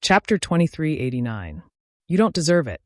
Chapter 2389. You don't deserve it.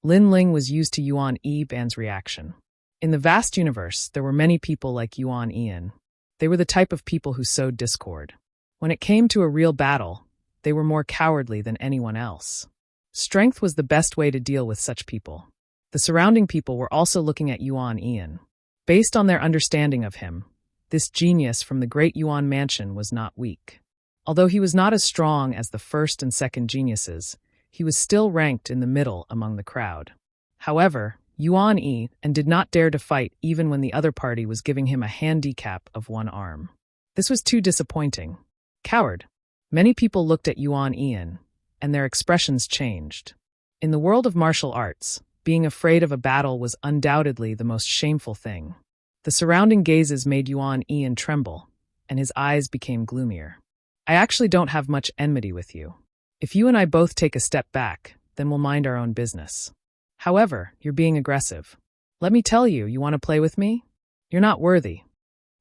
Lin Ling was used to Yuan Yi Ban's reaction. In the vast universe, there were many people like Yuan Ian. They were the type of people who sowed discord. When it came to a real battle, they were more cowardly than anyone else. Strength was the best way to deal with such people. The surrounding people were also looking at Yuan Ian. Based on their understanding of him, this genius from the great Yuan mansion was not weak. Although he was not as strong as the first and second geniuses, he was still ranked in the middle among the crowd. However, Yuan Yi did not dare to fight even when the other party was giving him a handicap of one arm. This was too disappointing. Coward. Many people looked at Yuan Ian, and their expressions changed. In the world of martial arts, being afraid of a battle was undoubtedly the most shameful thing. The surrounding gazes made Yuan Ian tremble, and his eyes became gloomier. I actually don't have much enmity with you. If you and I both take a step back, then we'll mind our own business. However, you're being aggressive. Let me tell you, you want to play with me? You're not worthy.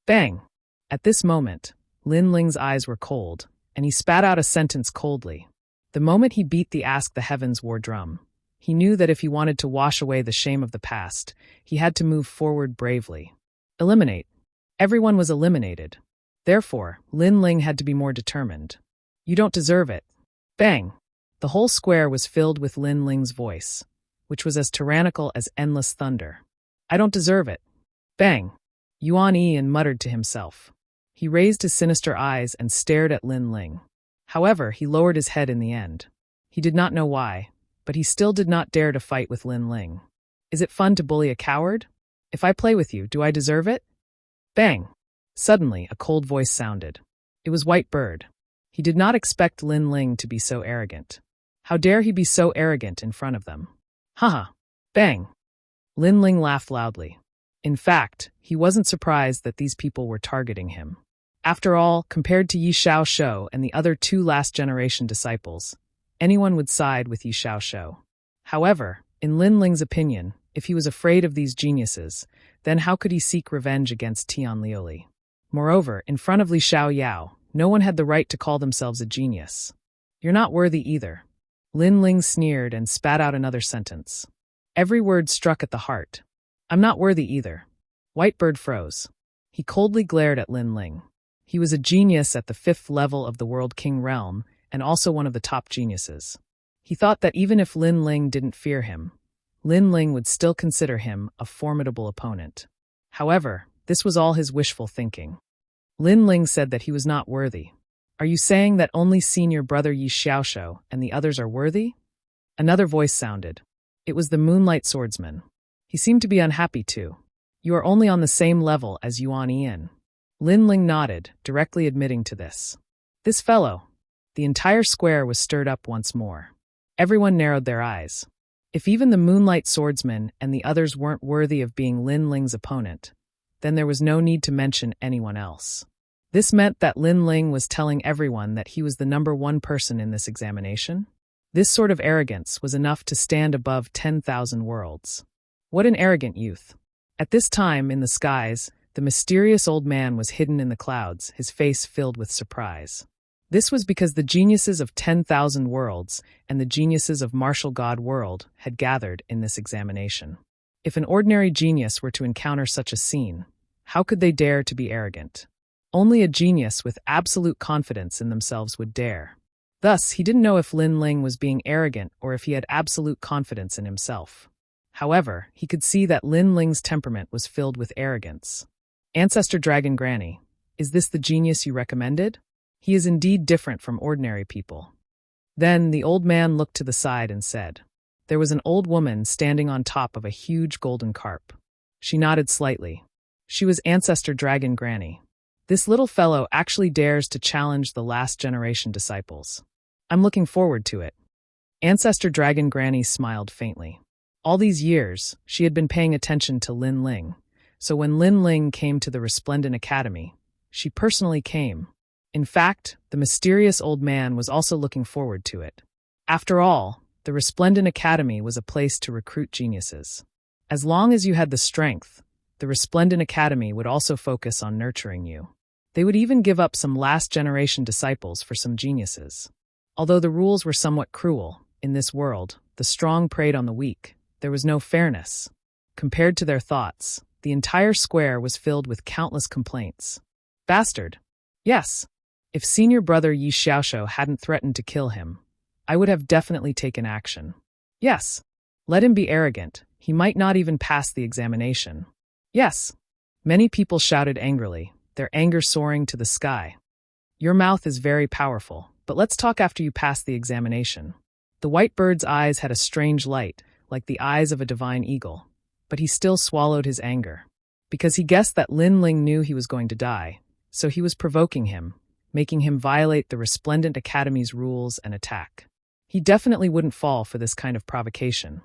Bang! At this moment, Lin Ling's eyes were cold, and he spat out a sentence coldly. The moment he beat the Ask the Heavens war drum, he knew that if he wanted to wash away the shame of the past, he had to move forward bravely. Eliminate. Everyone was eliminated. Therefore, Lin Ling had to be more determined. You don't deserve it. Bang! The whole square was filled with Lin Ling's voice, which was as tyrannical as endless thunder. I don't deserve it. Bang! Yuan Ian muttered to himself. He raised his sinister eyes and stared at Lin Ling. However, he lowered his head in the end. He did not know why, but he still did not dare to fight with Lin Ling. Is it fun to bully a coward? If I play with you, do I deserve it? Bang! Suddenly, a cold voice sounded. It was White Bird. He did not expect Lin Ling to be so arrogant. How dare he be so arrogant in front of them? Haha! Bang! Lin Ling laughed loudly. In fact, he wasn't surprised that these people were targeting him. After all, compared to Yi Xiaoshou and the other two last-generation disciples, anyone would side with Yi Xiaoshou. However, in Lin Ling's opinion, if he was afraid of these geniuses, then how could he seek revenge against Tian Liuli? Moreover, in front of Li Xiaoyao, no one had the right to call themselves a genius. You're not worthy either. Lin Ling sneered and spat out another sentence. Every word struck at the heart. I'm not worthy either. Whitebird froze. He coldly glared at Lin Ling. He was a genius at the 5th level of the World King realm, and also one of the top geniuses. He thought that even if Lin Ling didn't fear him, Lin Ling would still consider him a formidable opponent. However, this was all his wishful thinking. Lin Ling said that he was not worthy. Are you saying that only senior brother Yi Xiaoshou and the others are worthy? Another voice sounded. It was the Moonlight Swordsman. He seemed to be unhappy too. You are only on the same level as Yuan Ian. Lin Ling nodded, directly admitting to this. This fellow. The entire square was stirred up once more. Everyone narrowed their eyes. If even the Moonlight Swordsman and the others weren't worthy of being Lin Ling's opponent, then there was no need to mention anyone else. This meant that Lin Ling was telling everyone that he was the #1 person in this examination. This sort of arrogance was enough to stand above 10,000 worlds. What an arrogant youth. At this time, in the skies, the mysterious old man was hidden in the clouds, his face filled with surprise. This was because the geniuses of 10,000 worlds and the geniuses of Martial God World had gathered in this examination. If an ordinary genius were to encounter such a scene, how could they dare to be arrogant? Only a genius with absolute confidence in themselves would dare. Thus, he didn't know if Lin Ling was being arrogant or if he had absolute confidence in himself. However, he could see that Lin Ling's temperament was filled with arrogance. Ancestor Dragon Granny, is this the genius you recommended? He is indeed different from ordinary people. Then the old man looked to the side and said, there was an old woman standing on top of a huge golden carp. She nodded slightly. She was Ancestor Dragon Granny. This little fellow actually dares to challenge the last generation disciples. I'm looking forward to it. Ancestor Dragon Granny smiled faintly. All these years, she had been paying attention to Lin Ling, so when Lin Ling came to the Resplendent Academy, she personally came. In fact, the mysterious old man was also looking forward to it. After all, the Resplendent Academy was a place to recruit geniuses. As long as you had the strength, the Resplendent Academy would also focus on nurturing you. They would even give up some last-generation disciples for some geniuses. Although the rules were somewhat cruel, in this world, the strong preyed on the weak. There was no fairness. Compared to their thoughts, the entire square was filled with countless complaints. Bastard. Yes. If senior brother Yi Xiaoshou hadn't threatened to kill him, I would have definitely taken action. Yes. Let him be arrogant. He might not even pass the examination. Yes. Many people shouted angrily, their anger soaring to the sky. Your mouth is very powerful, but let's talk after you pass the examination. The white bird's eyes had a strange light, like the eyes of a divine eagle, but he still swallowed his anger. Because he guessed that Lin Ling knew he was going to die, so he was provoking him, making him violate the Resplendent Academy's rules and attack. He definitely wouldn't fall for this kind of provocation.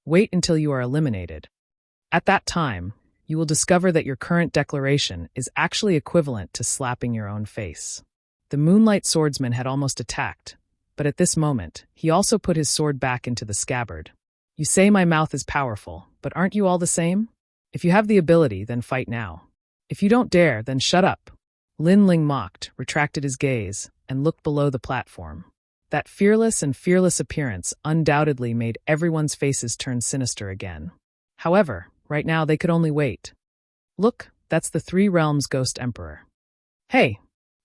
Wait until you are eliminated. At that time, you will discover that your current declaration is actually equivalent to slapping your own face. The Moonlight Swordsman had almost attacked, but at this moment, he also put his sword back into the scabbard. You say my mouth is powerful, but aren't you all the same? If you have the ability, then fight now. If you don't dare, then shut up. Lin Ling mocked, retracted his gaze, and looked below the platform. That fearless appearance undoubtedly made everyone's faces turn sinister again. However, right now they could only wait. Look, that's the Three Realms Ghost Emperor. Hey!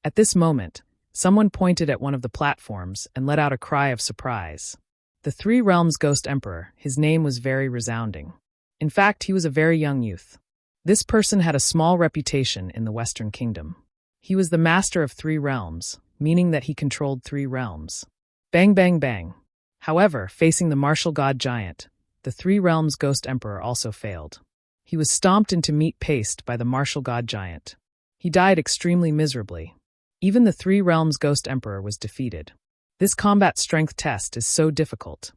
At this moment, someone pointed at one of the platforms and let out a cry of surprise. The Three Realms Ghost Emperor, his name was very resounding. In fact, he was a very young youth. This person had a small reputation in the Western Kingdom. He was the master of 3 realms, meaning that he controlled 3 realms. Bang, bang, bang. However, facing the martial god giant, the 3 realms Ghost Emperor also failed. He was stomped into meat paste by the martial god giant. He died extremely miserably. Even the 3 realms Ghost Emperor was defeated. This combat strength test is so difficult.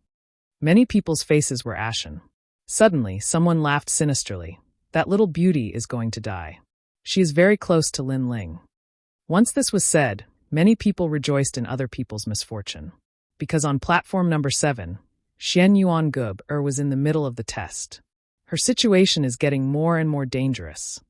Many people's faces were ashen. Suddenly, someone laughed sinisterly. That little beauty is going to die. She is very close to Lin Ling. Once this was said, many people rejoiced in other people's misfortune. Because on platform number 7, Xian Yuan Gub was in the middle of the test. Her situation is getting more and more dangerous.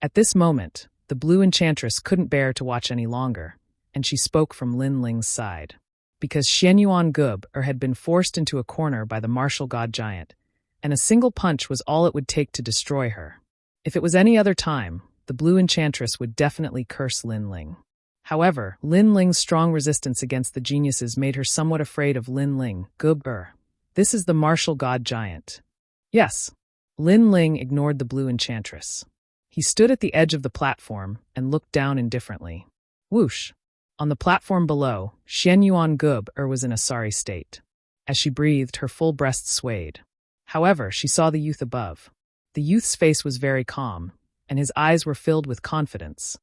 At this moment, the blue enchantress couldn't bear to watch any longer, and she spoke from Lin Ling's side. Because Xian Yuan Gub had been forced into a corner by the martial god giant, and a single punch was all it would take to destroy her. If it was any other time, the blue enchantress would definitely curse Lin Ling. However, Lin Ling's strong resistance against the geniuses made her somewhat afraid of Lin Ling. This is the martial god giant. Yes. Lin Ling ignored the blue enchantress. He stood at the edge of the platform and looked down indifferently. Whoosh! On the platform below, Xian Yuan Gub was in a sorry state. As she breathed, her full breast swayed. However, she saw the youth above. The youth's face was very calm, and his eyes were filled with confidence.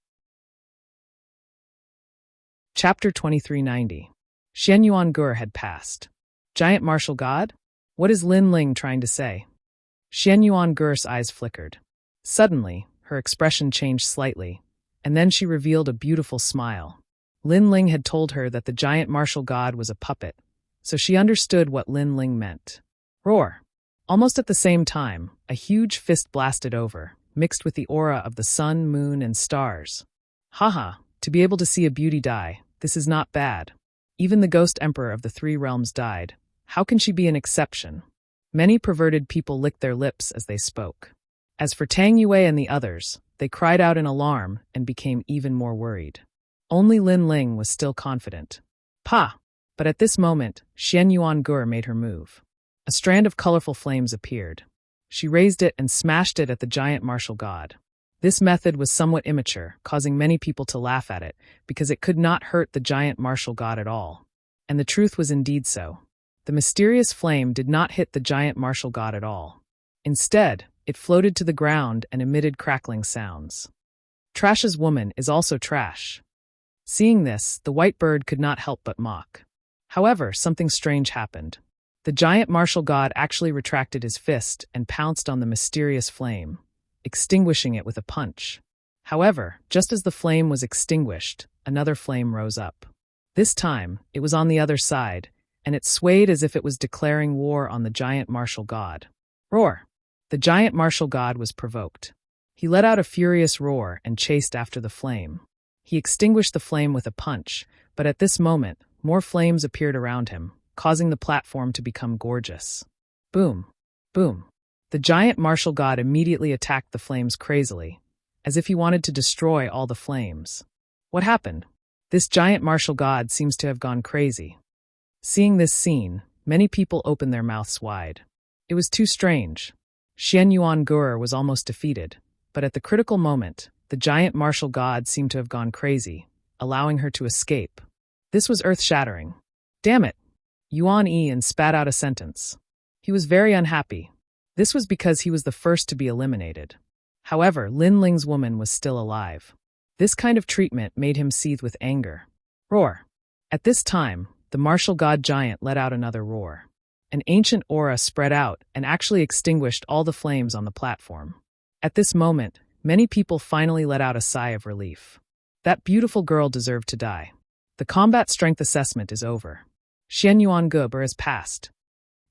Chapter 2390. Xian Yuan Gur had passed. Giant martial god? What is Lin Ling trying to say? Xian Yuan Gur's eyes flickered. Suddenly, her expression changed slightly, and then she revealed a beautiful smile. Lin Ling had told her that the giant martial god was a puppet, so she understood what Lin Ling meant. Roar! Almost at the same time, a huge fist blasted over, mixed with the aura of the sun, moon, and stars. Haha, to be able to see a beauty die, this is not bad. Even the Ghost Emperor of the 3 realms died. How can she be an exception? Many perverted people licked their lips as they spoke. As for Tang Yue and the others, they cried out in alarm and became even more worried. Only Lin Ling was still confident. Pa! But at this moment, Xian Yuan Gur made her move. A strand of colorful flames appeared. She raised it and smashed it at the giant martial god. This method was somewhat immature, causing many people to laugh at it, because it could not hurt the giant martial god at all. And the truth was indeed so. The mysterious flame did not hit the giant martial god at all. Instead, it floated to the ground and emitted crackling sounds. Trash's woman is also trash. Seeing this, the white bird could not help but mock. However, something strange happened. The giant martial god actually retracted his fist and pounced on the mysterious flame, extinguishing it with a punch. However, just as the flame was extinguished, another flame rose up. This time, it was on the other side, and it swayed as if it was declaring war on the giant martial god. Roar! The giant martial god was provoked. He let out a furious roar and chased after the flame. He extinguished the flame with a punch, but at this moment, more flames appeared around him, causing the platform to become gorgeous. Boom! Boom! The giant martial god immediately attacked the flames crazily, as if he wanted to destroy all the flames. What happened? This giant martial god seems to have gone crazy. Seeing this scene, many people opened their mouths wide. It was too strange. Xian Yuan Gur was almost defeated, but at the critical moment, the giant martial god seemed to have gone crazy, allowing her to escape. This was earth-shattering. Damn it! Yuan Ian spat out a sentence. He was very unhappy. This was because he was the first to be eliminated. However, Lin Ling's woman was still alive. This kind of treatment made him seethe with anger. Roar! At this time, the martial god giant let out another roar. An ancient aura spread out and actually extinguished all the flames on the platform. At this moment, many people finally let out a sigh of relief. That beautiful girl deserved to die. The combat strength assessment is over. Xian Yuan Guber has passed.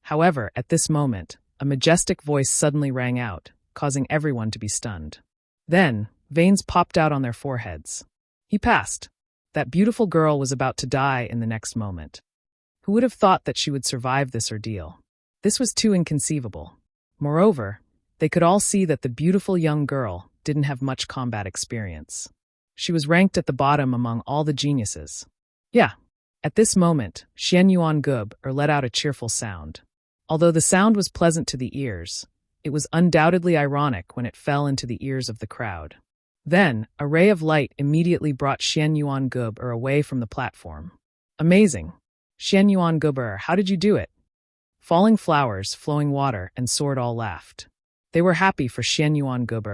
However, at this moment, a majestic voice suddenly rang out, causing everyone to be stunned. Then, veins popped out on their foreheads. He passed. That beautiful girl was about to die in the next moment. Who would have thought that she would survive this ordeal? This was too inconceivable. Moreover, they could all see that the beautiful young girl didn't have much combat experience. She was ranked at the bottom among all the geniuses. Yeah. At this moment, Xian Yuan Gub let out a cheerful sound. Although the sound was pleasant to the ears, it was undoubtedly ironic when it fell into the ears of the crowd. Then, a ray of light immediately brought Xian Yuan Gub away from the platform. Amazing! Xian Yuan Gub, how did you do it? Falling flowers, flowing water, and sword all laughed. They were happy for Xian Yuan Gub.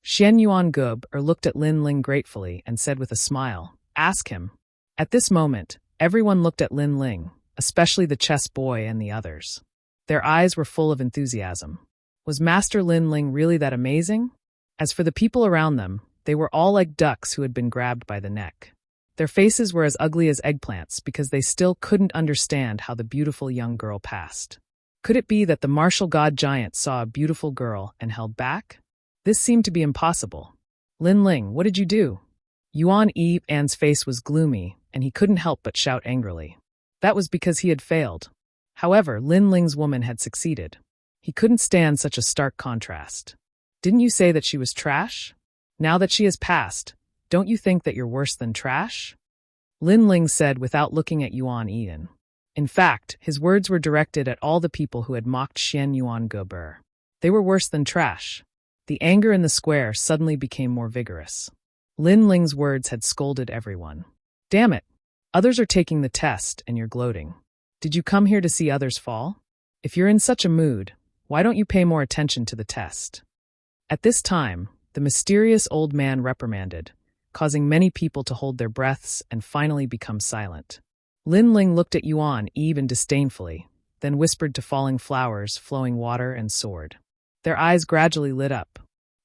Xian Yuan Gub looked at Lin Ling gratefully and said with a smile, "Ask him." At this moment, everyone looked at Lin Ling, especially the chess boy and the others. Their eyes were full of enthusiasm. Was Master Lin Ling really that amazing? As for the people around them, they were all like ducks who had been grabbed by the neck. Their faces were as ugly as eggplants because they still couldn't understand how the beautiful young girl passed. Could it be that the martial god giant saw a beautiful girl and held back? This seemed to be impossible. Lin Ling, what did you do? Yuan An's face was gloomy, and he couldn't help but shout angrily. That was because he had failed. However, Lin Ling's woman had succeeded. He couldn't stand such a stark contrast. Didn't you say that she was trash? Now that she has passed, don't you think that you're worse than trash? Lin Ling said without looking at Yuan Ian. In fact, his words were directed at all the people who had mocked Xian Yuan Guber. They were worse than trash. The anger in the square suddenly became more vigorous. Lin Ling's words had scolded everyone. Damn it! Others are taking the test and you're gloating. Did you come here to see others fall? If you're in such a mood, why don't you pay more attention to the test? At this time, the mysterious old man reprimanded, causing many people to hold their breaths and finally become silent. Lin Ling looked at Yuan even disdainfully, then whispered to falling flowers, flowing water, and sword. Their eyes gradually lit up.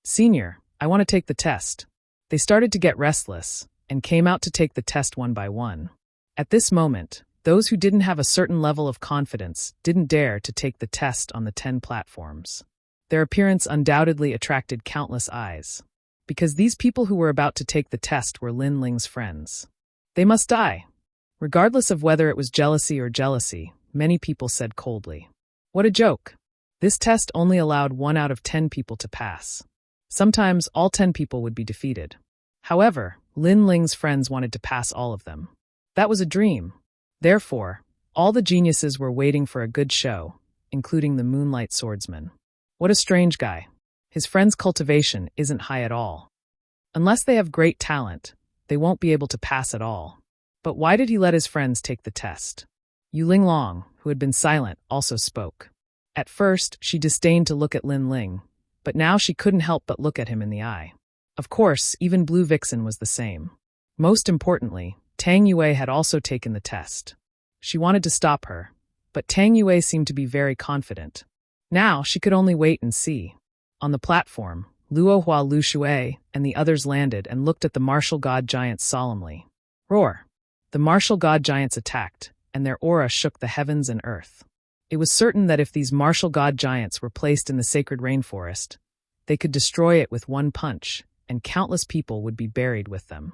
Senior, I want to take the test. They started to get restless and came out to take the test one by one. At this moment, those who didn't have a certain level of confidence didn't dare to take the test on the 10 platforms. Their appearance undoubtedly attracted countless eyes, because these people who were about to take the test were Lin Ling's friends. They must die. Regardless of whether it was jealousy, many people said coldly. What a joke. This test only allowed 1 out of 10 people to pass. Sometimes all 10 people would be defeated. However, Lin Ling's friends wanted to pass all of them. That was a dream. Therefore, all the geniuses were waiting for a good show, including the Moonlight Swordsman. What a strange guy. His friend's cultivation isn't high at all. Unless they have great talent, they won't be able to pass at all. But why did he let his friends take the test? Yu Linglong, who had been silent, also spoke. At first, she disdained to look at Lin Ling, but now she couldn't help but look at him in the eye. Of course, even Blue Vixen was the same. Most importantly, Tang Yue had also taken the test. She wanted to stop her, but Tang Yue seemed to be very confident. Now she could only wait and see. On the platform, Luo Hua Lu Shui and the others landed and looked at the martial god giants solemnly. Roar! The martial god giants attacked, and their aura shook the heavens and earth. It was certain that if these martial god giants were placed in the sacred rainforest, they could destroy it with one punch, and countless people would be buried with them.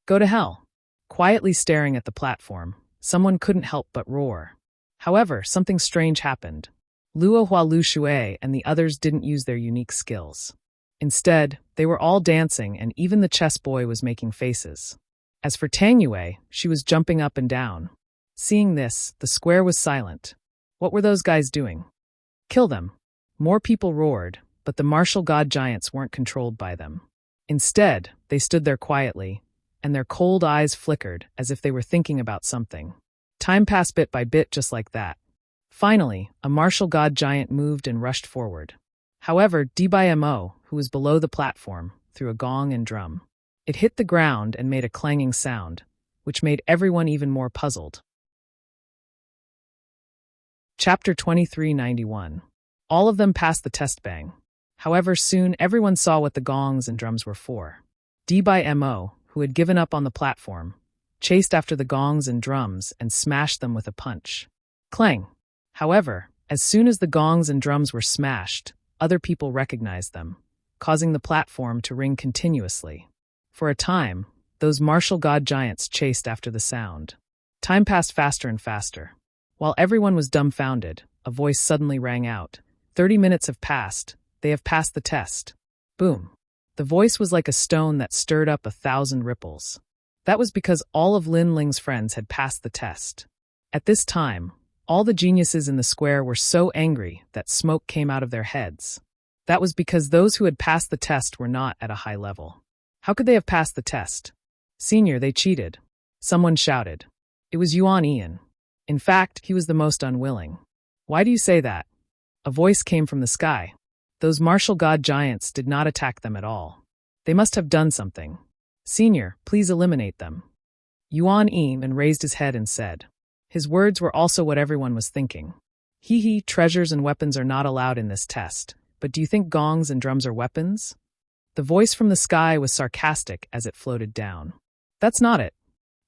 Go to hell! Quietly staring at the platform, someone couldn't help but roar. However, something strange happened. Luo Hua Lu Shui and the others didn't use their unique skills. Instead, they were all dancing and even the chess boy was making faces. As for Tang Yue, she was jumping up and down. Seeing this, the square was silent. What were those guys doing? Kill them. More people roared, but the martial god giants weren't controlled by them. Instead, they stood there quietly, and their cold eyes flickered as if they were thinking about something. Time passed bit by bit just like that. Finally, a martial god giant moved and rushed forward. However, Mo, who was below the platform, threw a gong and drum. It hit the ground and made a clanging sound, which made everyone even more puzzled. Chapter 2391. All of them passed the test bang. However, soon everyone saw what the gongs and drums were for. Mo, who had given up on the platform, chased after the gongs and drums and smashed them with a punch. Clang! However, as soon as the gongs and drums were smashed, other people recognized them, causing the platform to ring continuously. For a time, those martial god giants chased after the sound. Time passed faster and faster. While everyone was dumbfounded, a voice suddenly rang out. 30 minutes have passed. They have passed the test. Boom. The voice was like a stone that stirred up 1,000 ripples. That was because all of Lin Ling's friends had passed the test. At this time, all the geniuses in the square were so angry that smoke came out of their heads. That was because those who had passed the test were not at a high level. How could they have passed the test? Senior, they cheated. Someone shouted. It was Yuan Ian. In fact, he was the most unwilling. Why do you say that? A voice came from the sky. Those martial god giants did not attack them at all. They must have done something. Senior, please eliminate them. Yuan Ian raised his head and said. His words were also what everyone was thinking. Hee, treasures and weapons are not allowed in this test, but do you think gongs and drums are weapons? The voice from the sky was sarcastic as it floated down. That's not it.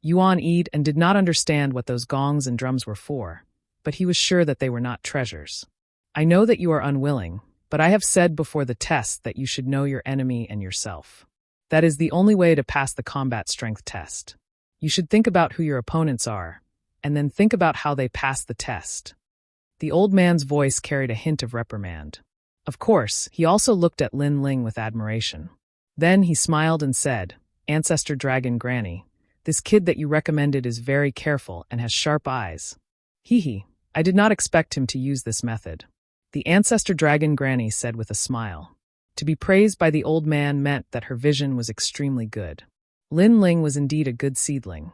Yuan Ian did not understand what those gongs and drums were for, but he was sure that they were not treasures. I know that you are unwilling, but I have said before the test that you should know your enemy and yourself. That is the only way to pass the combat strength test. You should think about who your opponents are, and then think about how they passed the test. The old man's voice carried a hint of reprimand. Of course, he also looked at Lin Ling with admiration. Then he smiled and said, Ancestor Dragon Granny, this kid that you recommended is very careful and has sharp eyes. Hee, I did not expect him to use this method. The Ancestor Dragon Granny said with a smile. To be praised by the old man meant that her vision was extremely good. Lin Ling was indeed a good seedling.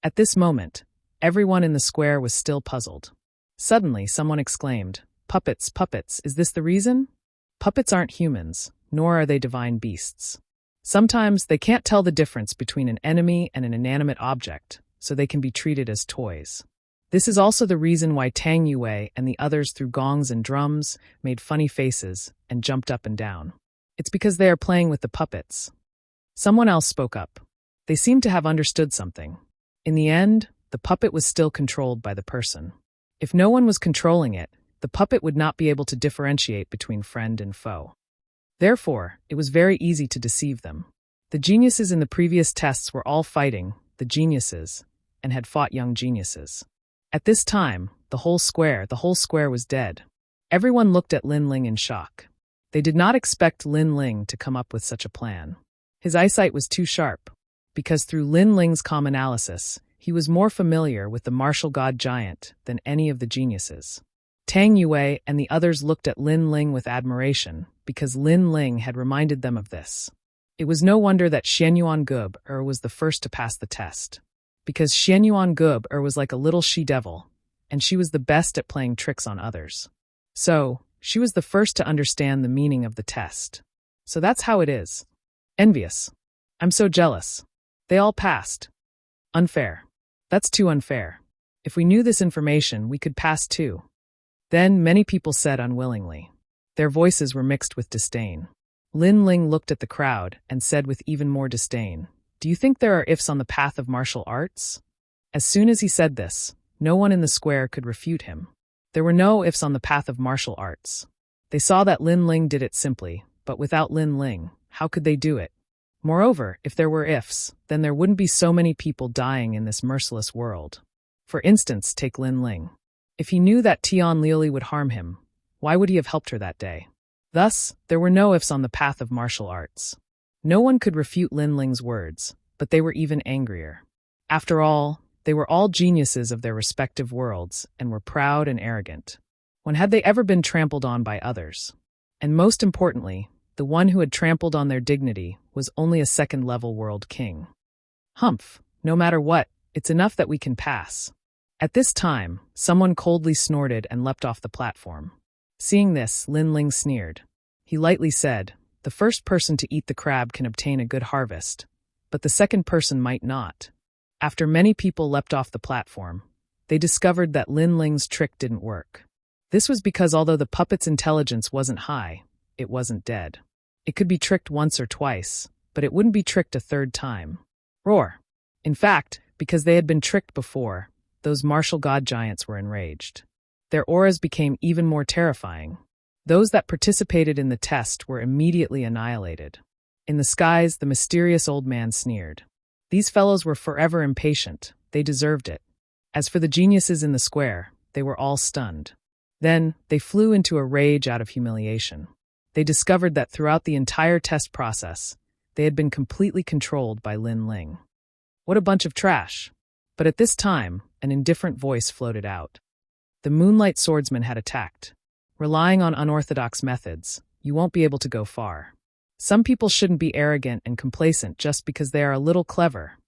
At this moment, everyone in the square was still puzzled. Suddenly, someone exclaimed, Puppets, puppets, is this the reason? Puppets aren't humans, nor are they divine beasts. Sometimes they can't tell the difference between an enemy and an inanimate object, so they can be treated as toys. This is also the reason why Tang Yue and the others threw gongs and drums, made funny faces, and jumped up and down. It's because they are playing with the puppets. Someone else spoke up. They seemed to have understood something. In the end, the puppet was still controlled by the person. If no one was controlling it, the puppet would not be able to differentiate between friend and foe. Therefore, it was very easy to deceive them. The geniuses in the previous tests were all fighting, the geniuses, and had fought young geniuses. At this time, the whole square was dead. Everyone looked at Lin Ling in shock. They did not expect Lin Ling to come up with such a plan. His eyesight was too sharp, because through Lin Ling's calm analysis, he was more familiar with the martial god giant than any of the geniuses. Tang Yue and the others looked at Lin Ling with admiration, because Lin Ling had reminded them of this. It was no wonder that Xianyuan Gub was the first to pass the test, because Xianyuan Gub was like a little she-devil, and she was the best at playing tricks on others. So, she was the first to understand the meaning of the test. So that's how it is. Envious. I'm so jealous. They all passed. Unfair. That's too unfair. If we knew this information, we could pass too. Then many people said unwillingly. Their voices were mixed with disdain. Lin Ling looked at the crowd and said with even more disdain, Do you think there are ifs on the path of martial arts? As soon as he said this, no one in the square could refute him. There were no ifs on the path of martial arts. They saw that Lin Ling did it simply, but without Lin Ling, how could they do it? Moreover, if there were ifs, then there wouldn't be so many people dying in this merciless world. For instance, take Lin Ling. If he knew that Tian Lili would harm him, why would he have helped her that day? Thus, there were no ifs on the path of martial arts. No one could refute Lin Ling's words, but they were even angrier. After all, they were all geniuses of their respective worlds and were proud and arrogant. When had they ever been trampled on by others? And most importantly, the one who had trampled on their dignity was only a second-level world king. Humph, no matter what, it's enough that we can pass. At this time, someone coldly snorted and leapt off the platform. Seeing this, Lin Ling sneered. He lightly said, "The first person to eat the crab can obtain a good harvest, but the second person might not." After many people leapt off the platform, they discovered that Lin Ling's trick didn't work. This was because although the puppet's intelligence wasn't high, it wasn't dead. It could be tricked once or twice, but it wouldn't be tricked a third time. Roar! In fact, because they had been tricked before, those martial god giants were enraged. Their auras became even more terrifying. Those that participated in the test were immediately annihilated. In the skies, the mysterious old man sneered. These fellows were forever impatient. They deserved it. As for the geniuses in the square, they were all stunned. Then, they flew into a rage out of humiliation. They discovered that throughout the entire test process, they had been completely controlled by Lin Ling. What a bunch of trash! But at this time, an indifferent voice floated out. The Moonlight Swordsman had attacked. Relying on unorthodox methods, you won't be able to go far. Some people shouldn't be arrogant and complacent just because they are a little clever.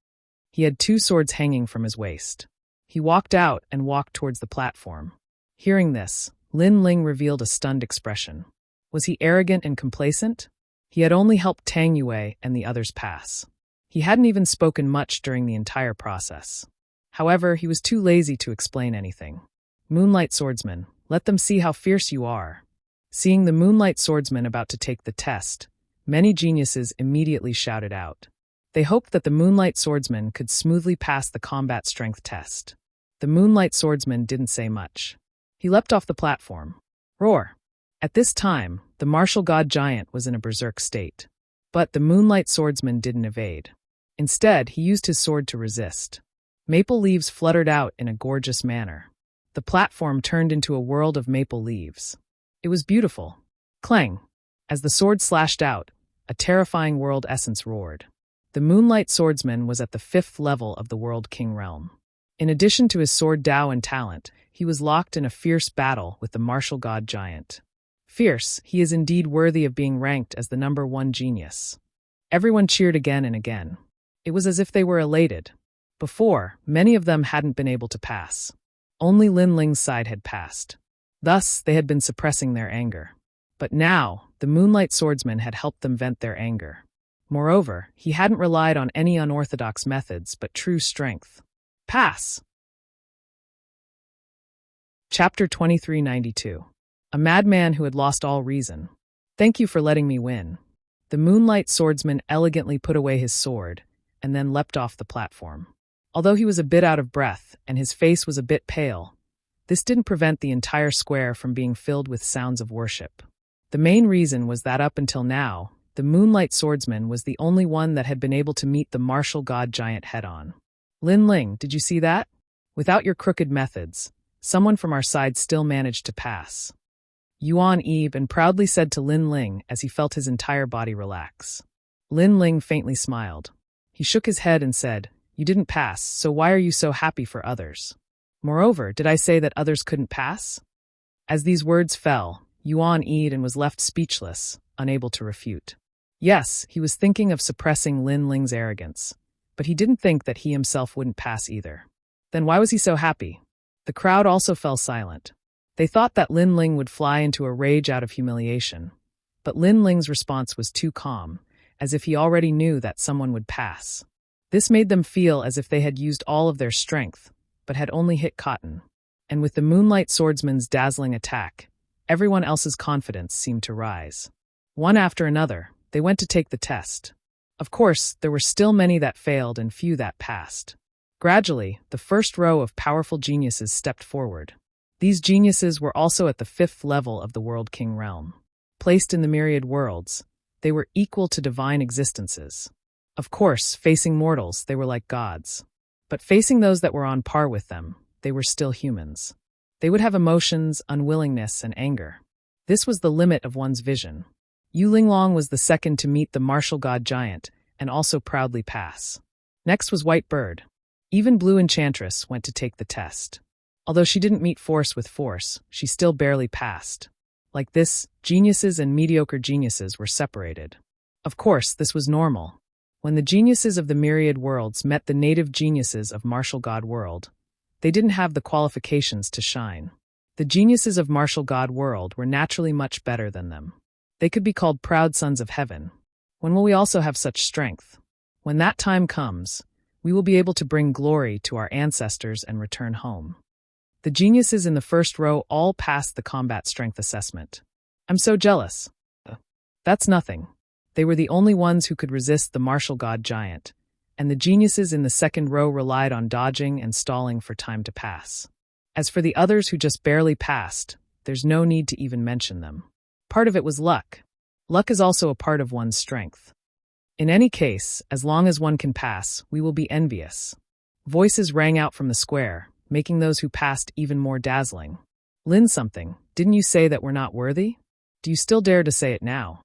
He had 2 swords hanging from his waist. He walked out and walked towards the platform. Hearing this, Lin Ling revealed a stunned expression. Was he arrogant and complacent? He had only helped Tang Yue and the others pass. He hadn't even spoken much during the entire process. However, he was too lazy to explain anything. Moonlight Swordsman, let them see how fierce you are. Seeing the Moonlight Swordsman about to take the test, many geniuses immediately shouted out. They hoped that the Moonlight Swordsman could smoothly pass the combat strength test. The Moonlight Swordsman didn't say much. He leapt off the platform. Roar! At this time, the martial god giant was in a berserk state. But the Moonlight Swordsman didn't evade. Instead, he used his sword to resist. Maple leaves fluttered out in a gorgeous manner. The platform turned into a world of maple leaves. It was beautiful. Clang! As the sword slashed out, a terrifying world essence roared. The Moonlight Swordsman was at the 5th level of the World King realm. In addition to his sword Dao and talent, he was locked in a fierce battle with the martial god giant. Fierce, he is indeed worthy of being ranked as the #1 genius. Everyone cheered again and again. It was as if they were elated. Before, many of them hadn't been able to pass. Only Lin Ling's side had passed. Thus, they had been suppressing their anger. But now, the Moonlight Swordsman had helped them vent their anger. Moreover, he hadn't relied on any unorthodox methods but true strength. Pass! Chapter 2392. A madman who had lost all reason. Thank you for letting me win. The Moonlight Swordsman elegantly put away his sword, and then leapt off the platform. Although he was a bit out of breath, and his face was a bit pale, this didn't prevent the entire square from being filled with sounds of worship. The main reason was that up until now, the Moonlight Swordsman was the only one that had been able to meet the martial god giant head-on. Lin Ling, did you see that? Without your crooked methods, someone from our side still managed to pass. Yuan Yi proudly said to Lin Ling as he felt his entire body relax. Lin Ling faintly smiled. He shook his head and said, "You didn't pass, so why are you so happy for others? Moreover, did I say that others couldn't pass?" As these words fell, Yuan Yi was left speechless, unable to refute. Yes, he was thinking of suppressing Lin Ling's arrogance, but he didn't think that he himself wouldn't pass either. Then why was he so happy? The crowd also fell silent. They thought that Lin Ling would fly into a rage out of humiliation, but Lin Ling's response was too calm, as if he already knew that someone would pass. This made them feel as if they had used all of their strength, but had only hit cotton. And with the Moonlight Swordsman's dazzling attack, everyone else's confidence seemed to rise. One after another, they went to take the test. Of course, there were still many that failed and few that passed. Gradually, the first row of powerful geniuses stepped forward. These geniuses were also at the 5th level of the World King realm. Placed in the myriad worlds, they were equal to divine existences. Of course, facing mortals, they were like gods. But facing those that were on par with them, they were still humans. They would have emotions, unwillingness, and anger. This was the limit of one's vision. Yu Linglong was the second to meet the martial god giant and also proudly pass. Next was White Bird. Even Blue Enchantress went to take the test. Although she didn't meet force with force, she still barely passed. Like this, geniuses and mediocre geniuses were separated. Of course, this was normal. When the geniuses of the myriad worlds met the native geniuses of Martial God World, they didn't have the qualifications to shine. The geniuses of Martial God World were naturally much better than them. They could be called proud sons of heaven. When will we also have such strength? When that time comes, we will be able to bring glory to our ancestors and return home. The geniuses in the first row all passed the combat strength assessment. I'm so jealous. That's nothing. They were the only ones who could resist the martial god giant, and the geniuses in the second row relied on dodging and stalling for time to pass. As for the others who just barely passed, there's no need to even mention them. Part of it was luck. Luck is also a part of one's strength. In any case, as long as one can pass, we will be envious. Voices rang out from the square, making those who passed even more dazzling. Lin something, didn't you say that we're not worthy? Do you still dare to say it now?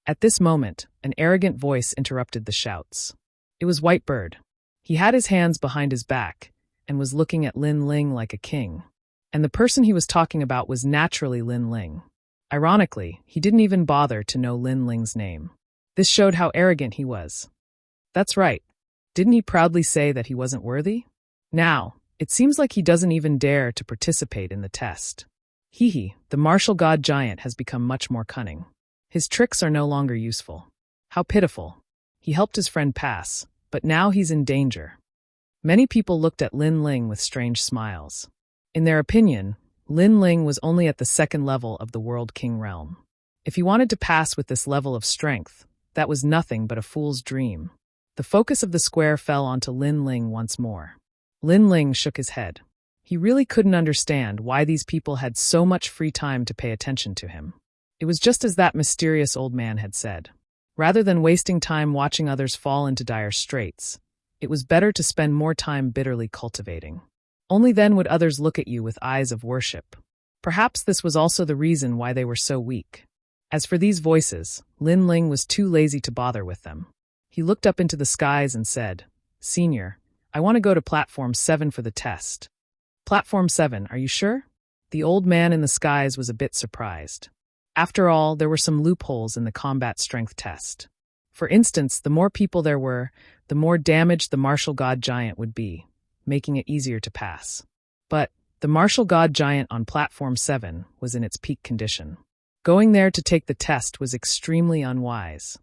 At this moment, an arrogant voice interrupted the shouts. It was White Bird. He had his hands behind his back and was looking at Lin Ling like a king. And the person he was talking about was naturally Lin Ling. Ironically, he didn't even bother to know Lin Ling's name. This showed how arrogant he was. That's right. Didn't he proudly say that he wasn't worthy? Now, it seems like he doesn't even dare to participate in the test. The martial god giant has become much more cunning. His tricks are no longer useful. How pitiful. He helped his friend pass, but now he's in danger. Many people looked at Lin Ling with strange smiles. In their opinion, Lin Ling was only at the second level of the World King realm. If he wanted to pass with this level of strength, that was nothing but a fool's dream. The focus of the square fell onto Lin Ling once more. Lin Ling shook his head. He really couldn't understand why these people had so much free time to pay attention to him. It was just as that mysterious old man had said. Rather than wasting time watching others fall into dire straits, it was better to spend more time bitterly cultivating. Only then would others look at you with eyes of worship. Perhaps this was also the reason why they were so weak. As for these voices, Lin Ling was too lazy to bother with them. He looked up into the skies and said, "Senior, I want to go to Platform 7 for the test." "Platform 7, are you sure?" The old man in the skies was a bit surprised. After all, there were some loopholes in the combat strength test. For instance, the more people there were, the more damaged the martial god giant would be, making it easier to pass. But the martial god giant on Platform 7 was in its peak condition. Going there to take the test was extremely unwise.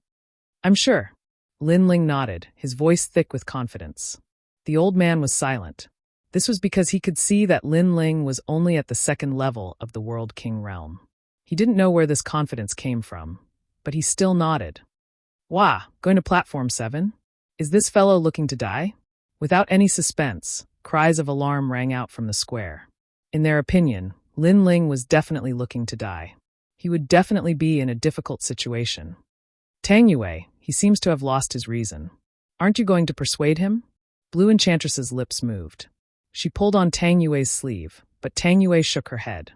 "I'm sure." Lin Ling nodded, his voice thick with confidence. The old man was silent. This was because he could see that Lin Ling was only at the second level of the World King realm. He didn't know where this confidence came from, but he still nodded. "Wah, going to Platform 7? Is this fellow looking to die?" Without any suspense, cries of alarm rang out from the square. In their opinion, Lin Ling was definitely looking to die. He would definitely be in a difficult situation. "Tang Yue, he seems to have lost his reason. Aren't you going to persuade him?" Blue Enchantress's lips moved. She pulled on Tang Yue's sleeve, but Tang Yue shook her head.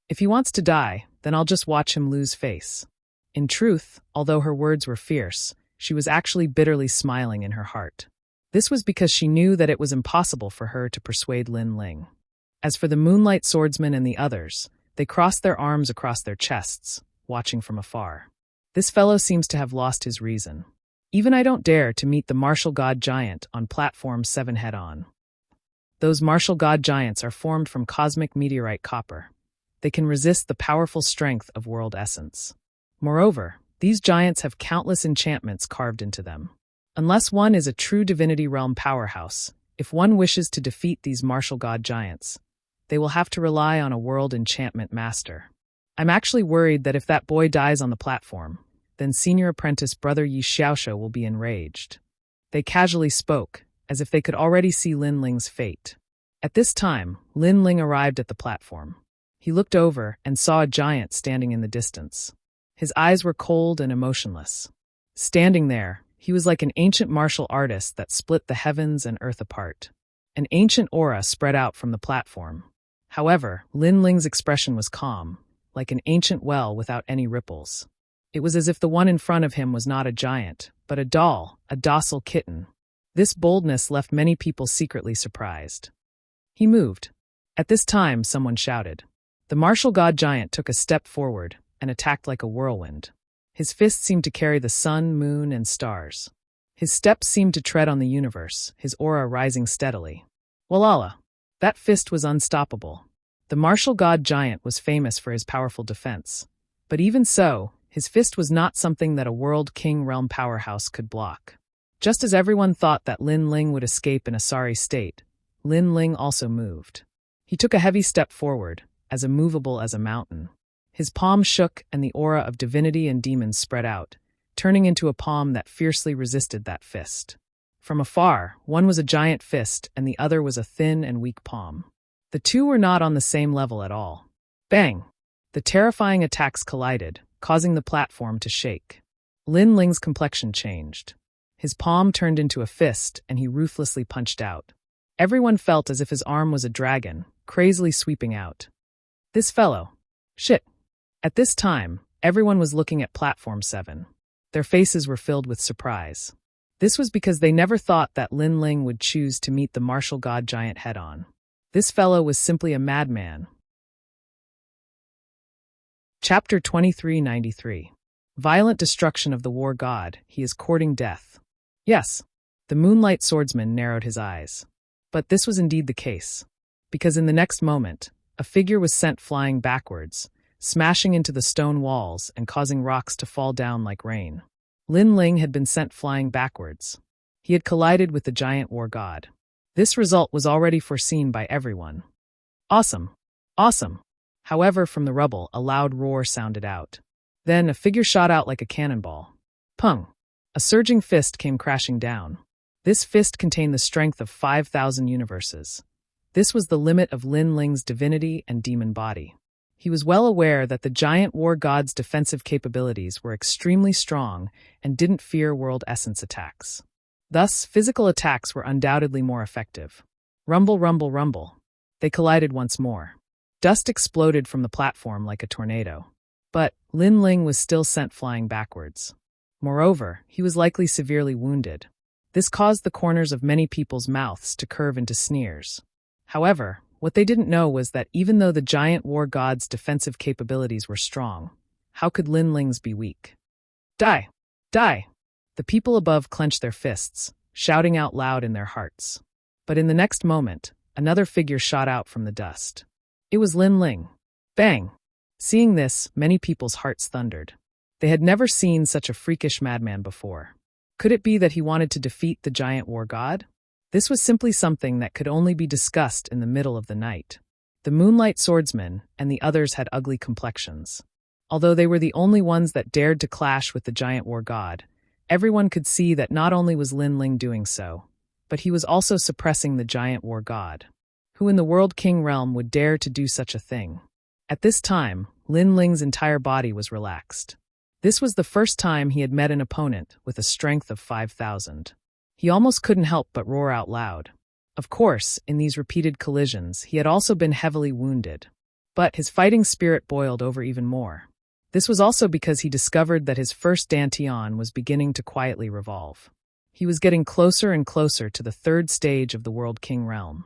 "If he wants to die, then I'll just watch him lose face." In truth, although her words were fierce, she was actually bitterly smiling in her heart. This was because she knew that it was impossible for her to persuade Lin Ling. As for the Moonlight Swordsman and the others, they crossed their arms across their chests, watching from afar. This fellow seems to have lost his reason. Even I don't dare to meet the martial god giant on Platform 7 head-on. Those martial god giants are formed from cosmic meteorite copper. They can resist the powerful strength of world essence. Moreover, these giants have countless enchantments carved into them. Unless one is a true divinity realm powerhouse, if one wishes to defeat these martial god giants, they will have to rely on a world enchantment master. I'm actually worried that if that boy dies on the platform, then senior apprentice brother Yi Xiaoshe will be enraged. They casually spoke, as if they could already see Lin Ling's fate. At this time, Lin Ling arrived at the platform. He looked over and saw a giant standing in the distance. His eyes were cold and emotionless. Standing there, he was like an ancient martial artist that split the heavens and earth apart. An ancient aura spread out from the platform. However, Lin Ling's expression was calm, like an ancient well without any ripples. It was as if the one in front of him was not a giant, but a doll, a docile kitten. This boldness left many people secretly surprised. He moved. At this time, someone shouted. The martial god giant took a step forward and attacked like a whirlwind. His fist seemed to carry the sun, moon, and stars. His steps seemed to tread on the universe, his aura rising steadily. Walala! That fist was unstoppable. The martial god giant was famous for his powerful defense. But even so, his fist was not something that a world king realm powerhouse could block. Just as everyone thought that Lin Ling would escape in a sorry state, Lin Ling also moved. He took a heavy step forward, as immovable as a mountain. His palm shook and the aura of divinity and demons spread out, turning into a palm that fiercely resisted that fist. From afar, one was a giant fist and the other was a thin and weak palm. The two were not on the same level at all. Bang! The terrifying attacks collided, causing the platform to shake. Lin Ling's complexion changed. His palm turned into a fist and he ruthlessly punched out. Everyone felt as if his arm was a dragon, crazily sweeping out. This fellow. Shit. At this time, everyone was looking at Platform 7. Their faces were filled with surprise. This was because they never thought that Lin Ling would choose to meet the martial god giant head-on. This fellow was simply a madman. Chapter 2393. Violent destruction of the war god, he is courting death. Yes, the moonlight swordsman narrowed his eyes. But this was indeed the case. Because in the next moment, a figure was sent flying backwards, smashing into the stone walls and causing rocks to fall down like rain. Lin Ling had been sent flying backwards. He had collided with the giant war god. This result was already foreseen by everyone. Awesome! Awesome! However, from the rubble, a loud roar sounded out. Then a figure shot out like a cannonball. Pung! A surging fist came crashing down. This fist contained the strength of 5,000 universes. This was the limit of Lin Ling's divinity and demon body. He was well aware that the giant war god's defensive capabilities were extremely strong and didn't fear world essence attacks. Thus, physical attacks were undoubtedly more effective. Rumble, rumble, rumble. They collided once more. Dust exploded from the platform like a tornado. But Lin Ling was still sent flying backwards. Moreover, he was likely severely wounded. This caused the corners of many people's mouths to curve into sneers. However, what they didn't know was that even though the giant war god's defensive capabilities were strong, how could Lin Ling's be weak? Die! Die! The people above clenched their fists, shouting out loud in their hearts. But in the next moment, another figure shot out from the dust. It was Lin Ling. Bang! Seeing this, many people's hearts thundered. They had never seen such a freakish madman before. Could it be that he wanted to defeat the giant war god? This was simply something that could only be discussed in the middle of the night. The moonlight swordsman and the others had ugly complexions. Although they were the only ones that dared to clash with the giant war god, everyone could see that not only was Lin Ling doing so, but he was also suppressing the giant war god. Who in the World King realm would dare to do such a thing? At this time, Lin Ling's entire body was relaxed. This was the first time he had met an opponent with a strength of 5,000. He almost couldn't help but roar out loud. Of course, in these repeated collisions, he had also been heavily wounded. But his fighting spirit boiled over even more. This was also because he discovered that his first dantian was beginning to quietly revolve. He was getting closer and closer to the third stage of the World King realm.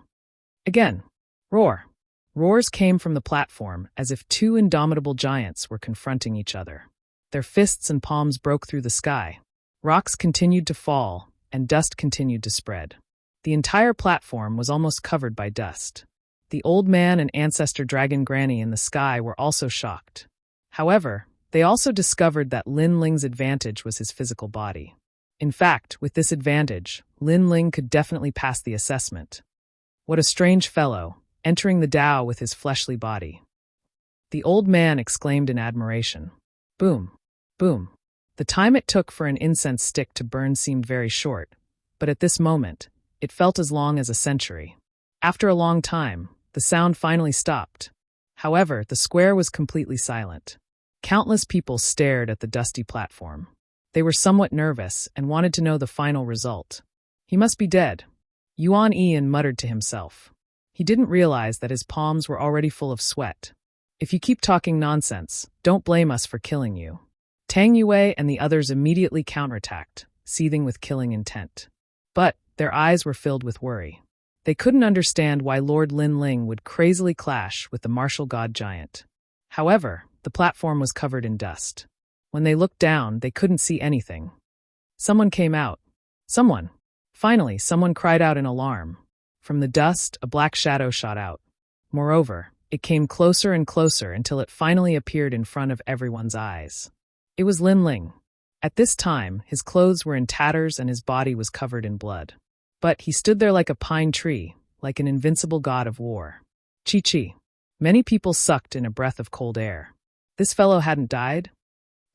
Again, roar. Roars came from the platform as if two indomitable giants were confronting each other. Their fists and palms broke through the sky. Rocks continued to fall, and dust continued to spread. The entire platform was almost covered by dust. The old man and ancestor dragon granny in the sky were also shocked. However, they also discovered that Lin Ling's advantage was his physical body. In fact, with this advantage, Lin Ling could definitely pass the assessment. What a strange fellow, entering the Tao with his fleshly body. The old man exclaimed in admiration. Boom. Boom. The time it took for an incense stick to burn seemed very short, but at this moment, it felt as long as a century. After a long time, the sound finally stopped. However, the square was completely silent. Countless people stared at the dusty platform. They were somewhat nervous and wanted to know the final result. He must be dead. Yuan Ian muttered to himself. He didn't realize that his palms were already full of sweat. If you keep talking nonsense, don't blame us for killing you. Tang Yue and the others immediately counterattacked, seething with killing intent. But their eyes were filled with worry. They couldn't understand why Lord Lin Ling would crazily clash with the martial god giant. However, the platform was covered in dust. When they looked down, they couldn't see anything. Someone came out. Someone. Finally, someone cried out in alarm. From the dust, a black shadow shot out. Moreover, it came closer and closer until it finally appeared in front of everyone's eyes. It was Lin Ling. At this time, his clothes were in tatters and his body was covered in blood. But he stood there like a pine tree, like an invincible god of war. Chi-chi. Many people sucked in a breath of cold air. This fellow hadn't died?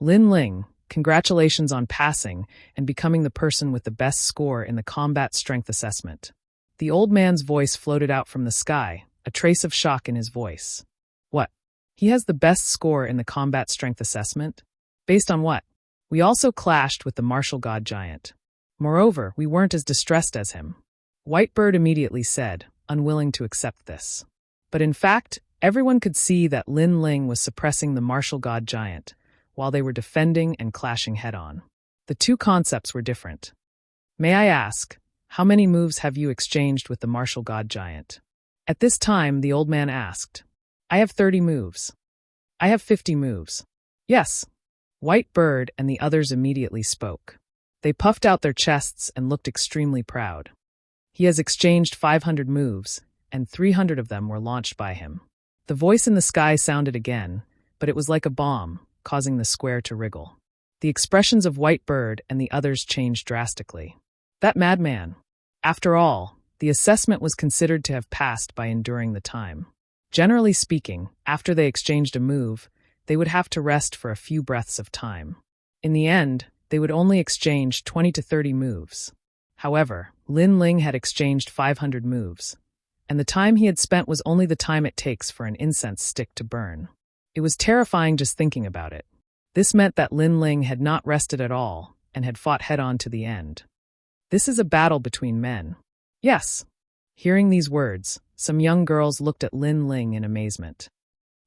Lin Ling, congratulations on passing and becoming the person with the best score in the combat strength assessment. The old man's voice floated out from the sky, a trace of shock in his voice. What? He has the best score in the combat strength assessment? Based on what? We also clashed with the martial god giant. Moreover, we weren't as distressed as him. Whitebird immediately said, unwilling to accept this. But in fact, everyone could see that Lin Ling was suppressing the martial god giant, while they were defending and clashing head-on. The two concepts were different. May I ask, how many moves have you exchanged with the martial god giant? At this time, the old man asked. I have 30 moves. I have 50 moves. Yes. Whitebird and the others immediately spoke. They puffed out their chests and looked extremely proud. He has exchanged 500 moves, and 300 of them were launched by him. The voice in the sky sounded again, but it was like a bomb, causing the square to wriggle. The expressions of Whitebird and the others changed drastically. That madman. After all, the assessment was considered to have passed by enduring the time. Generally speaking, after they exchanged a move, they would have to rest for a few breaths of time. In the end, they would only exchange 20 to 30 moves. However, Lin Ling had exchanged 500 moves, and the time he had spent was only the time it takes for an incense stick to burn. It was terrifying just thinking about it. This meant that Lin Ling had not rested at all and had fought head-on to the end. This is a battle between men. Yes. Hearing these words, some young girls looked at Lin Ling in amazement.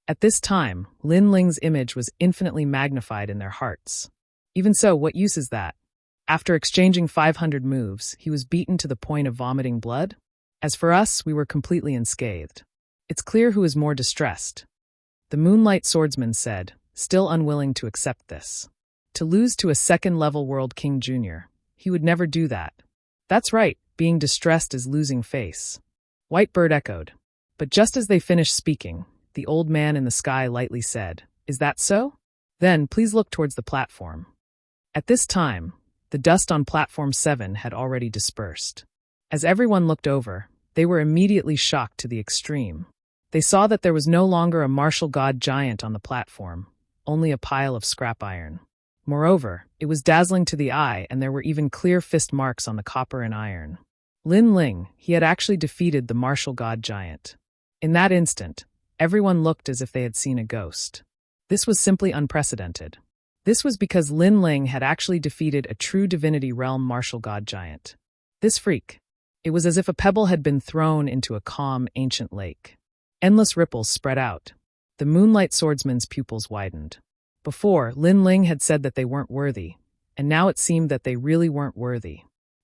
At this time, Lin Ling's image was infinitely magnified in their hearts. Even so, what use is that? After exchanging 500 moves, he was beaten to the point of vomiting blood? As for us, we were completely unscathed. It's clear who is more distressed. The Moonlight Swordsman said, still unwilling to accept this. To lose to a second-level World King Jr., he would never do that. That's right, being distressed is losing face. Whitebird echoed. But just as they finished speaking, the old man in the sky lightly said, Is that so? Then please look towards the platform. At this time, the dust on Platform 7 had already dispersed. As everyone looked over, they were immediately shocked to the extreme. They saw that there was no longer a martial god giant on the platform, only a pile of scrap iron. Moreover, it was dazzling to the eye and there were even clear fist marks on the copper and iron. Lin Ling, he had actually defeated the martial god giant. In that instant, everyone looked as if they had seen a ghost. This was simply unprecedented. This was because Lin Ling had actually defeated a true divinity realm martial god giant. This freak. It was as if a pebble had been thrown into a calm, ancient lake. Endless ripples spread out. The Moonlight Swordsman's pupils widened. Before, Lin Ling had said that they weren't worthy, and now it seemed that they really weren't worthy.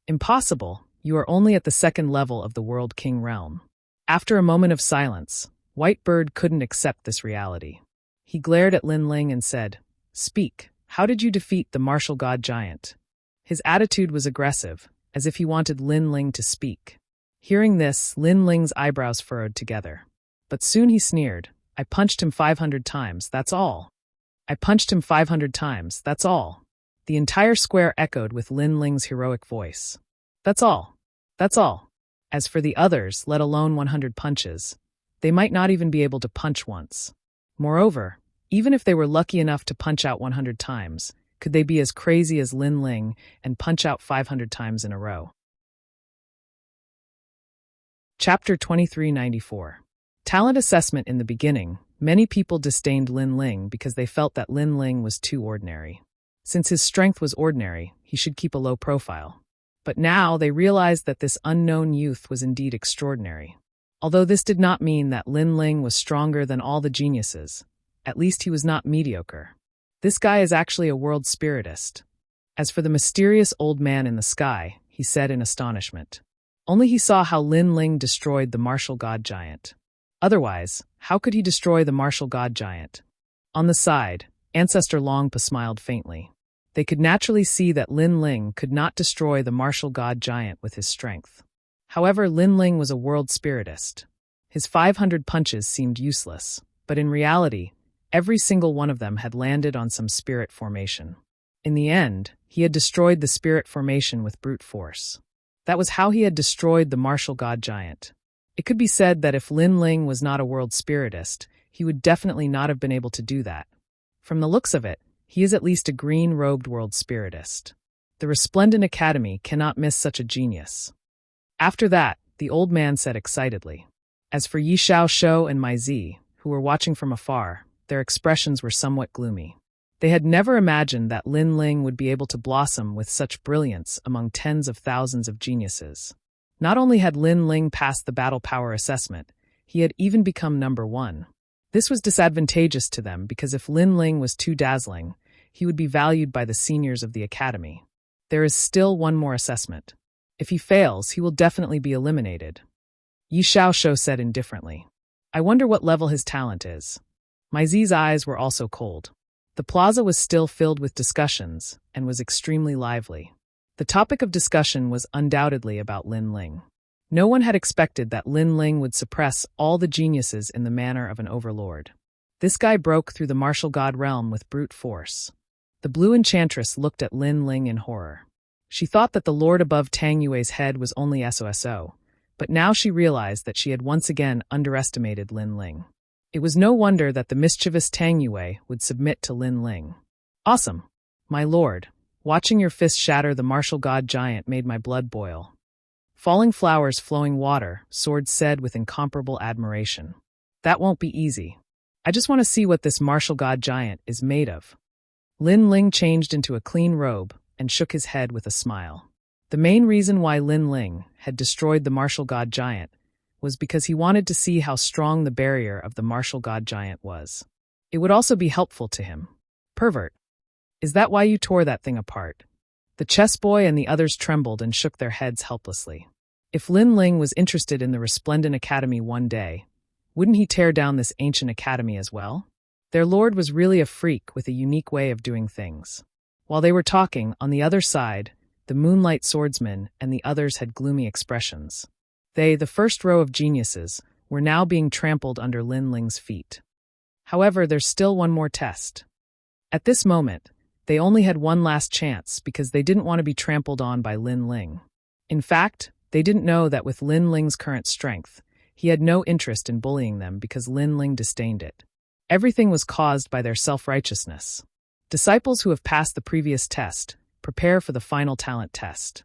Impossible, you are only at the second level of the World King realm. After a moment of silence, Whitebird couldn't accept this reality. He glared at Lin Ling and said, Speak, how did you defeat the martial god giant? His attitude was aggressive, as if he wanted Lin Ling to speak. Hearing this, Lin Ling's eyebrows furrowed together. But soon he sneered, I punched him 500 times, that's all. I punched him 500 times, that's all. The entire square echoed with Lin Ling's heroic voice. That's all. That's all. As for the others, let alone 100 punches, they might not even be able to punch once. Moreover, even if they were lucky enough to punch out 100 times, could they be as crazy as Lin Ling and punch out 500 times in a row? Chapter 2394. Talent assessment. In the beginning, many people disdained Lin Ling because they felt that Lin Ling was too ordinary. Since his strength was ordinary, he should keep a low profile. But now they realized that this unknown youth was indeed extraordinary. Although this did not mean that Lin Ling was stronger than all the geniuses, at least he was not mediocre. This guy is actually a world spiritist. As for the mysterious old man in the sky, he said in astonishment. Only he saw how Lin Ling destroyed the martial god giant. Otherwise, how could he destroy the martial god giant? On the side, Ancestor Longpa smiled faintly. They could naturally see that Lin Ling could not destroy the martial god giant with his strength. However, Lin Ling was a world spiritist. His 500 punches seemed useless, but in reality, every single one of them had landed on some spirit formation. In the end, he had destroyed the spirit formation with brute force. That was how he had destroyed the martial god giant. It could be said that if Lin Ling was not a world spiritist, he would definitely not have been able to do that. From the looks of it, he is at least a green-robed world spiritist. The Resplendent Academy cannot miss such a genius. After that, the old man said excitedly. As for Yi Xiaoshou and Mai Zi, who were watching from afar, their expressions were somewhat gloomy. They had never imagined that Lin Ling would be able to blossom with such brilliance among tens of thousands of geniuses. Not only had Lin Ling passed the battle power assessment, he had even become number 1. This was disadvantageous to them because if Lin Ling was too dazzling, he would be valued by the seniors of the academy. There is still one more assessment. If he fails, he will definitely be eliminated. Yi Xiaoshou said indifferently. I wonder what level his talent is. Mai Zi's eyes were also cold. The plaza was still filled with discussions and was extremely lively. The topic of discussion was undoubtedly about Lin Ling. No one had expected that Lin Ling would suppress all the geniuses in the manner of an overlord. This guy broke through the martial god realm with brute force. The blue enchantress looked at Lin Ling in horror. She thought that the lord above Tang Yue's head was only SOSO, but now she realized that she had once again underestimated Lin Ling. It was no wonder that the mischievous Tang Yue would submit to Lin Ling. Awesome, my lord. Watching your fist shatter the martial god giant made my blood boil. Falling flowers, flowing water, Sword said with incomparable admiration. That won't be easy. I just want to see what this martial god giant is made of. Lin Ling changed into a clean robe and shook his head with a smile. The main reason why Lin Ling had destroyed the martial god giant was because he wanted to see how strong the barrier of the martial god giant was. It would also be helpful to him. Pervert. Is that why you tore that thing apart? The chess boy and the others trembled and shook their heads helplessly. If Lin Ling was interested in the Resplendent Academy one day, wouldn't he tear down this ancient academy as well? Their lord was really a freak with a unique way of doing things. While they were talking, on the other side, the Moonlight Swordsman and the others had gloomy expressions. They, the first row of geniuses, were now being trampled under Lin Ling's feet. However, there's still one more test. At this moment, they only had one last chance because they didn't want to be trampled on by Lin Ling. In fact, they didn't know that with Lin Ling's current strength, he had no interest in bullying them because Lin Ling disdained it. Everything was caused by their self-righteousness. Disciples who have passed the previous test prepare for the final talent test.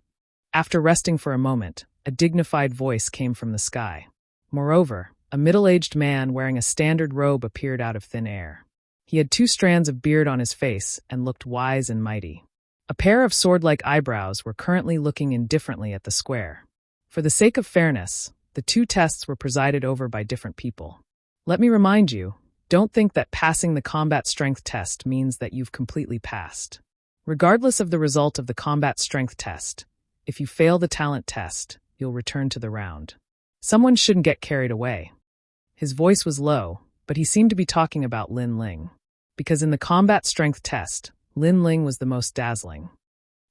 After resting for a moment, a dignified voice came from the sky. Moreover, a middle-aged man wearing a standard robe appeared out of thin air. He had 2 strands of beard on his face and looked wise and mighty. A pair of sword-like eyebrows were currently looking indifferently at the square. For the sake of fairness, the 2 tests were presided over by different people. Let me remind you, don't think that passing the combat strength test means that you've completely passed. Regardless of the result of the combat strength test, if you fail the talent test, you'll return to the round. Someone shouldn't get carried away. His voice was low, but he seemed to be talking about Lin Ling. Because in the combat strength test, Lin Ling was the most dazzling.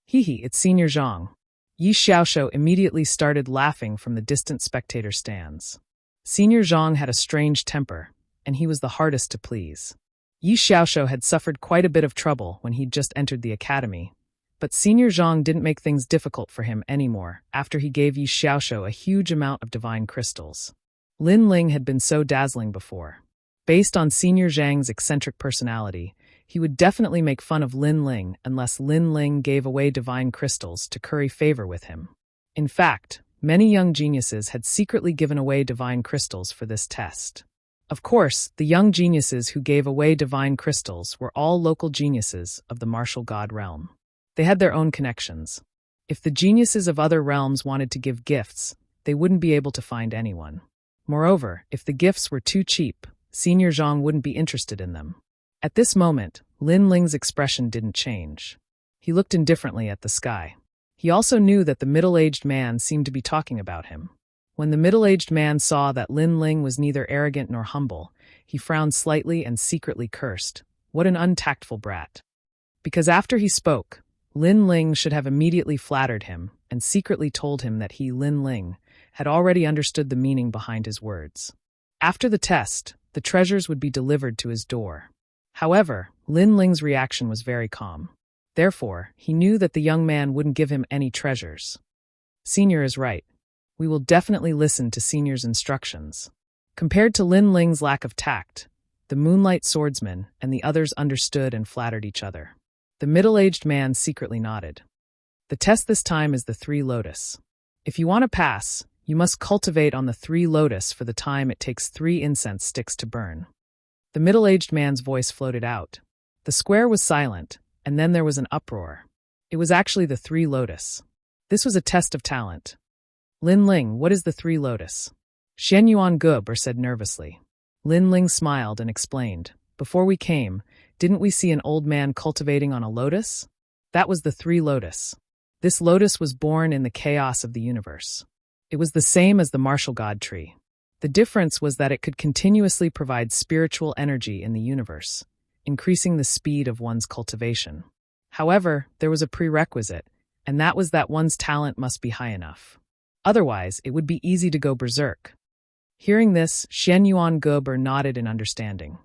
It's Senior Zhang. Yi Xiaoshou immediately started laughing from the distant spectator stands. Senior Zhang had a strange temper, and he was the hardest to please. Yi Xiaoshou had suffered quite a bit of trouble when he'd just entered the academy, but Senior Zhang didn't make things difficult for him anymore after he gave Yi Xiaoshou a huge amount of divine crystals. Lin Ling had been so dazzling before. Based on Senior Zhang's eccentric personality, he would definitely make fun of Lin Ling unless Lin Ling gave away divine crystals to curry favor with him. In fact, many young geniuses had secretly given away divine crystals for this test. Of course, the young geniuses who gave away divine crystals were all local geniuses of the martial god realm. They had their own connections. If the geniuses of other realms wanted to give gifts, they wouldn't be able to find anyone. Moreover, if the gifts were too cheap, Senior Zhang wouldn't be interested in them. At this moment, Lin Ling's expression didn't change. He looked indifferently at the sky. He also knew that the middle-aged man seemed to be talking about him. When the middle-aged man saw that Lin Ling was neither arrogant nor humble, he frowned slightly and secretly cursed. What an untactful brat. Because after he spoke, Lin Ling should have immediately flattered him and secretly told him that he, Lin Ling, had already understood the meaning behind his words. After the test, the treasures would be delivered to his door. However, Lin Ling's reaction was very calm. Therefore, he knew that the young man wouldn't give him any treasures. Senior is right. We will definitely listen to Senior's instructions. Compared to Lin Ling's lack of tact, the Moonlight Swordsman and the others understood and flattered each other. The middle-aged man secretly nodded. The test this time is the 3 lotus. If you want to pass, you must cultivate on the 3 lotus for the time it takes 3 incense sticks to burn. The middle-aged man's voice floated out. The square was silent, and then there was an uproar. It was actually the 3 lotus. This was a test of talent. Lin Ling, what is the 3 lotus? Xian Yuan Guber said nervously. Lin Ling smiled and explained. Before we came, didn't we see an old man cultivating on a lotus? That was the 3 lotus. This lotus was born in the chaos of the universe. It was the same as the martial god tree. The difference was that it could continuously provide spiritual energy in the universe, increasing the speed of one's cultivation. However, there was a prerequisite, and that was that one's talent must be high enough. Otherwise, it would be easy to go berserk. Hearing this, Xian Yuan Guber nodded in understanding.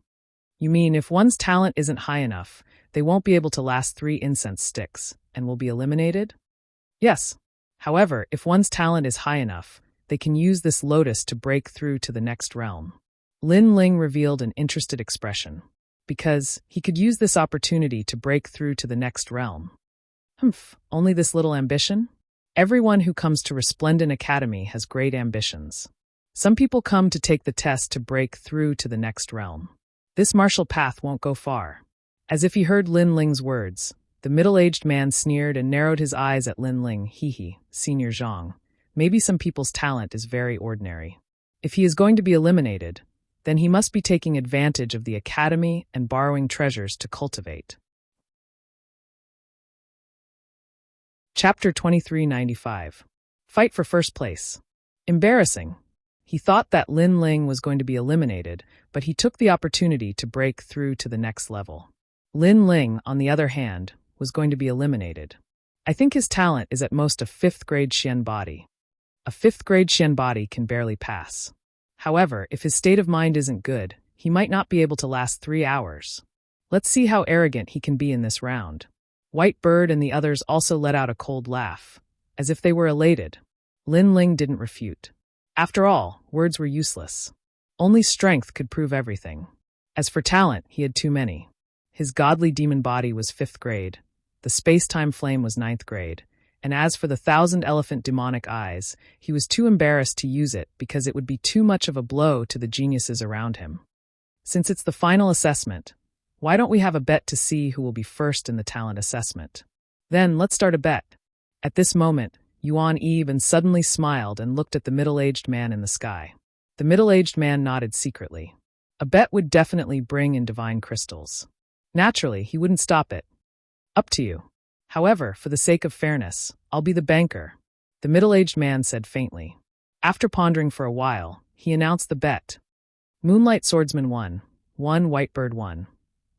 You mean if one's talent isn't high enough, they won't be able to last 3 incense sticks, and will be eliminated? Yes. However, if one's talent is high enough, they can use this lotus to break through to the next realm. Lin Ling revealed an interested expression. Because he could use this opportunity to break through to the next realm. Only this little ambition? Everyone who comes to Resplendent Academy has great ambitions. Some people come to take the test to break through to the next realm. This martial path won't go far. As if he heard Lin Ling's words, the middle-aged man sneered and narrowed his eyes at Lin Ling. Senior Zhang. Maybe some people's talent is very ordinary. If he is going to be eliminated, then he must be taking advantage of the academy and borrowing treasures to cultivate. Chapter 2395. Fight for first place. Embarrassing. He thought that Lin Ling was going to be eliminated, but he took the opportunity to break through to the next level. Lin Ling, on the other hand, was going to be eliminated. I think his talent is at most a 5th grade Xian body. A 5th grade Xian body can barely pass. However, if his state of mind isn't good, he might not be able to last 3 hours. Let's see how arrogant he can be in this round. White Bird and the others also let out a cold laugh, as if they were elated. Lin Ling didn't refute. After all, words were useless. Only strength could prove everything. As for talent, he had too many. His godly demon body was 5th grade, the space-time flame was 9th grade, and as for the 1,000-elephant demonic eyes, he was too embarrassed to use it because it would be too much of a blow to the geniuses around him. Since it's the final assessment, why don't we have a bet to see who will be first in the talent assessment? Then, let's start a bet. At this moment, Yuan even suddenly smiled and looked at the middle-aged man in the sky. The middle-aged man nodded secretly. A bet would definitely bring in divine crystals. Naturally, he wouldn't stop it. Up to you. However, for the sake of fairness, I'll be the banker, the middle-aged man said faintly. After pondering for a while, he announced the bet. Moonlight Swordsman 1, 1 White Bird 1,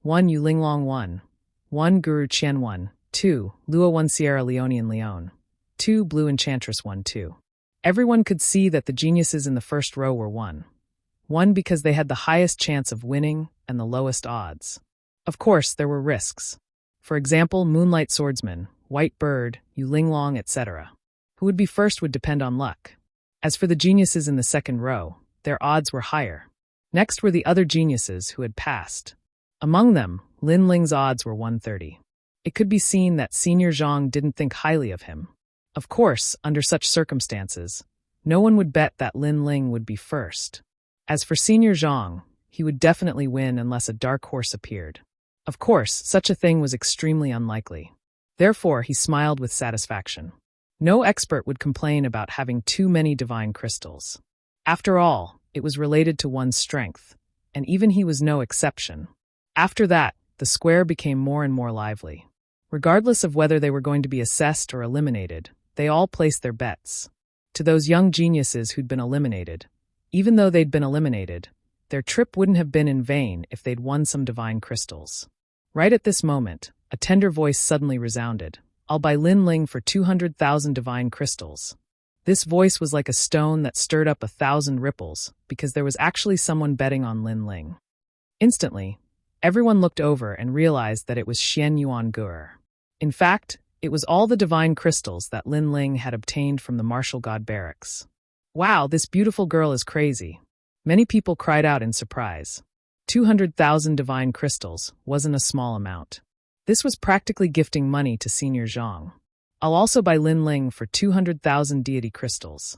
1 Yu Linglong 1, 1 Guru Qian 1, 2 Lua 1 Sierra Leonean Leone, 2 Blue Enchantress 1 2. Everyone could see that the geniuses in the first row were 1. 1 because they had the highest chance of winning and the lowest odds. Of course, there were risks. For example, Moonlight Swordsman, White Bird, Yu Linglong, etc. Who would be first would depend on luck. As for the geniuses in the second row, their odds were higher. Next were the other geniuses who had passed. Among them, Lin Ling's odds were 130. It could be seen that Senior Zhang didn't think highly of him. Of course, under such circumstances, no one would bet that Lin Ling would be first. As for Senior Zhang, he would definitely win unless a dark horse appeared. Of course, such a thing was extremely unlikely. Therefore, he smiled with satisfaction. No expert would complain about having too many divine crystals. After all, it was related to one's strength, and even he was no exception. After that, the square became more and more lively. Regardless of whether they were going to be assessed or eliminated, they all placed their bets. To those young geniuses who'd been eliminated, even though they'd been eliminated, their trip wouldn't have been in vain if they'd won some divine crystals. Right at this moment, a tender voice suddenly resounded. "I'll buy Lin Ling for 200,000 divine crystals." This voice was like a stone that stirred up 1,000 ripples, because there was actually someone betting on Lin Ling. Instantly, everyone looked over and realized that it was Xian Yuan Gur. In fact, it was all the divine crystals that Lin Ling had obtained from the martial god barracks. "Wow, this beautiful girl is crazy." Many people cried out in surprise. 200,000 divine crystals wasn't a small amount. This was practically gifting money to Senior Zhang. "I'll also buy Lin Ling for 200,000 deity crystals."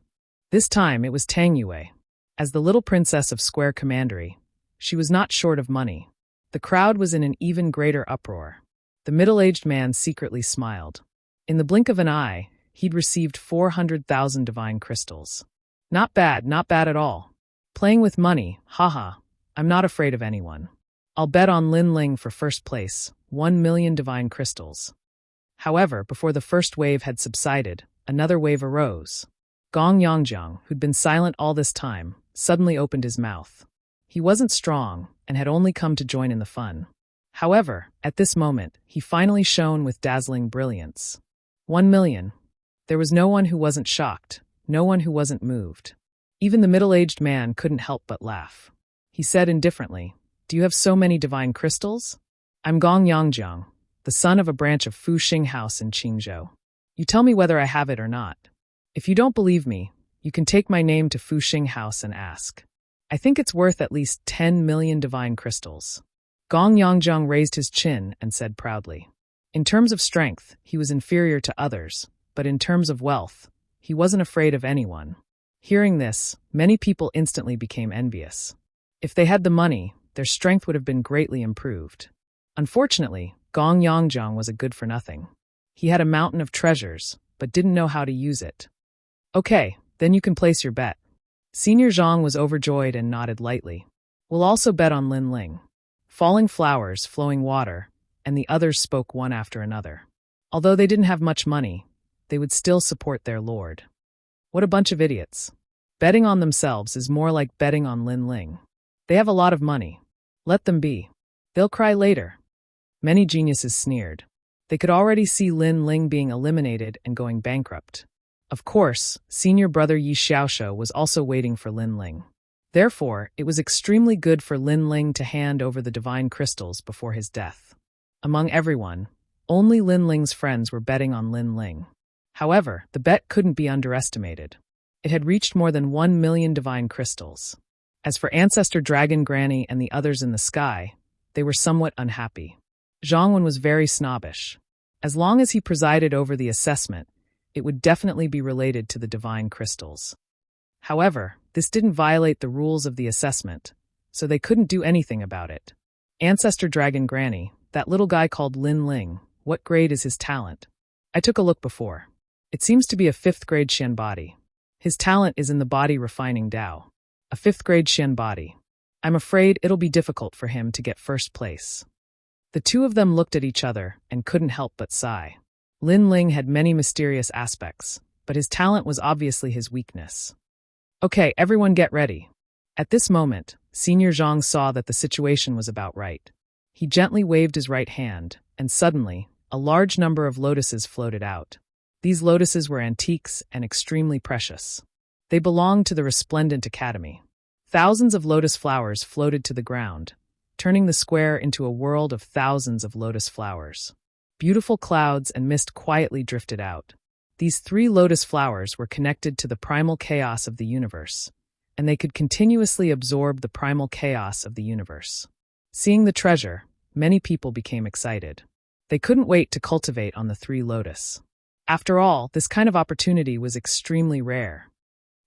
This time it was Tang Yue. As the little princess of Square Commandery, she was not short of money. The crowd was in an even greater uproar. The middle-aged man secretly smiled. In the blink of an eye, he'd received 400,000 divine crystals. Not bad at all. Playing with money, haha, I'm not afraid of anyone. I'll bet on Lin Ling for first place, 1 million divine crystals. However, before the first wave had subsided, another wave arose. Gong Yongjiang, who'd been silent all this time, suddenly opened his mouth. He wasn't strong and had only come to join in the fun. However, at this moment, he finally shone with dazzling brilliance. 1 million. There was no one who wasn't shocked, no one who wasn't moved. Even the middle-aged man couldn't help but laugh. He said indifferently, "Do you have so many divine crystals?" "I'm Gong Yongjiang, the son of a branch of Fu Xing House in Qingzhou. You tell me whether I have it or not. If you don't believe me, you can take my name to Fu Xing House and ask. I think it's worth at least 10 million divine crystals." Gong Yongjiang raised his chin and said proudly. In terms of strength, he was inferior to others, but in terms of wealth, he wasn't afraid of anyone. Hearing this, many people instantly became envious. If they had the money, their strength would have been greatly improved. Unfortunately, Gong Yongjiang was a good-for-nothing. He had a mountain of treasures, but didn't know how to use it. "Okay, then you can place your bet." Senior Zhang was overjoyed and nodded lightly. "We'll also bet on Lin Ling." Falling flowers, flowing water, and the others spoke one after another. Although they didn't have much money, they would still support their lord. What a bunch of idiots. Betting on themselves is more like betting on Lin Ling. They have a lot of money. Let them be. They'll cry later. Many geniuses sneered. They could already see Lin Ling being eliminated and going bankrupt. Of course, senior brother Yi Xiaoshe was also waiting for Lin Ling. Therefore, it was extremely good for Lin Ling to hand over the divine crystals before his death. Among everyone, only Lin Ling's friends were betting on Lin Ling. However, the bet couldn't be underestimated. It had reached more than 1 million divine crystals. As for Ancestor Dragon Granny and the others in the sky, they were somewhat unhappy. Zhangwen was very snobbish. As long as he presided over the assessment, it would definitely be related to the divine crystals. However, this didn't violate the rules of the assessment, so they couldn't do anything about it. Ancestor Dragon Granny, that little guy called Lin Ling, what grade is his talent? I took a look before. It seems to be a 5th grade Xian body. His talent is in the body refining Dao. A 5th grade Xian body. I'm afraid it'll be difficult for him to get first place. The two of them looked at each other and couldn't help but sigh. Lin Ling had many mysterious aspects, but his talent was obviously his weakness. Okay, everyone get ready. At this moment, Senior Zhang saw that the situation was about right. He gently waved his right hand, and suddenly, a large number of lotuses floated out. These lotuses were antiques and extremely precious. They belonged to the Resplendent Academy. Thousands of lotus flowers floated to the ground, turning the square into a world of thousands of lotus flowers. Beautiful clouds and mist quietly drifted out. These 3 lotus flowers were connected to the primal chaos of the universe, and they could continuously absorb the primal chaos of the universe. Seeing the treasure, many people became excited. They couldn't wait to cultivate on the 3 lotus. After all, this kind of opportunity was extremely rare.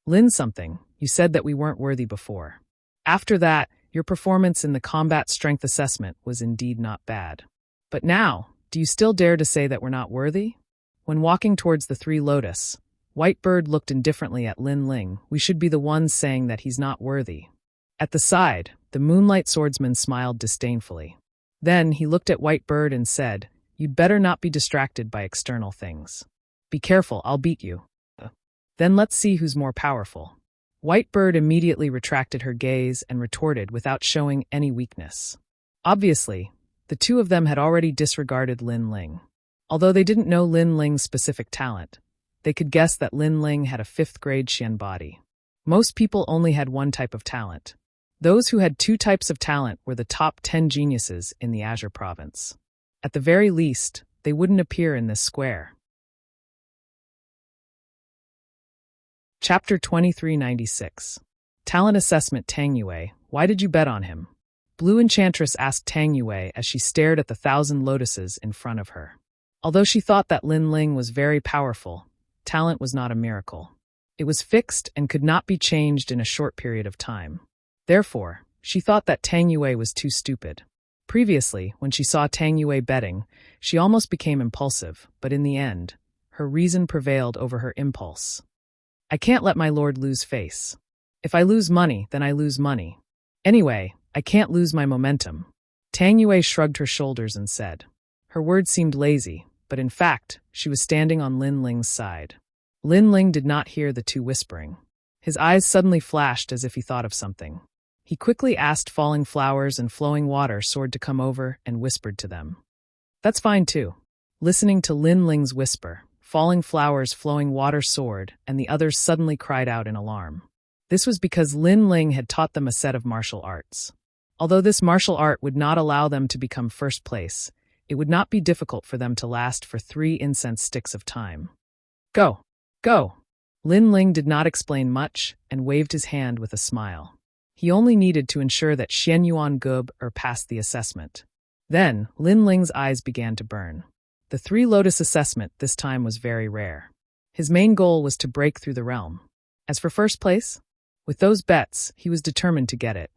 Lin something, you said that we weren't worthy before. After that, your performance in the combat strength assessment was indeed not bad. But now, do you still dare to say that we're not worthy? When walking towards the three lotus, Whitebird looked indifferently at Lin Ling. We should be the ones saying that he's not worthy. At the side, the moonlight swordsman smiled disdainfully. Then he looked at Whitebird and said, "You'd better not be distracted by external things. Be careful, I'll beat you. Then let's see who's more powerful." Whitebird immediately retracted her gaze and retorted without showing any weakness. Obviously, the two of them had already disregarded Lin Ling. Although they didn't know Lin Ling's specific talent, they could guess that Lin Ling had a 5th-grade Xian body. Most people only had one type of talent. Those who had 2 types of talent were the top 10 geniuses in the Azure province. At the very least, they wouldn't appear in this square. Chapter 2396. Talent Assessment. Tang Yue, why did you bet on him? Blue Enchantress asked Tang Yue as she stared at the 1,000 lotuses in front of her. Although she thought that Lin Ling was very powerful, talent was not a miracle. It was fixed and could not be changed in a short period of time. Therefore, she thought that Tang Yue was too stupid. Previously, when she saw Tang Yue betting, she almost became impulsive, but in the end, her reason prevailed over her impulse. I can't let my lord lose face. If I lose money, then I lose money. Anyway, I can't lose my momentum. Tang Yue shrugged her shoulders and said. Her words seemed lazy, but in fact, she was standing on Lin Ling's side. Lin Ling did not hear the two whispering. His eyes suddenly flashed as if he thought of something. He quickly asked Falling Flowers and Flowing Water Sword to come over and whispered to them. That's fine too. Listening to Lin Ling's whisper, Falling Flowers, Flowing Water Sword, and the others suddenly cried out in alarm. This was because Lin Ling had taught them a set of martial arts. Although this martial art would not allow them to become first place, it would not be difficult for them to last for 3 incense sticks of time. Go! Go! Lin Ling did not explain much and waved his hand with a smile. He only needed to ensure that Xian Yuan Gub passed the assessment. Then, Lin Ling's eyes began to burn. The 3 Lotus assessment this time was very rare. His main goal was to break through the realm. As for first place? With those bets, he was determined to get it.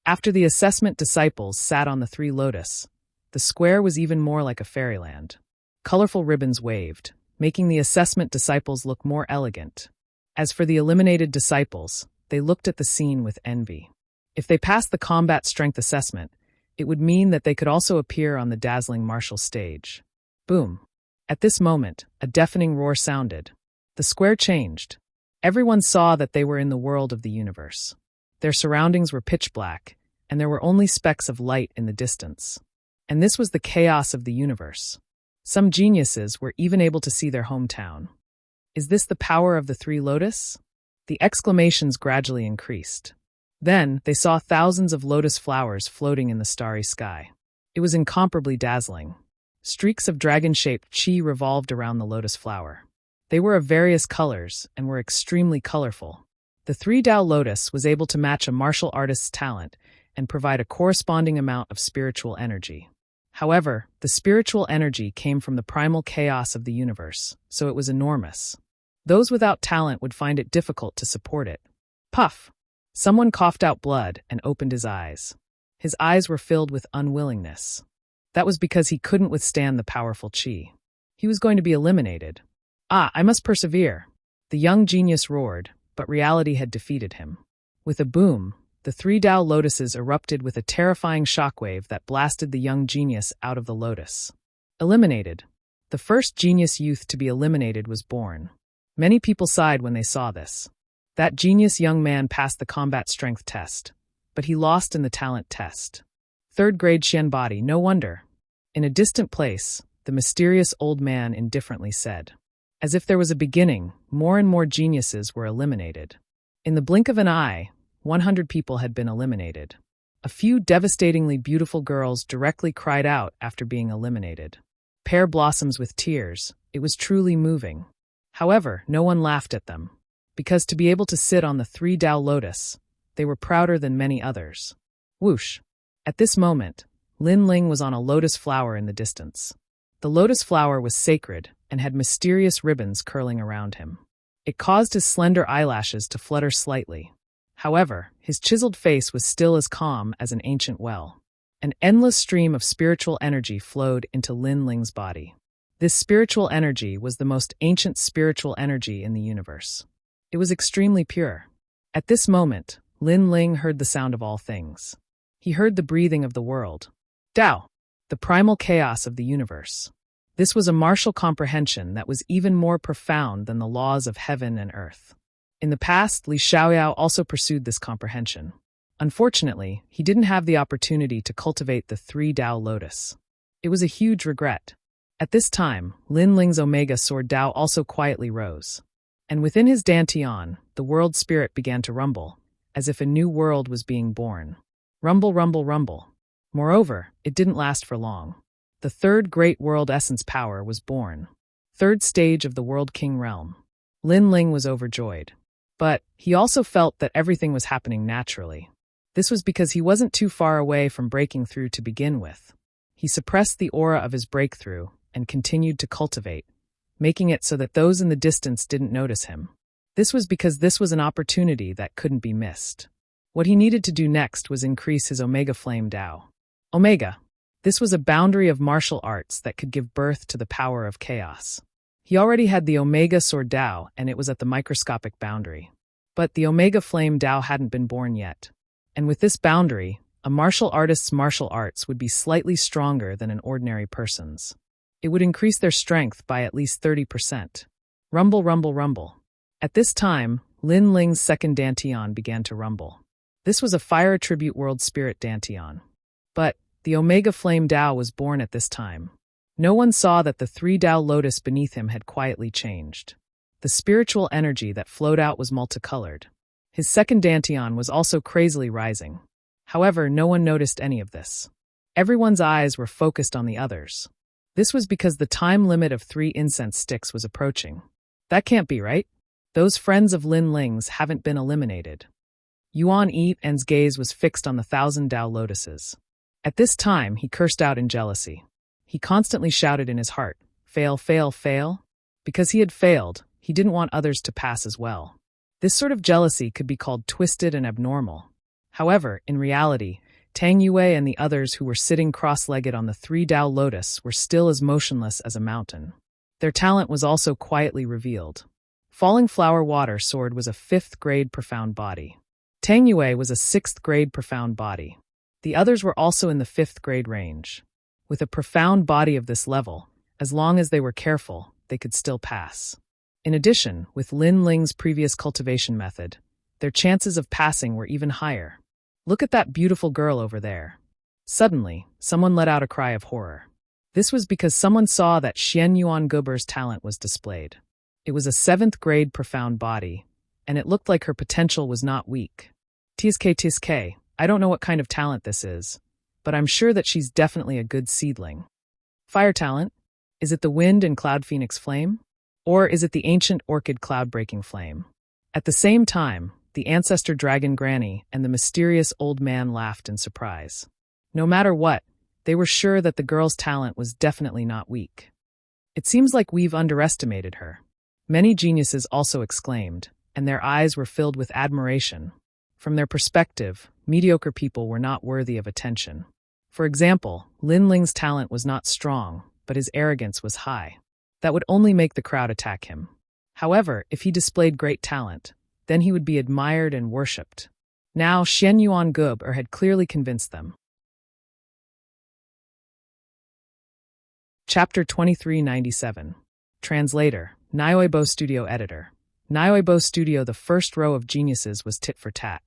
After the assessment disciples sat on the 3 Lotus, the square was even more like a fairyland. Colorful ribbons waved, making the assessment disciples look more elegant. As for the eliminated disciples, they looked at the scene with envy. If they passed the combat strength assessment, it would mean that they could also appear on the dazzling martial stage. Boom! At this moment, a deafening roar sounded. The square changed. Everyone saw that they were in the world of the universe. Their surroundings were pitch black, and there were only specks of light in the distance. And this was the chaos of the universe. Some geniuses were even able to see their hometown. Is this the power of the 3 Lotus? The exclamations gradually increased. Then, they saw thousands of lotus flowers floating in the starry sky. It was incomparably dazzling. Streaks of dragon-shaped chi revolved around the lotus flower. They were of various colors and were extremely colorful. The 3 Tao Lotus was able to match a martial artist's talent and provide a corresponding amount of spiritual energy. However, the spiritual energy came from the primal chaos of the universe, so it was enormous. Those without talent would find it difficult to support it. Puff! Someone coughed out blood and opened his eyes. His eyes were filled with unwillingness. That was because he couldn't withstand the powerful chi. He was going to be eliminated. I must persevere. The young genius roared, but reality had defeated him. With a boom, the 3 Tao Lotuses erupted with a terrifying shockwave that blasted the young genius out of the lotus. Eliminated. The first genius youth to be eliminated was born. Many people sighed when they saw this. That genius young man passed the combat strength test, but he lost in the talent test. 3rd grade Xian body, no wonder. In a distant place, the mysterious old man indifferently said. As if there was a beginning, more and more geniuses were eliminated. In the blink of an eye, 100 people had been eliminated. A few devastatingly beautiful girls directly cried out after being eliminated. Pear blossoms with tears, it was truly moving. However, no one laughed at them. Because to be able to sit on the 3 Tao Lotus, they were prouder than many others. Whoosh! At this moment, Lin Ling was on a lotus flower in the distance. The lotus flower was sacred and had mysterious ribbons curling around him. It caused his slender eyelashes to flutter slightly. However, his chiseled face was still as calm as an ancient well. An endless stream of spiritual energy flowed into Lin Ling's body. This spiritual energy was the most ancient spiritual energy in the universe. It was extremely pure. At this moment, Lin Ling heard the sound of all things. He heard the breathing of the world. Tao, the primal chaos of the universe. This was a martial comprehension that was even more profound than the laws of heaven and earth. In the past, Li Xiaoyao also pursued this comprehension. Unfortunately, he didn't have the opportunity to cultivate the 3 Tao lotus. It was a huge regret. At this time, Lin Ling's Omega Sword Tao also quietly rose. And within his Dantian, the world spirit began to rumble, as if a new world was being born. Rumble, rumble, rumble. Moreover, it didn't last for long. The third great world essence power was born. Third stage of the World King realm. Lin Ling was overjoyed. But he also felt that everything was happening naturally. This was because he wasn't too far away from breaking through to begin with. He suppressed the aura of his breakthrough and continued to cultivate, making it so that those in the distance didn't notice him. This was because this was an opportunity that couldn't be missed. What he needed to do next was increase his Omega Flame Tao. Omega. This was a boundary of martial arts that could give birth to the power of chaos. He already had the Omega Sword Tao, and it was at the microscopic boundary. But the Omega Flame Tao hadn't been born yet. And with this boundary, a martial artist's martial arts would be slightly stronger than an ordinary person's. It would increase their strength by at least 30%. Rumble, rumble, rumble. At this time, Lin Ling's second Dantian began to rumble. This was a fire attribute world spirit Dantian. But the Omega Flame Tao was born at this time. No one saw that the 3 Tao lotus beneath him had quietly changed. The spiritual energy that flowed out was multicolored. His second Dantian was also crazily rising. However, no one noticed any of this. Everyone's eyes were focused on the others. This was because the time limit of 3 incense sticks was approaching. That can't be right. Those friends of Lin Ling's haven't been eliminated. Yuan Yi's gaze was fixed on the 1,000 Tao lotuses. At this time, he cursed out in jealousy. He constantly shouted in his heart, "Fail, fail, fail." Because he had failed, he didn't want others to pass as well. This sort of jealousy could be called twisted and abnormal. However, in reality, Tang Yue and the others who were sitting cross-legged on the 3 Tao lotus were still as motionless as a mountain. Their talent was also quietly revealed. Falling Flower Water Sword was a 5th grade profound body. Tang Yue was a 6th grade profound body. The others were also in the 5th grade range. With a profound body of this level, as long as they were careful, they could still pass. In addition, with Lin Ling's previous cultivation method, their chances of passing were even higher. Look at that beautiful girl over there. Suddenly, someone let out a cry of horror. This was because someone saw that Xian Yuan Guber's talent was displayed. It was a 7th grade profound body, and it looked like her potential was not weak. Tsk, I don't know what kind of talent this is, but I'm sure that she's definitely a good seedling. Fire talent? Is it the wind and cloud phoenix flame? Or is it the ancient orchid cloud-breaking flame? At the same time, the ancestor dragon Granny and the mysterious old man laughed in surprise. No matter what, they were sure that the girl's talent was definitely not weak. It seems like we've underestimated her. Many geniuses also exclaimed, and their eyes were filled with admiration. From their perspective, mediocre people were not worthy of attention. For example, Lin Ling's talent was not strong, but his arrogance was high. That would only make the crowd attack him. However, if he displayed great talent, then he would be admired and worshipped. Now, Xian Yuan Guber had clearly convinced them. Chapter 2397. Translator, Nioibo Studio Editor. Nioibo Studio. The first row of geniuses was tit for tat.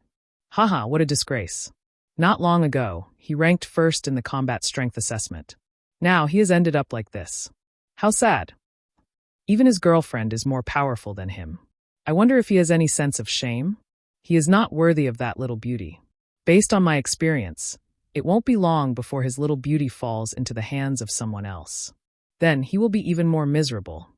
Haha, what a disgrace. Not long ago, he ranked first in the combat strength assessment. Now he has ended up like this. How sad. Even his girlfriend is more powerful than him. I wonder if he has any sense of shame? He is not worthy of that little beauty. Based on my experience, it won't be long before his little beauty falls into the hands of someone else. Then he will be even more miserable.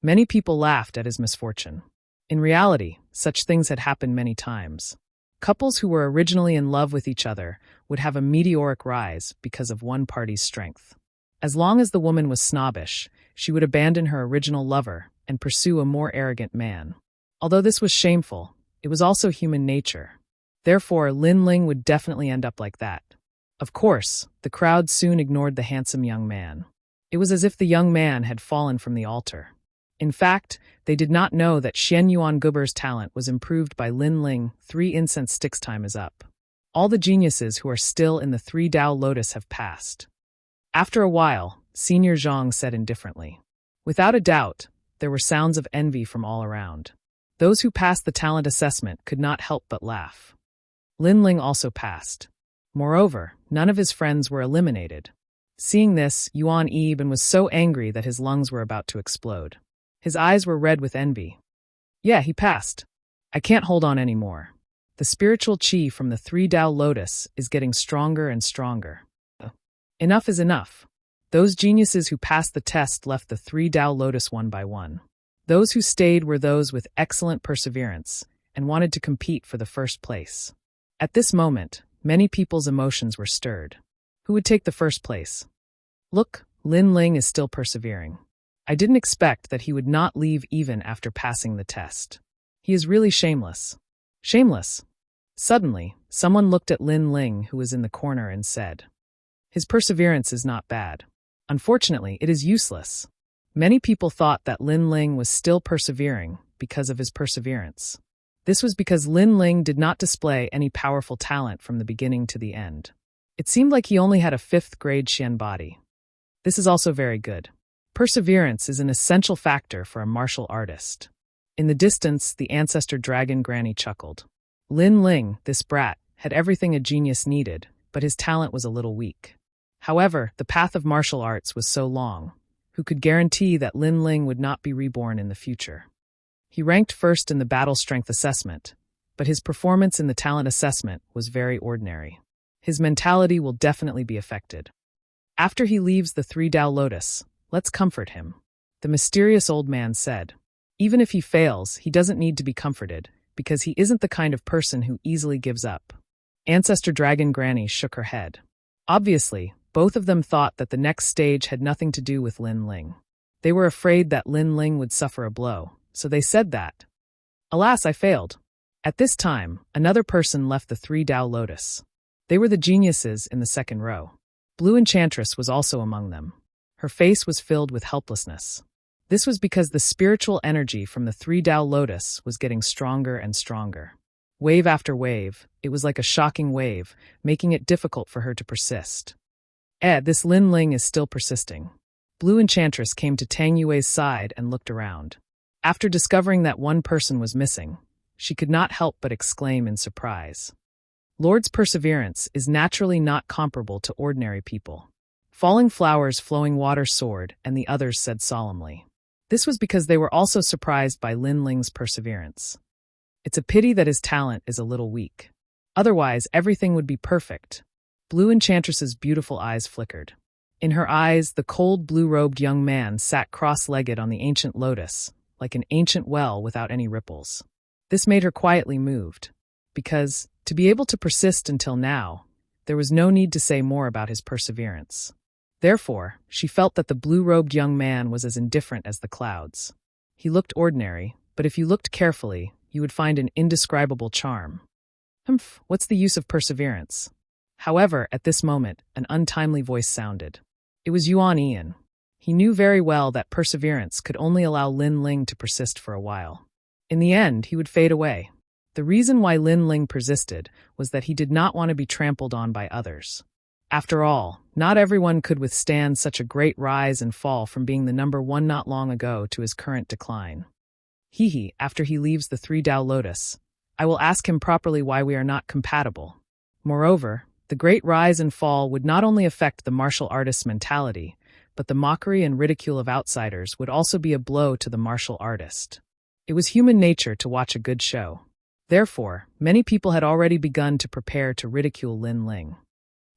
Many people laughed at his misfortune. In reality, such things had happened many times. Couples who were originally in love with each other would have a meteoric rise because of one party's strength. As long as the woman was snobbish, she would abandon her original lover and pursue a more arrogant man. Although this was shameful, it was also human nature. Therefore, Lin Ling would definitely end up like that. Of course, the crowd soon ignored the handsome young man. It was as if the young man had fallen from the altar. In fact, they did not know that Xian Yuan Guber's talent was improved by Lin Ling. 3 incense sticks. Time is up. All the geniuses who are still in the 3 Tao Lotus have passed. After a while, Senior Zhang said indifferently. Without a doubt, there were sounds of envy from all around. Those who passed the talent assessment could not help but laugh. Lin Ling also passed. Moreover, none of his friends were eliminated. Seeing this, Yuan Yiben was so angry that his lungs were about to explode. His eyes were red with envy. Yeah, he passed. I can't hold on anymore. The spiritual qi from the 3 Tao Lotus is getting stronger and stronger. Enough is enough. Those geniuses who passed the test left the 3 Tao Lotus one by one. Those who stayed were those with excellent perseverance and wanted to compete for the first place. At this moment, many people's emotions were stirred. Who would take the first place? Look, Lin Ling is still persevering. I didn't expect that he would not leave even after passing the test. He is really shameless. Shameless. Suddenly, someone looked at Lin Ling, who was in the corner, and said, "His perseverance is not bad. Unfortunately, it is useless." Many people thought that Lin Ling was still persevering because of his perseverance. This was because Lin Ling did not display any powerful talent from the beginning to the end. It seemed like he only had a 5th grade Xian body. This is also very good. Perseverance is an essential factor for a martial artist. In the distance, the ancestor dragon Granny chuckled. Lin Ling, this brat, had everything a genius needed, but his talent was a little weak. However, the path of martial arts was so long. Who could guarantee that Lin Ling would not be reborn in the future? He ranked first in the battle strength assessment, but his performance in the talent assessment was very ordinary. His mentality will definitely be affected. After he leaves the 3 Tao Lotus, let's comfort him. The mysterious old man said. Even if he fails, he doesn't need to be comforted, because he isn't the kind of person who easily gives up. Ancestor Dragon Granny shook her head. Obviously, both of them thought that the next stage had nothing to do with Lin Ling. They were afraid that Lin Ling would suffer a blow, so they said that. Alas, I failed. At this time, another person left the 3 Tao Lotus. They were the geniuses in the second row. Blue Enchantress was also among them. Her face was filled with helplessness. This was because the spiritual energy from the 3 Tao Lotus was getting stronger and stronger. Wave after wave, it was like a shocking wave, making it difficult for her to persist. This Lin Ling is still persisting. Blue Enchantress came to Tang Yue's side and looked around. After discovering that one person was missing, she could not help but exclaim in surprise. Lord's perseverance is naturally not comparable to ordinary people. Falling flowers, flowing water soared, and the others said solemnly. This was because they were also surprised by Lin Ling's perseverance. It's a pity that his talent is a little weak. Otherwise, everything would be perfect. Blue Enchantress's beautiful eyes flickered. In her eyes, the cold blue-robed young man sat cross-legged on the ancient lotus, like an ancient well without any ripples. This made her quietly moved, because, to be able to persist until now, there was no need to say more about his perseverance. Therefore, she felt that the blue-robed young man was as indifferent as the clouds. He looked ordinary, but if you looked carefully, you would find an indescribable charm. What's the use of perseverance? However, at this moment, an untimely voice sounded. It was Yuan Ian. He knew very well that perseverance could only allow Lin Ling to persist for a while. In the end, he would fade away. The reason why Lin Ling persisted was that he did not want to be trampled on by others. After all, not everyone could withstand such a great rise and fall from being the number one not long ago to his current decline. After he leaves the 3 Tao Lotus, I will ask him properly why we are not compatible. Moreover, the great rise and fall would not only affect the martial artist's mentality, but the mockery and ridicule of outsiders would also be a blow to the martial artist. It was human nature to watch a good show. Therefore, many people had already begun to prepare to ridicule Lin Ling.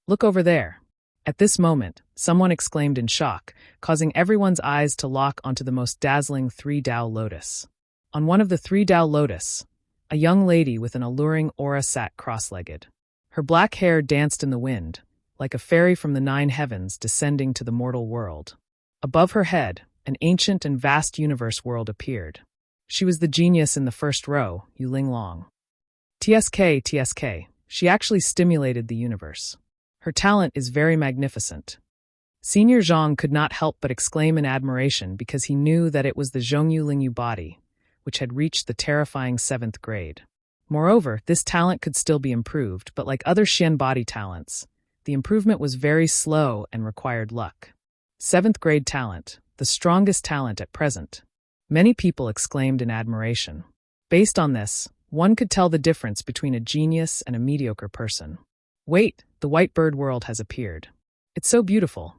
Look over there. At this moment, someone exclaimed in shock, causing everyone's eyes to lock onto the most dazzling 3 Tao Lotus. On one of the 3 Tao Lotus, a young lady with an alluring aura sat cross-legged. Her black hair danced in the wind, like a fairy from the 9 heavens descending to the mortal world. Above her head, an ancient and vast universe world appeared. She was the genius in the first row, Yu Linglong. TSK, she actually stimulated the universe. Her talent is very magnificent. Senior Zhang could not help but exclaim in admiration because he knew that it was the Zhongyu Lingyu body, which had reached the terrifying 7th grade. Moreover, this talent could still be improved, but like other Xian body talents, the improvement was very slow and required luck. 7th grade talent, the strongest talent at present. Many people exclaimed in admiration. Based on this, one could tell the difference between a genius and a mediocre person. Wait, the white bird world has appeared. It's so beautiful.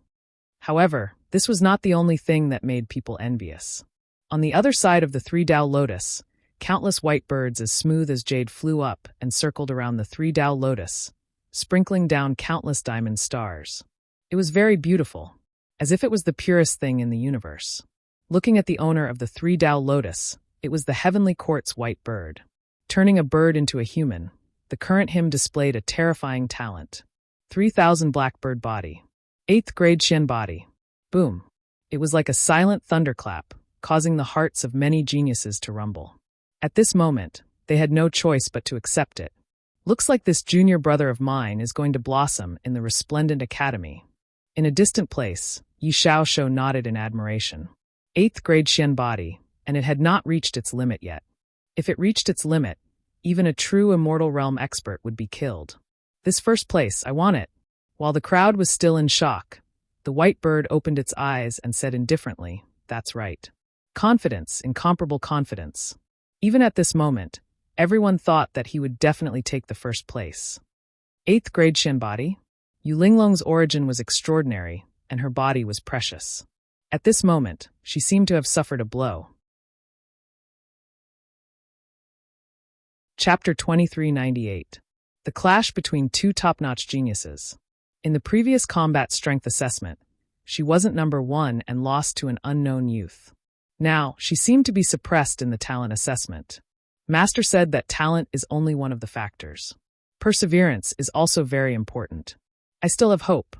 However, this was not the only thing that made people envious. On the other side of the 3-Dao lotus, countless white birds as smooth as jade flew up and circled around the 3-Dao lotus, sprinkling down countless diamond stars. It was very beautiful, as if it was the purest thing in the universe. Looking at the owner of the 3-Dao lotus, it was the heavenly court's white bird. Turning a bird into a human, the current him displayed a terrifying talent. 3,000 blackbird body. 8th grade Xian body. Boom. It was like a silent thunderclap, causing the hearts of many geniuses to rumble. At this moment, they had no choice but to accept it. Looks like this junior brother of mine is going to blossom in the resplendent academy. In a distant place, Yi Xiaoshou nodded in admiration. 8th grade Xian body, and it had not reached its limit yet. If it reached its limit, even a true immortal realm expert would be killed. This first place, I want it. While the crowd was still in shock, the white bird opened its eyes and said indifferently, "That's right." Confidence, incomparable confidence. Even at this moment, everyone thought that he would definitely take the first place. 8th grade Xian body? Yu Linglong's origin was extraordinary, and her body was precious. At this moment, she seemed to have suffered a blow. Chapter 2398. The clash between two top-notch geniuses. In the previous combat strength assessment, she wasn't number 1 and lost to an unknown youth. Now, she seemed to be suppressed in the talent assessment. Master said that talent is only one of the factors. Perseverance is also very important. I still have hope.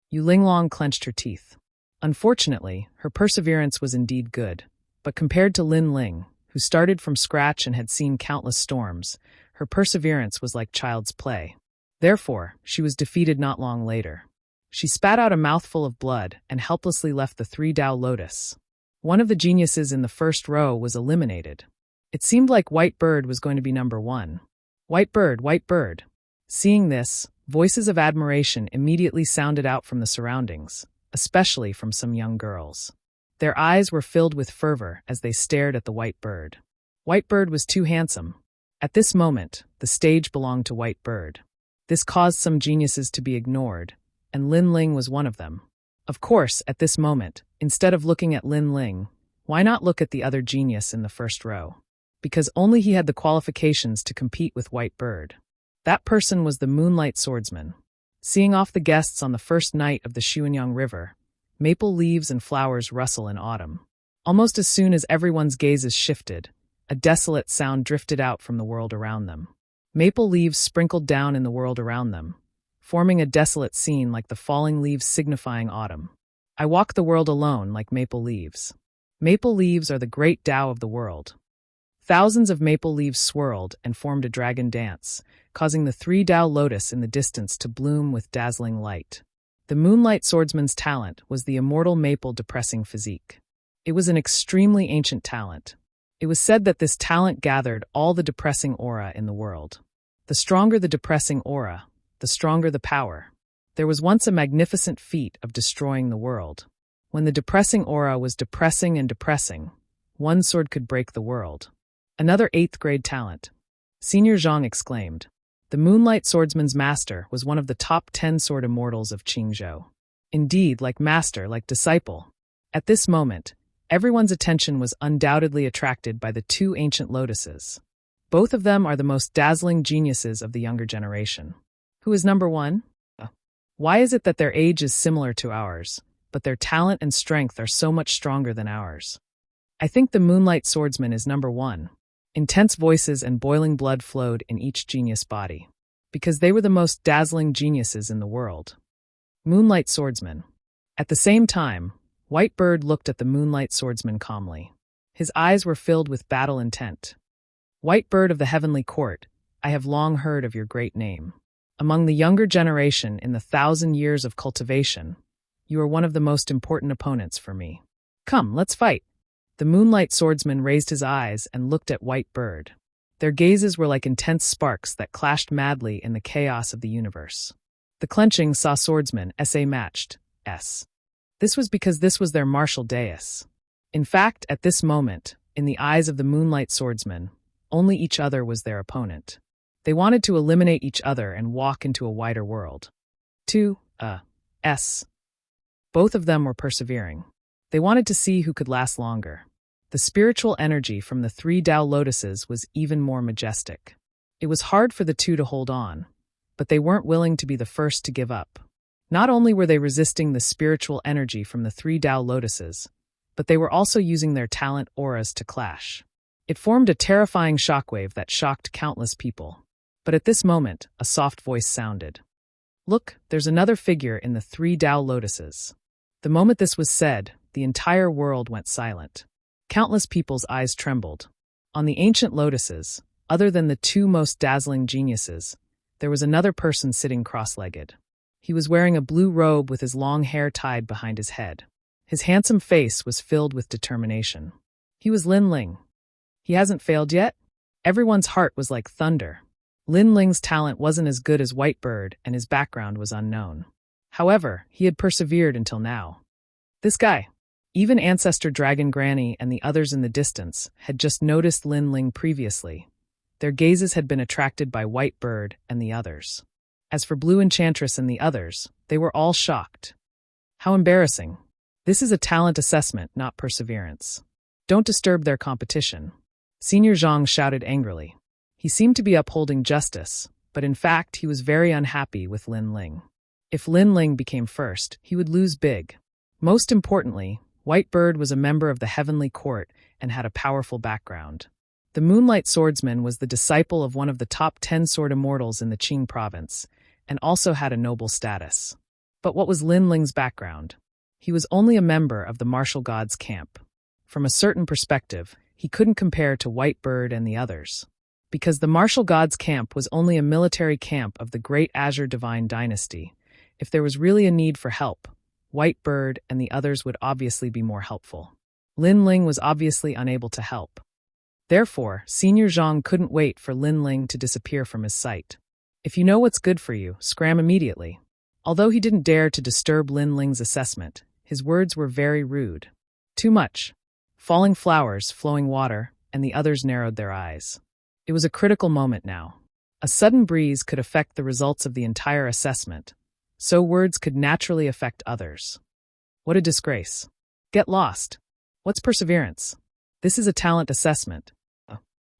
Yu Linglong clenched her teeth. Unfortunately, her perseverance was indeed good, but compared to Lin Ling, who started from scratch and had seen countless storms, her perseverance was like child's play. Therefore, she was defeated not long later. She spat out a mouthful of blood and helplessly left the 3-Dao lotus. One of the geniuses in the first row was eliminated. It seemed like White Bird was going to be number 1. White Bird, White Bird. Seeing this, voices of admiration immediately sounded out from the surroundings, especially from some young girls. Their eyes were filled with fervor as they stared at the White Bird. White Bird was too handsome. At this moment, the stage belonged to White Bird. This caused some geniuses to be ignored, and Lin Ling was one of them. Of course, at this moment, instead of looking at Lin Ling, why not look at the other genius in the first row? Because only he had the qualifications to compete with White Bird. That person was the Moonlight Swordsman. Seeing off the guests on the first night of the Xuanyang River, maple leaves and flowers rustle in autumn. Almost as soon as everyone's gazes shifted, a desolate sound drifted out from the world around them. Maple leaves sprinkled down in the world around them, forming a desolate scene like the falling leaves signifying autumn. I walk the world alone like maple leaves. Maple leaves are the great Tao of the world. Thousands of maple leaves swirled and formed a dragon dance, causing the 3-Dao lotus in the distance to bloom with dazzling light. The Moonlight Swordsman's talent was the immortal maple depressing physique. It was an extremely ancient talent. It was said that this talent gathered all the depressing aura in the world. The stronger the depressing aura, the stronger the power. There was once a magnificent feat of destroying the world. When the depressing aura was depressing and depressing, one sword could break the world. Another 8th grade talent. Senior Zhang exclaimed. The Moonlight Swordsman's master was one of the top 10 sword immortals of Qingzhou. Indeed, like master, like disciple. At this moment, everyone's attention was undoubtedly attracted by the two ancient lotuses. Both of them are the most dazzling geniuses of the younger generation. Who is number 1? Why is it that their age is similar to ours, but their talent and strength are so much stronger than ours? I think the Moonlight Swordsman is number 1. Intense voices and boiling blood flowed in each genius body, because they were the most dazzling geniuses in the world. Moonlight Swordsman. At the same time, White Bird looked at the Moonlight Swordsman calmly. His eyes were filled with battle intent. White Bird of the Heavenly Court, I have long heard of your great name. Among the younger generation in the 1,000 years of cultivation, You are one of the most important opponents for me. Come, let's fight. The Moonlight Swordsman raised his eyes and looked at White Bird. Their gazes were like intense sparks that clashed madly in the chaos of the universe. The clenching saw swordsmen SA matched, S. This was because this was their martial dais. In fact, at this moment, in the eyes of the Moonlight Swordsman, only each other was their opponent. They wanted to eliminate each other and walk into a wider world. S. Both of them were persevering. They wanted to see who could last longer. The spiritual energy from the 3 Tao lotuses was even more majestic. It was hard for the two to hold on, but they weren't willing to be the first to give up. Not only were they resisting the spiritual energy from the 3 Tao lotuses, but they were also using their talent auras to clash. It formed a terrifying shockwave that shocked countless people. But at this moment, a soft voice sounded. Look, there's another figure in the 3 Tao lotuses. The moment this was said, the entire world went silent. Countless people's eyes trembled. On the ancient lotuses, other than the 2 most dazzling geniuses, there was another person sitting cross-legged. He was wearing a blue robe with his long hair tied behind his head. His handsome face was filled with determination. He was Lin Ling. He hasn't failed yet? Everyone's heart was like thunder. Lin Ling's talent wasn't as good as White Bird, and his background was unknown. However, he had persevered until now. This guy, even Ancestor Dragon Granny and the others in the distance, had just noticed Lin Ling previously. Their gazes had been attracted by White Bird and the others. As for Blue Enchantress and the others, they were all shocked. How embarrassing. This is a talent assessment, not perseverance. Don't disturb their competition. Senior Zhang shouted angrily. He seemed to be upholding justice, but in fact he was very unhappy with Lin Ling. If Lin Ling became first, he would lose big. Most importantly, White Bird was a member of the Heavenly Court and had a powerful background. The Moonlight Swordsman was the disciple of one of the top 10 sword immortals in the Qing province, and also had a noble status. But what was Lin Ling's background? He was only a member of the martial gods' camp. From a certain perspective, he couldn't compare to White Bird and the others. Because the martial gods' camp was only a military camp of the Great Azure Divine Dynasty, if there was really a need for help, White Bird and the others would obviously be more helpful. Lin Ling was obviously unable to help. Therefore, Senior Zhang couldn't wait for Lin Ling to disappear from his sight. If you know what's good for you, scram immediately. Although he didn't dare to disturb Lin Ling's assessment, his words were very rude. Too much. Falling flowers, flowing water, and the others narrowed their eyes. It was a critical moment now. A sudden breeze could affect the results of the entire assessment, so words could naturally affect others. What a disgrace. Get lost. What's perseverance? This is a talent assessment.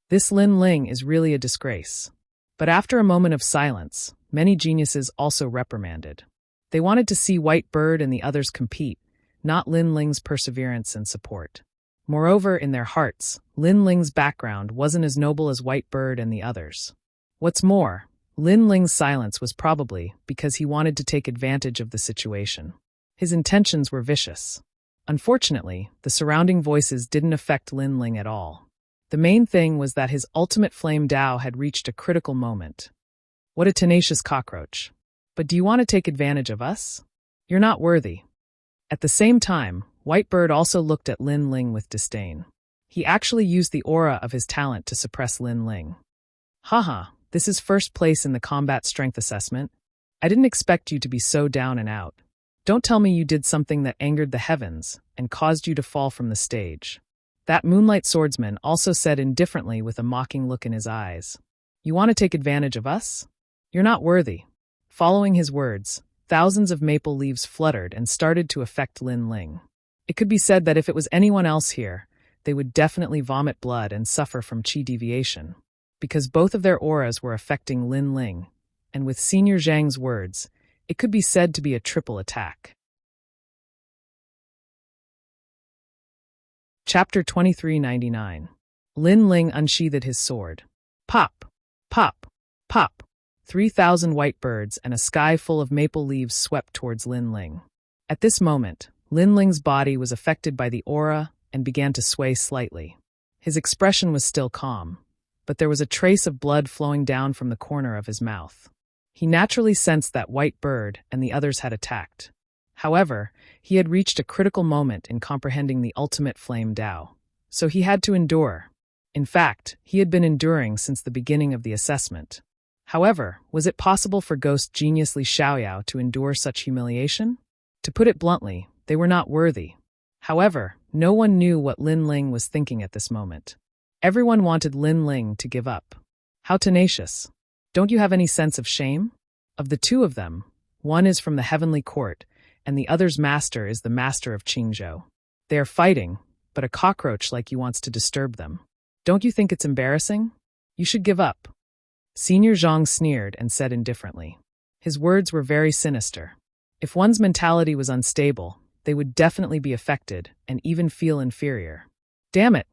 This Lin Ling is really a disgrace. But after a moment of silence, many geniuses also reprimanded. They wanted to see White Bird and the others compete, not Lin Ling's perseverance and support. Moreover, in their hearts, Lin Ling's background wasn't as noble as White Bird and the others. What's more, Lin Ling's silence was probably because he wanted to take advantage of the situation. His intentions were vicious. Unfortunately, the surrounding voices didn't affect Lin Ling at all. The main thing was that his ultimate flame Tao had reached a critical moment. What a tenacious cockroach. But do you want to take advantage of us? You're not worthy. At the same time, White Bird also looked at Lin Ling with disdain. He actually used the aura of his talent to suppress Lin Ling. Haha, this is first place in the combat strength assessment. I didn't expect you to be so down and out. Don't tell me you did something that angered the heavens and caused you to fall from the stage. That Moonlight Swordsman also said indifferently with a mocking look in his eyes. You want to take advantage of us? You're not worthy. Following his words, thousands of maple leaves fluttered and started to affect Lin Ling. It could be said that if it was anyone else here, they would definitely vomit blood and suffer from chi deviation. Because both of their auras were affecting Lin Ling, and with Senior Zhang's words, it could be said to be a triple attack. Chapter 2399. Lin Ling unsheathed his sword. Pop! Pop! Pop! 3,000 white birds and a sky full of maple leaves swept towards Lin Ling. At this moment, Lin Ling's body was affected by the aura and began to sway slightly. His expression was still calm, but there was a trace of blood flowing down from the corner of his mouth. He naturally sensed that White Bird and the others had attacked. However, he had reached a critical moment in comprehending the ultimate flame Tao. So he had to endure. In fact, he had been enduring since the beginning of the assessment. However, was it possible for ghost genius Li Xiaoyao to endure such humiliation? To put it bluntly, they were not worthy. However, no one knew what Lin Ling was thinking at this moment. Everyone wanted Lin Ling to give up. How tenacious. Don't you have any sense of shame? Of the two of them, one is from the heavenly court, and the other's master is the master of Qingzhou. They are fighting, but a cockroach like you wants to disturb them. Don't you think it's embarrassing? You should give up. Senior Zhang sneered and said indifferently. His words were very sinister. If one's mentality was unstable, they would definitely be affected and even feel inferior. Damn it!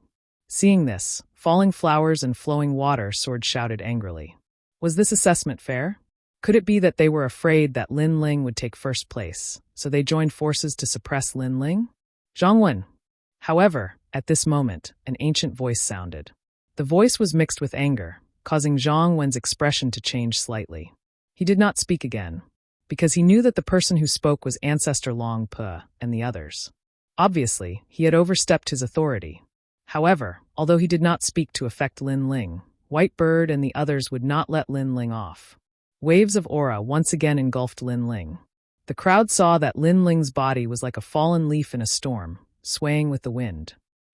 Seeing this, falling flowers and flowing water, Sword shouted angrily. Was this assessment fair? Could it be that they were afraid that Lin Ling would take first place, so they joined forces to suppress Lin Ling? Zhangwen. However, at this moment, an ancient voice sounded. The voice was mixed with anger, causing Zhang Wen's expression to change slightly. He did not speak again, because he knew that the person who spoke was Ancestor Long Pe and the others. Obviously, he had overstepped his authority. However, although he did not speak to affect Lin Ling, White Bird and the others would not let Lin Ling off. Waves of aura once again engulfed Lin Ling. The crowd saw that Lin Ling's body was like a fallen leaf in a storm, swaying with the wind.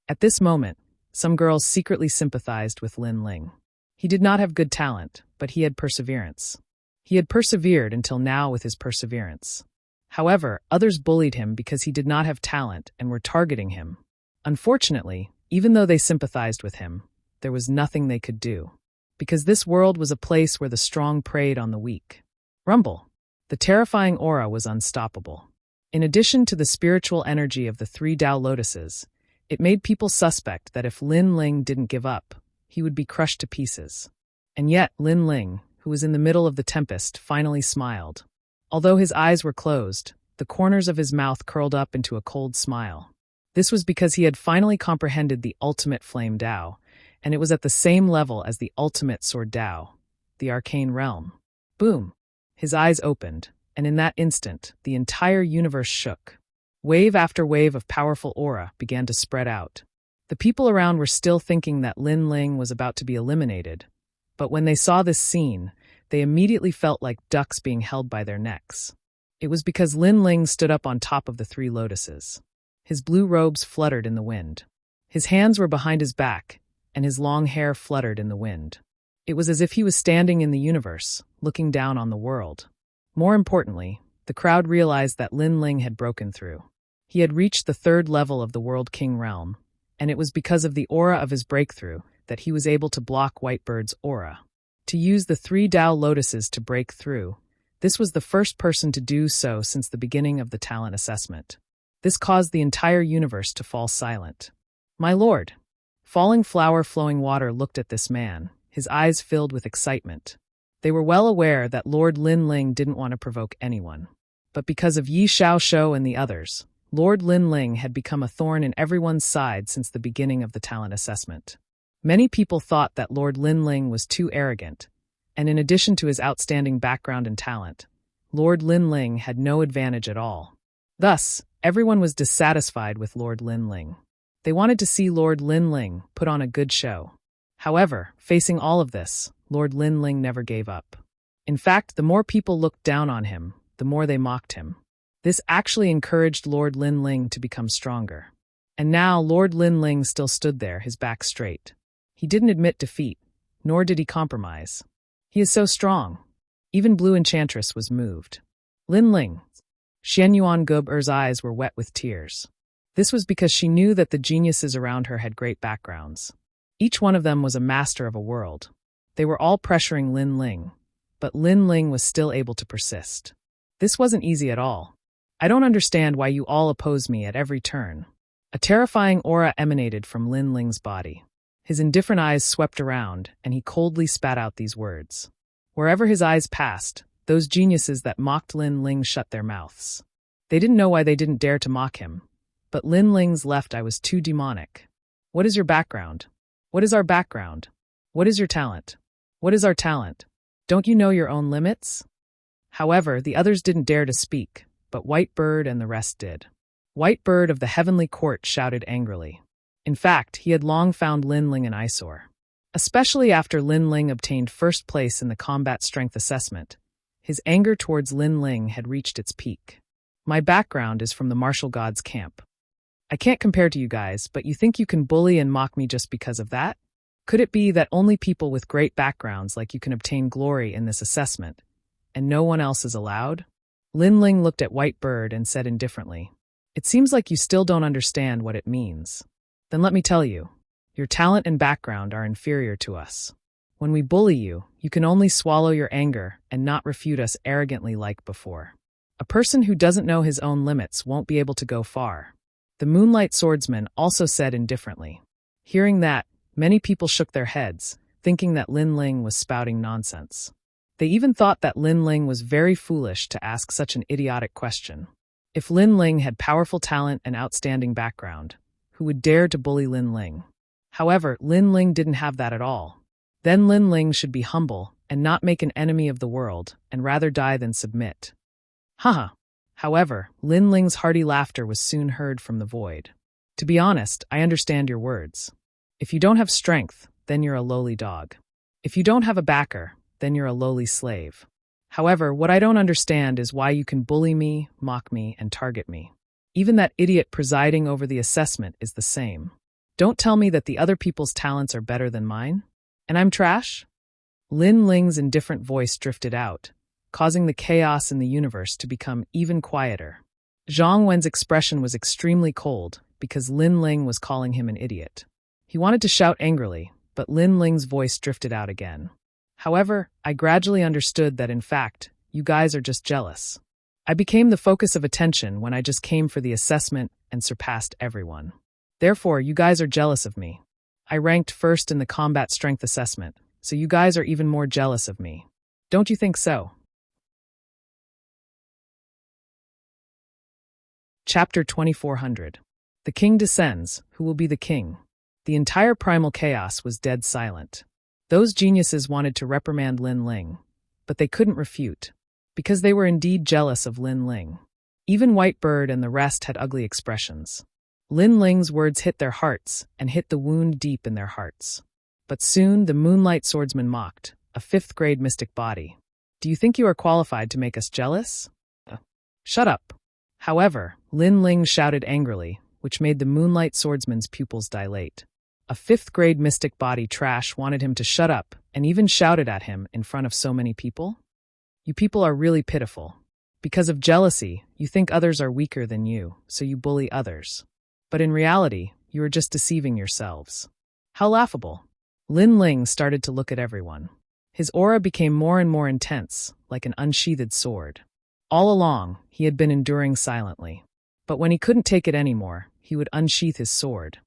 At this moment, some girls secretly sympathized with Lin Ling. He did not have good talent, but he had perseverance. He had persevered until now with his perseverance. However, others bullied him because he did not have talent and were targeting him. Unfortunately, even though they sympathized with him, there was nothing they could do. Because this world was a place where the strong preyed on the weak. Rumble. The terrifying aura was unstoppable. In addition to the spiritual energy of the 3 Tao lotuses, it made people suspect that if Lin Ling didn't give up, he would be crushed to pieces. And yet, Lin Ling, who was in the middle of the tempest, finally smiled. Although his eyes were closed, the corners of his mouth curled up into a cold smile. This was because he had finally comprehended the ultimate flame Tao, and it was at the same level as the ultimate sword Tao, the arcane realm. Boom! His eyes opened, and in that instant, the entire universe shook. Wave after wave of powerful aura began to spread out. The people around were still thinking that Lin Ling was about to be eliminated, but when they saw this scene, they immediately felt like ducks being held by their necks. It was because Lin Ling stood up on top of the 3 lotuses. His blue robes fluttered in the wind. His hands were behind his back, and his long hair fluttered in the wind. It was as if he was standing in the universe, looking down on the world. More importantly, the crowd realized that Lin Ling had broken through. He had reached the 3rd level of the World King realm, and it was because of the aura of his breakthrough that he was able to block White Bird's aura. To use the 3 Tao lotuses to break through, this was the first person to do so since the beginning of the talent assessment. This caused the entire universe to fall silent. My lord! Falling flower flowing water looked at this man, his eyes filled with excitement. They were well aware that Lord Lin Ling didn't want to provoke anyone. But because of Yi Xiaoshou and the others, Lord Lin Ling had become a thorn in everyone's side since the beginning of the talent assessment. Many people thought that Lord Lin Ling was too arrogant, and in addition to his outstanding background and talent, Lord Lin Ling had no advantage at all. Thus, everyone was dissatisfied with Lord Lin Ling. They wanted to see Lord Lin Ling put on a good show. However, facing all of this, Lord Lin Ling never gave up. In fact, the more people looked down on him, the more they mocked him. This actually encouraged Lord Lin Ling to become stronger. And now Lord Lin Ling still stood there, his back straight. He didn't admit defeat, nor did he compromise. He is so strong. Even Blue Enchantress was moved. Lin Ling. Xian Yuan Gub'er's eyes were wet with tears. This was because she knew that the geniuses around her had great backgrounds. Each one of them was a master of a world. They were all pressuring Lin Ling, but Lin Ling was still able to persist. This wasn't easy at all. I don't understand why you all oppose me at every turn. A terrifying aura emanated from Lin Ling's body. His indifferent eyes swept around, and he coldly spat out these words. Wherever his eyes passed, those geniuses that mocked Lin Ling shut their mouths. They didn't know why they didn't dare to mock him. But Lin Ling's left eye was too demonic. What is your background? What is our background? What is your talent? What is our talent? Don't you know your own limits? However, the others didn't dare to speak, but Whitebird and the rest did. Whitebird of the Heavenly Court shouted angrily. In fact, he had long found Lin Ling an eyesore. Especially after Lin Ling obtained first place in the combat strength assessment, his anger towards Lin Ling had reached its peak. My background is from the martial gods camp. I can't compare to you guys, but you think you can bully and mock me just because of that? Could it be that only people with great backgrounds like you can obtain glory in this assessment, and no one else is allowed? Lin Ling looked at Whitebird and said indifferently, "It seems like you still don't understand what it means. Then let me tell you, your talent and background are inferior to us. When we bully you, you can only swallow your anger and not refute us arrogantly like before. A person who doesn't know his own limits won't be able to go far." The Moonlight Swordsman also said indifferently. Hearing that, many people shook their heads, thinking that Lin Ling was spouting nonsense. They even thought that Lin Ling was very foolish to ask such an idiotic question. If Lin Ling had powerful talent and outstanding background, who would dare to bully Lin Ling? However, Lin Ling didn't have that at all. Then Lin Ling should be humble and not make an enemy of the world, and rather die than submit. Haha. However, Lin Ling's hearty laughter was soon heard from the void. To be honest, I understand your words. If you don't have strength, then you're a lowly dog. If you don't have a backer, then you're a lowly slave. However, what I don't understand is why you can bully me, mock me, and target me. Even that idiot presiding over the assessment is the same. Don't tell me that the other people's talents are better than mine? And I'm trash? Lin Ling's indifferent voice drifted out, causing the chaos in the universe to become even quieter. Zhang Wen's expression was extremely cold because Lin Ling was calling him an idiot. He wanted to shout angrily, but Lin Ling's voice drifted out again. However, I gradually understood that in fact, you guys are just jealous. I became the focus of attention when I just came for the assessment and surpassed everyone. Therefore, you guys are jealous of me. I ranked first in the combat strength assessment, so you guys are even more jealous of me. Don't you think so? Chapter 2400. The king descends. Who will be the king? The entire primal chaos was dead silent. Those geniuses wanted to reprimand Lin Ling, but they couldn't refute, because they were indeed jealous of Lin Ling. Even Whitebird and the rest had ugly expressions. Lin Ling's words hit their hearts and hit the wound deep in their hearts. But soon the Moonlight Swordsman mocked, a 5th grade mystic body. Do you think you are qualified to make us jealous? Shut up. However, Lin Ling shouted angrily, which made the Moonlight Swordsman's pupils dilate. A 5th grade mystic body trash wanted him to shut up and even shouted at him in front of so many people? You people are really pitiful. Because of jealousy, you think others are weaker than you, so you bully others. But in reality, you are just deceiving yourselves. How laughable. Lin Ling started to look at everyone. His aura became more and more intense, like an unsheathed sword. All along, he had been enduring silently. But when he couldn't take it anymore, he would unsheath his sword.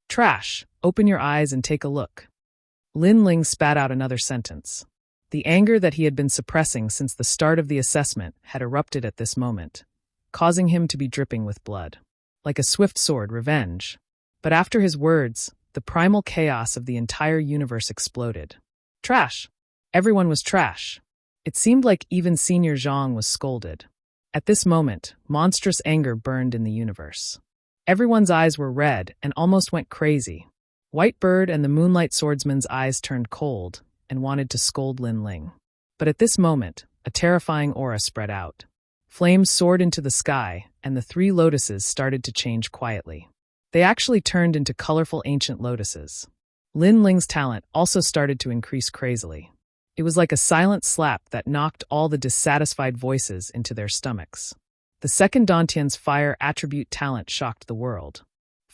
Trash, open your eyes and take a look. Lin Ling spat out another sentence. The anger that he had been suppressing since the start of the assessment had erupted at this moment, causing him to be dripping with blood. Like a swift sword, revenge. But after his words, the primal chaos of the entire universe exploded. Trash. Everyone was trash. It seemed like even Senior Zhang was scolded. At this moment, monstrous anger burned in the universe. Everyone's eyes were red and almost went crazy. Whitebird and the Moonlight Swordsman's eyes turned cold and wanted to scold Lin Ling. But at this moment, a terrifying aura spread out. Flames soared into the sky, and the 3 lotuses started to change quietly. They actually turned into colorful ancient lotuses. Lin Ling's talent also started to increase crazily. It was like a silent slap that knocked all the dissatisfied voices into their stomachs. The second Dantian's fire attribute talent shocked the world.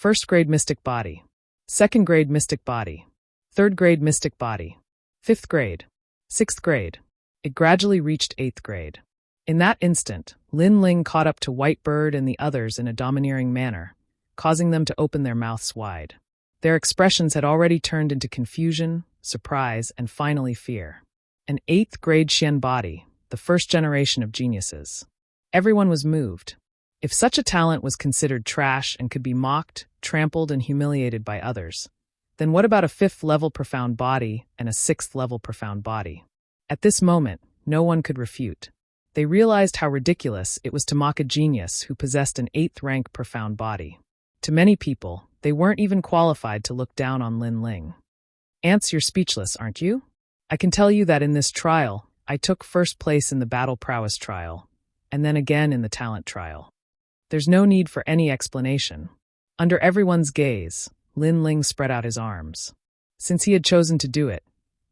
1st grade mystic body. 2nd grade mystic body. 3rd grade mystic body. 5th grade. 6th grade. It gradually reached 8th grade. In that instant, Lin Ling caught up to Whitebird and the others in a domineering manner, causing them to open their mouths wide. Their expressions had already turned into confusion, surprise, and finally fear. An 8th grade Xian body, the first generation of geniuses. Everyone was moved. If such a talent was considered trash and could be mocked, trampled, and humiliated by others, then what about a 5th level profound body and a 6th level profound body? At this moment, no one could refute. They realized how ridiculous it was to mock a genius who possessed an 8th-rank profound body. To many people, they weren't even qualified to look down on Lin Ling. Ants, you're speechless, aren't you? I can tell you that in this trial, I took first place in the battle prowess trial, and then again in the talent trial. There's no need for any explanation. Under everyone's gaze, Lin Ling spread out his arms. Since he had chosen to do it,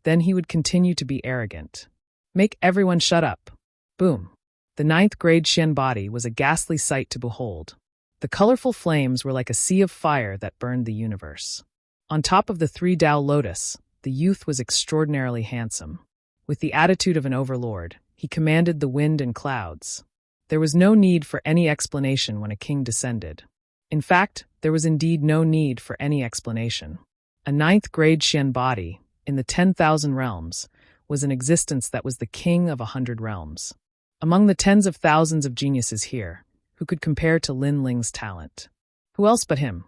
then he would continue to be arrogant. Make everyone shut up. Boom. The 9th-grade Xian body was a ghastly sight to behold. The colorful flames were like a sea of fire that burned the universe. On top of the 3-Dao lotus, the youth was extraordinarily handsome. With the attitude of an overlord, he commanded the wind and clouds. There was no need for any explanation when a king descended. In fact, there was indeed no need for any explanation. A 9th-grade Xian body, in the 10,000 realms, was an existence that was the king of 100 realms. Among the tens of thousands of geniuses here, who could compare to Lin Ling's talent? Who else but him?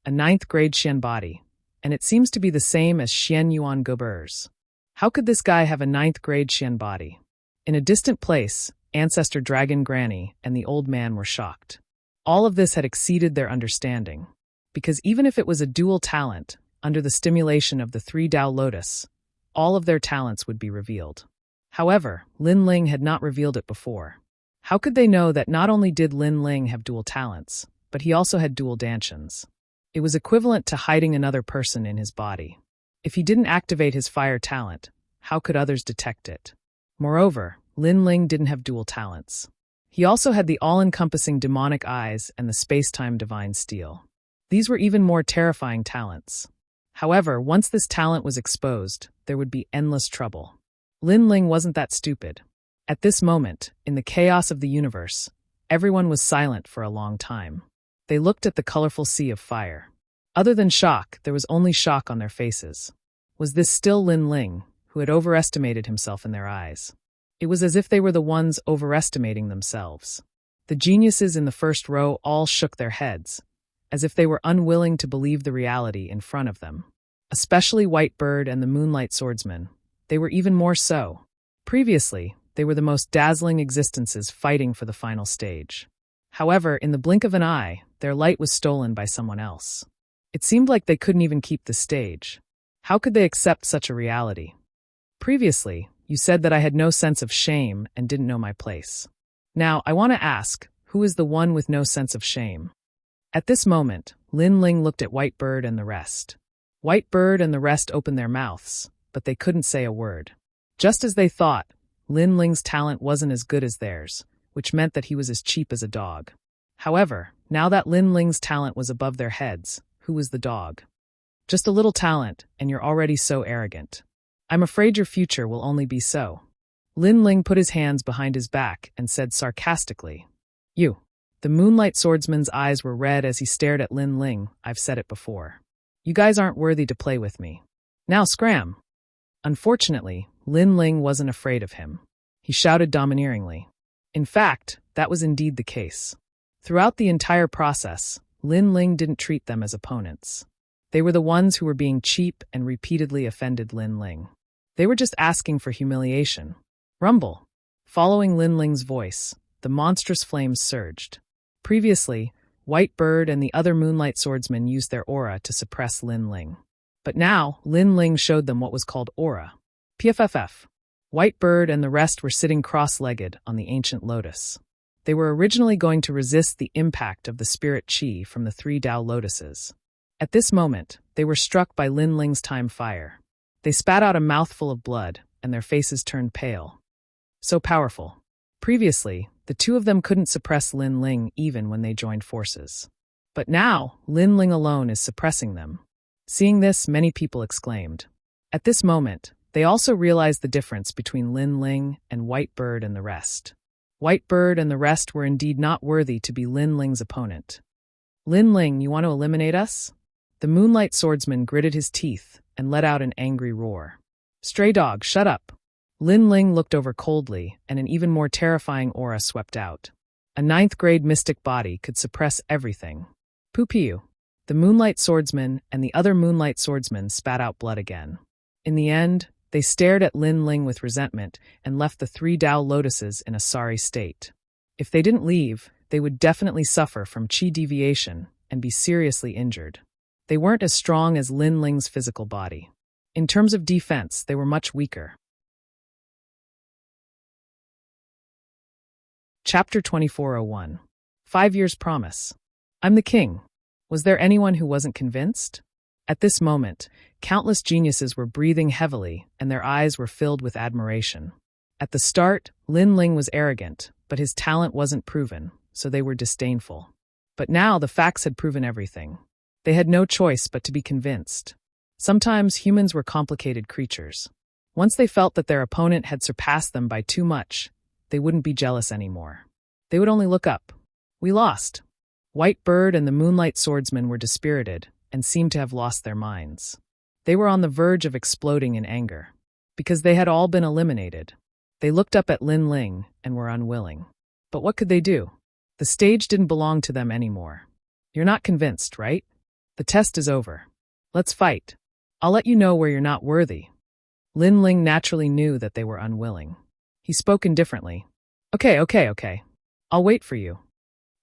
A 9th-grade Xian body, and it seems to be the same as Xian Yuan Gober's. How could this guy have a 9th-grade Xian body? In a distant place, Ancestor Dragon Granny and the old man were shocked. All of this had exceeded their understanding, because even if it was a dual talent, under the stimulation of the 3-Dao lotus, all of their talents would be revealed. However, Lin Ling had not revealed it before. How could they know that not only did Lin Ling have dual talents, but he also had dual dantians? It was equivalent to hiding another person in his body. If he didn't activate his fire talent, how could others detect it? Moreover, Lin Ling didn't have dual talents. He also had the all-encompassing demonic eyes and the space-time divine steel. These were even more terrifying talents. However, once this talent was exposed, there would be endless trouble. Lin Ling wasn't that stupid. At this moment, in the chaos of the universe, everyone was silent for a long time. They looked at the colorful sea of fire. Other than shock, there was only shock on their faces. Was this still Lin Ling, who had overestimated himself in their eyes? It was as if they were the ones overestimating themselves. The geniuses in the first row all shook their heads, as if they were unwilling to believe the reality in front of them. Especially Whitebird and the Moonlight Swordsman. They were even more so. Previously, they were the most dazzling existences fighting for the final stage. However, in the blink of an eye, their light was stolen by someone else. It seemed like they couldn't even keep the stage. How could they accept such a reality? Previously, you said that I had no sense of shame and didn't know my place. Now, I want to ask, who is the one with no sense of shame? At this moment, Lin Ling looked at Whitebird and the rest. Whitebird and the rest opened their mouths, but they couldn't say a word. Just as they thought, Lin Ling's talent wasn't as good as theirs, which meant that he was as cheap as a dog. However, now that Lin Ling's talent was above their heads, who was the dog? Just a little talent, and you're already so arrogant. I'm afraid your future will only be so. Lin Ling put his hands behind his back and said sarcastically, You. The Moonlight Swordsman's eyes were red as he stared at Lin Ling. I've said it before. You guys aren't worthy to play with me. Now scram. Unfortunately, Lin Ling wasn't afraid of him. He shouted domineeringly. In fact, that was indeed the case. Throughout the entire process, Lin Ling didn't treat them as opponents. They were the ones who were being cheap and repeatedly offended Lin Ling. They were just asking for humiliation. Rumble. Following Lin Ling's voice, the monstrous flames surged. Previously, Whitebird and the other Moonlight Swordsmen used their aura to suppress Lin Ling. But now, Lin Ling showed them what was called aura. PFFF. Whitebird and the rest were sitting cross-legged on the ancient lotus. They were originally going to resist the impact of the spirit chi from the 3-Dao lotuses. At this moment, they were struck by Lin Ling's time fire. They spat out a mouthful of blood, and their faces turned pale. So powerful. Previously, the two of them couldn't suppress Lin Ling even when they joined forces. But now, Lin Ling alone is suppressing them. Seeing this, many people exclaimed. At this moment, they also realized the difference between Lin Ling and Whitebird and the rest. Whitebird and the rest were indeed not worthy to be Lin Ling's opponent. Lin Ling, you want to eliminate us? The Moonlight Swordsman gritted his teeth and let out an angry roar. Stray dog, shut up. Lin Ling looked over coldly, and an even more terrifying aura swept out. A 9th-grade mystic body could suppress everything. Poo-pee. The Moonlight Swordsman and the other Moonlight Swordsmen spat out blood again. In the end, They stared at Lin Ling with resentment and left the 3 Tao lotuses in a sorry state. If they didn't leave, they would definitely suffer from qi deviation and be seriously injured. They weren't as strong as Lin Ling's physical body. In terms of defense, they were much weaker. Chapter 2401. 5 Years Promise. I'm the king. Was there anyone who wasn't convinced? At this moment, countless geniuses were breathing heavily and their eyes were filled with admiration. At the start, Lin Ling was arrogant, but his talent wasn't proven, so they were disdainful. But now the facts had proven everything. They had no choice but to be convinced. Sometimes humans were complicated creatures. Once they felt that their opponent had surpassed them by too much, they wouldn't be jealous anymore. They would only look up. We lost. White Bird and the Moonlight Swordsman were dispirited and seemed to have lost their minds. They were on the verge of exploding in anger. Because they had all been eliminated. They looked up at Lin Ling and were unwilling. But what could they do? The stage didn't belong to them anymore. You're not convinced, right? The test is over. Let's fight. I'll let you know where you're not worthy. Lin Ling naturally knew that they were unwilling. He spoke indifferently. Okay. I'll wait for you.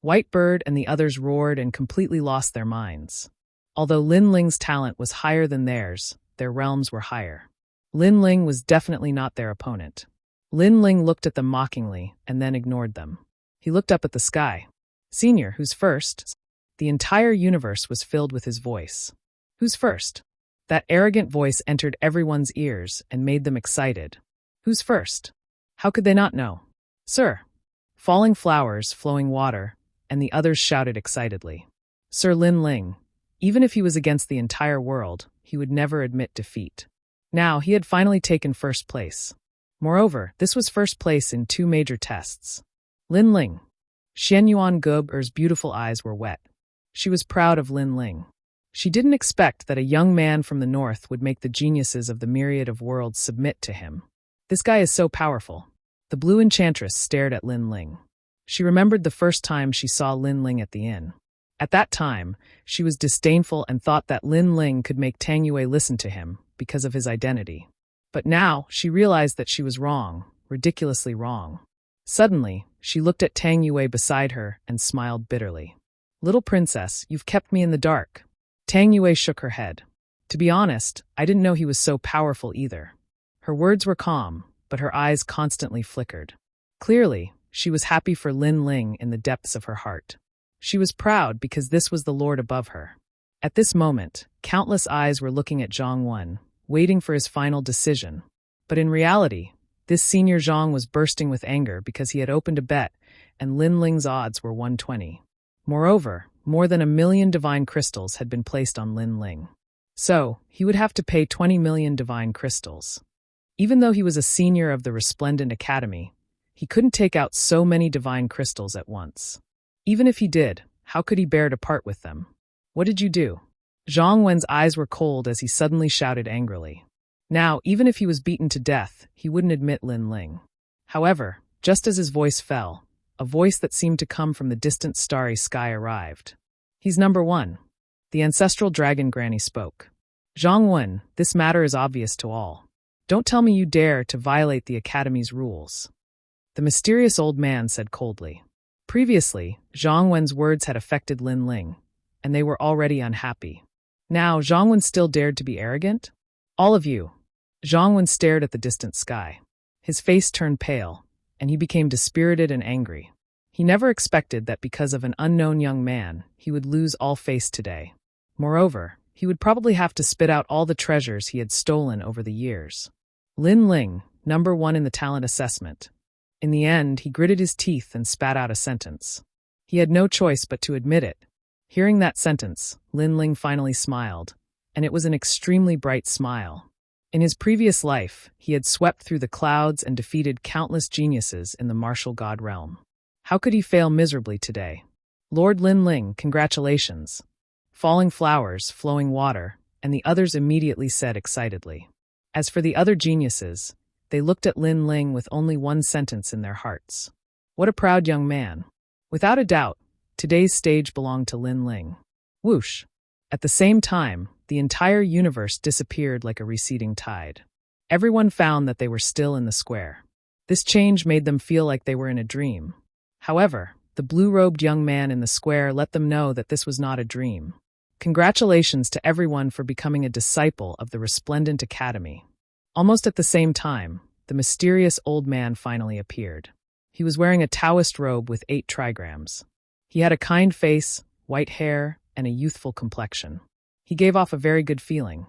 White Bird and the others roared and completely lost their minds. Although Lin Ling's talent was higher than theirs, their realms were higher. Lin Ling was definitely not their opponent. Lin Ling looked at them mockingly and then ignored them. He looked up at the sky. Senior, who's first? The entire universe was filled with his voice. Who's first? That arrogant voice entered everyone's ears and made them excited. Who's first? How could they not know? Sir. Falling flowers, flowing water, and the others shouted excitedly. Sir Lin Ling. Even if he was against the entire world, he would never admit defeat. Now, he had finally taken first place. Moreover, this was first place in 2 major tests. Lin Ling. Xian Yuan Guber's beautiful eyes were wet. She was proud of Lin Ling. She didn't expect that a young man from the north would make the geniuses of the myriad of worlds submit to him. This guy is so powerful. The blue enchantress stared at Lin Ling. She remembered the first time she saw Lin Ling at the inn. At that time, she was disdainful and thought that Lin Ling could make Tang Yue listen to him because of his identity. But now, she realized that she was wrong, ridiculously wrong. Suddenly, she looked at Tang Yue beside her and smiled bitterly. Little princess, you've kept me in the dark. Tang Yue shook her head. To be honest, I didn't know he was so powerful either. Her words were calm, but her eyes constantly flickered. Clearly, she was happy for Lin Ling in the depths of her heart. She was proud because this was the lord above her. At this moment, countless eyes were looking at Zhang Wen, waiting for his final decision. But in reality, this senior Zhang was bursting with anger because he had opened a bet, and Lin Ling's odds were 120. Moreover, more than 1 million divine crystals had been placed on Lin Ling. So, he would have to pay 20 million divine crystals. Even though he was a senior of the Resplendent Academy, he couldn't take out so many divine crystals at once. Even if he did, how could he bear to part with them? What did you do? Zhang Wen's eyes were cold as he suddenly shouted angrily. Now, even if he was beaten to death, he wouldn't admit Lin Ling. However, just as his voice fell, a voice that seemed to come from the distant starry sky arrived. He's number 1. The ancestral dragon granny spoke. Zhang Wen, this matter is obvious to all. Don't tell me you dare to violate the Academy's rules. The mysterious old man said coldly. Previously, Zhang Wen's words had affected Lin Ling, and they were already unhappy. Now, Zhang Wen still dared to be arrogant? All of you. Zhang Wen stared at the distant sky. His face turned pale, and he became dispirited and angry. He never expected that because of an unknown young man, he would lose all face today. Moreover, he would probably have to spit out all the treasures he had stolen over the years. Lin Ling, number 1 in the talent assessment. In the end, he gritted his teeth and spat out a sentence. He had no choice but to admit it. Hearing that sentence, Lin Ling finally smiled, and it was an extremely bright smile. In his previous life, he had swept through the clouds and defeated countless geniuses in the martial god realm. How could he fail miserably today? Lord Lin Ling, congratulations. Falling flowers, flowing water, and the others immediately said excitedly. As for the other geniuses, they looked at Lin Ling with only one sentence in their hearts. What a proud young man. Without a doubt, today's stage belonged to Lin Ling. Whoosh! At the same time, the entire universe disappeared like a receding tide. Everyone found that they were still in the square. This change made them feel like they were in a dream. However, the blue-robed young man in the square let them know that this was not a dream. Congratulations to everyone for becoming a disciple of the Resplendent Academy. Almost at the same time, the mysterious old man finally appeared. He was wearing a Taoist robe with 8 trigrams. He had a kind face, white hair, and a youthful complexion. He gave off a very good feeling.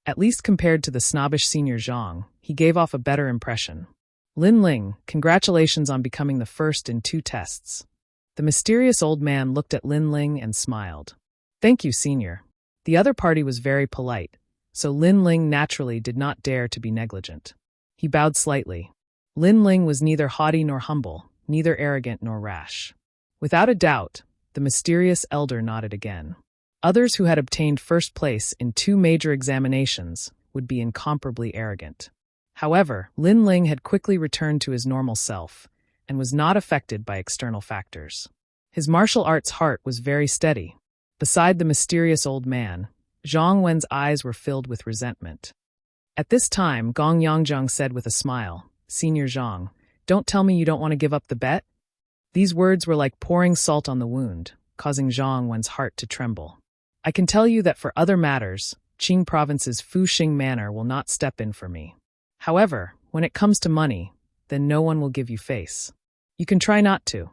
At least compared to the snobbish senior Zhang, he gave off a better impression. Lin Ling, congratulations on becoming the first in 2 tests. The mysterious old man looked at Lin Ling and smiled. Thank you, senior. The other party was very polite, so Lin Ling naturally did not dare to be negligent. He bowed slightly. Lin Ling was neither haughty nor humble, neither arrogant nor rash. Without a doubt, the mysterious elder nodded again. Others who had obtained first place in 2 major examinations would be incomparably arrogant. However, Lin Ling had quickly returned to his normal self and was not affected by external factors. His martial arts heart was very steady. Beside the mysterious old man, Zhang Wen's eyes were filled with resentment. At this time, Gong Yangzheng said with a smile, "Senior Zhang, don't tell me you don't want to give up the bet?" These words were like pouring salt on the wound, causing Zhang Wen's heart to tremble. "I can tell you that for other matters, Qing Province's Fuxing Manor will not step in for me. However, when it comes to money, then no one will give you face. You can try not to."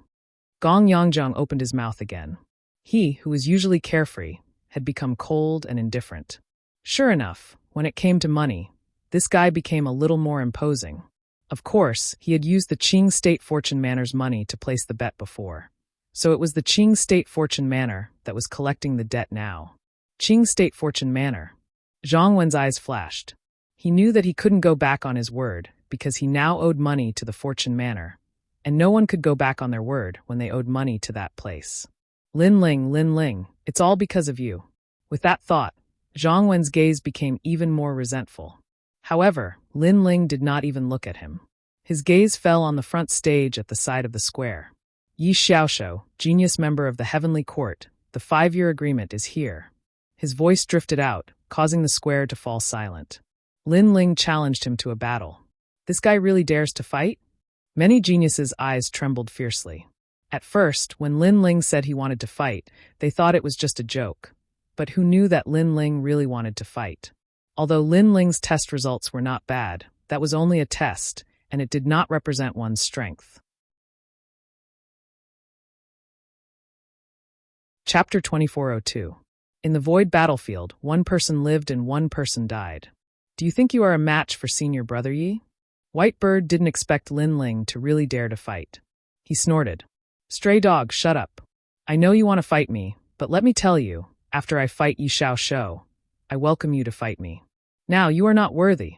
Gong Yangzheng opened his mouth again. He, who was usually carefree, had become cold and indifferent. Sure enough, when it came to money, this guy became a little more imposing. Of course, he had used the Qing State Fortune Manor's money to place the bet before. So it was the Qing State Fortune Manor that was collecting the debt now. Qing State Fortune Manor. Zhang Wen's eyes flashed. He knew that he couldn't go back on his word because he now owed money to the Fortune Manor, and no one could go back on their word when they owed money to that place. Lin Ling, it's all because of you." With that thought, Zhang Wen's gaze became even more resentful. However, Lin Ling did not even look at him. His gaze fell on the front stage at the side of the square. "Yi Xiaoshou, genius member of the Heavenly Court, the 5-year agreement is here." His voice drifted out, causing the square to fall silent. Lin Ling challenged him to a battle. This guy really dares to fight? Many geniuses' eyes trembled fiercely. At first, when Lin Ling said he wanted to fight, they thought it was just a joke. But who knew that Lin Ling really wanted to fight? Although Lin Ling's test results were not bad, that was only a test, and it did not represent one's strength. Chapter 2402. In the void battlefield, 1 person lived and 1 person died. Do you think you are a match for senior brother Yi? Whitebird didn't expect Lin Ling to really dare to fight. He snorted. "Stray dog, shut up. I know you want to fight me, but let me tell you, after I fight Yi Xiaoshou, I welcome you to fight me. Now you are not worthy."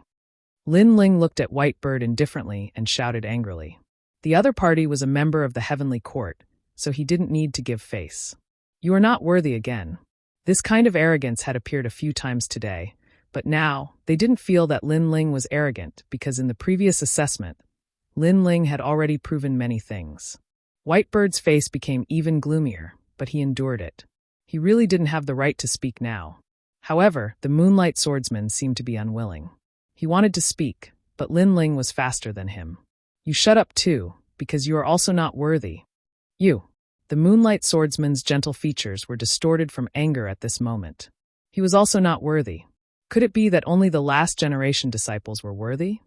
Lin Ling looked at Whitebird indifferently and shouted angrily. The other party was a member of the Heavenly Court, so he didn't need to give face. "You are not worthy again." This kind of arrogance had appeared a few times today, but now they didn't feel that Lin Ling was arrogant because in the previous assessment, Lin Ling had already proven many things. Whitebird's face became even gloomier, but he endured it. He really didn't have the right to speak now. However, the Moonlight Swordsman seemed to be unwilling. He wanted to speak, but Lin Ling was faster than him. "You shut up too, because you are also not worthy. You." The Moonlight Swordsman's gentle features were distorted from anger at this moment. He was also not worthy. Could it be that only the last generation disciples were worthy?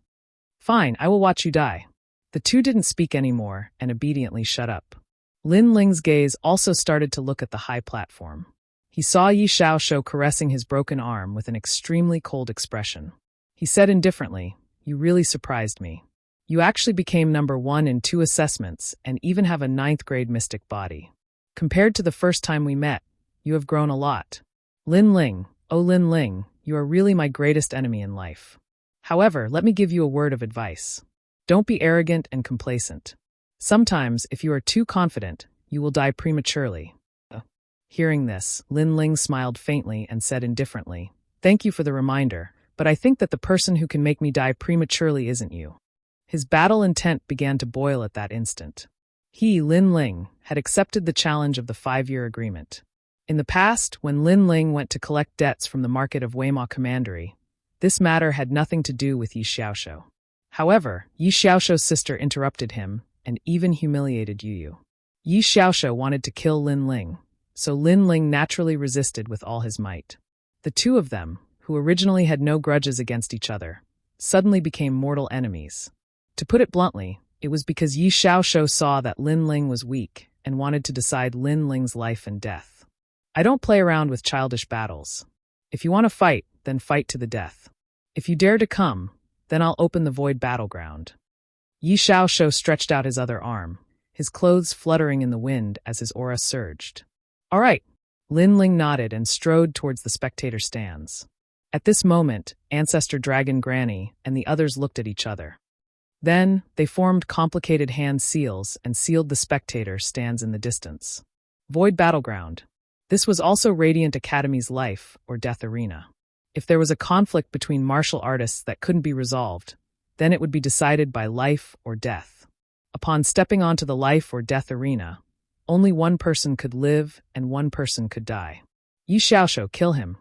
"Fine, I will watch you die." The two didn't speak anymore and obediently shut up. Lin Ling's gaze also started to look at the high platform. He saw Yi Xiaoshou caressing his broken arm with an extremely cold expression. He said indifferently, "You really surprised me. You actually became number 1 in 2 assessments and even have a 9th grade mystic body. Compared to the first time we met, you have grown a lot. Lin Ling, oh Lin Ling, you are really my greatest enemy in life. However, let me give you a word of advice. Don't be arrogant and complacent. Sometimes, if you are too confident, you will die prematurely." Hearing this, Lin Ling smiled faintly and said indifferently, "Thank you for the reminder, but I think that the person who can make me die prematurely isn't you." His battle intent began to boil at that instant. He, Lin Ling, had accepted the challenge of the 5-year agreement. In the past, when Lin Ling went to collect debts from the market of Weimar Commandery, This matter had nothing to do with Yi Xiaoshu. However, Yi Xiaoshu's sister interrupted him and even humiliated Yu Yu. Yi Xiaoshu wanted to kill Lin Ling, so Lin Ling naturally resisted with all his might. The two of them, who originally had no grudges against each other, suddenly became mortal enemies. To put it bluntly, it was because Yi Xiaoshu saw that Lin Ling was weak and wanted to decide Lin Ling's life and death. I don't play around with childish battles. If you want to fight, then fight to the death. If you dare to come, then I'll open the void battleground. Yi Xiaoshu stretched out his other arm, his clothes fluttering in the wind as his aura surged. All right. Lin Ling nodded and strode towards the spectator stands. At this moment, Ancestor Dragon Granny and the others looked at each other. Then, they formed complicated hand seals and sealed the spectator stands in the distance. Void Battleground. This was also Radiant Academy's life or death arena. If there was a conflict between martial artists that couldn't be resolved, then it would be decided by life or death. Upon stepping onto the life or death arena, only one person could live and one person could die. Yi Xiaoshu, kill him.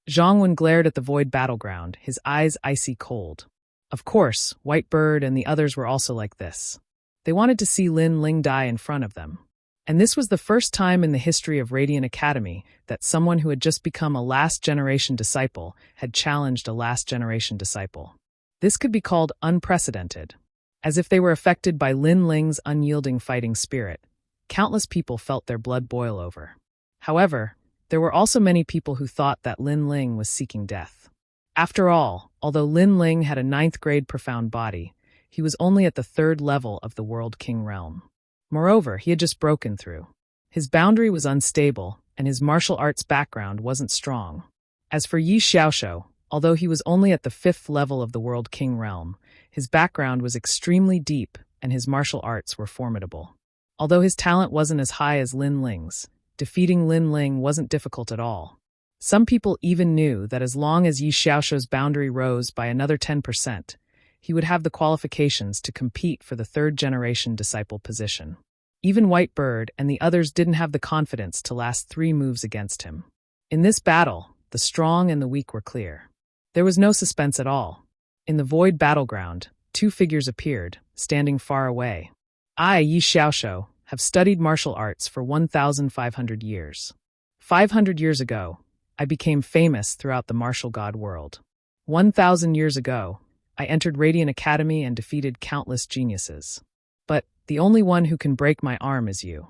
Zhang Wen glared at the void battleground, his eyes icy cold. Of course, White Bird and the others were also like this. They wanted to see Lin Ling die in front of them. And this was the first time in the history of Radiant Academy that someone who had just become a last-generation disciple had challenged a last-generation disciple. This could be called unprecedented. As if they were affected by Lin Ling's unyielding fighting spirit, countless people felt their blood boil over. However, there were also many people who thought that Lin Ling was seeking death. After all, although Lin Ling had a 9th-grade profound body, he was only at the 3rd level of the World King realm. Moreover, he had just broken through. His boundary was unstable, and his martial arts background wasn't strong. As for Yi Xiaoshu, although he was only at the 5th level of the World King realm, his background was extremely deep and his martial arts were formidable. Although his talent wasn't as high as Lin Ling's, defeating Lin Ling wasn't difficult at all. Some people even knew that as long as Yi Xiaoshu's boundary rose by another 10%, he would have the qualifications to compete for the 3rd-generation disciple position. Even White Bird and the others didn't have the confidence to last 3 moves against him. In this battle, the strong and the weak were clear. There was no suspense at all. In the void battleground, 2 figures appeared, standing far away. I, Yi Xiaoshu, have studied martial arts for 1,500 years. 500 years ago, I became famous throughout the martial god world. 1,000 years ago, I entered Radiant Academy and defeated countless geniuses. But the only one who can break my arm is you.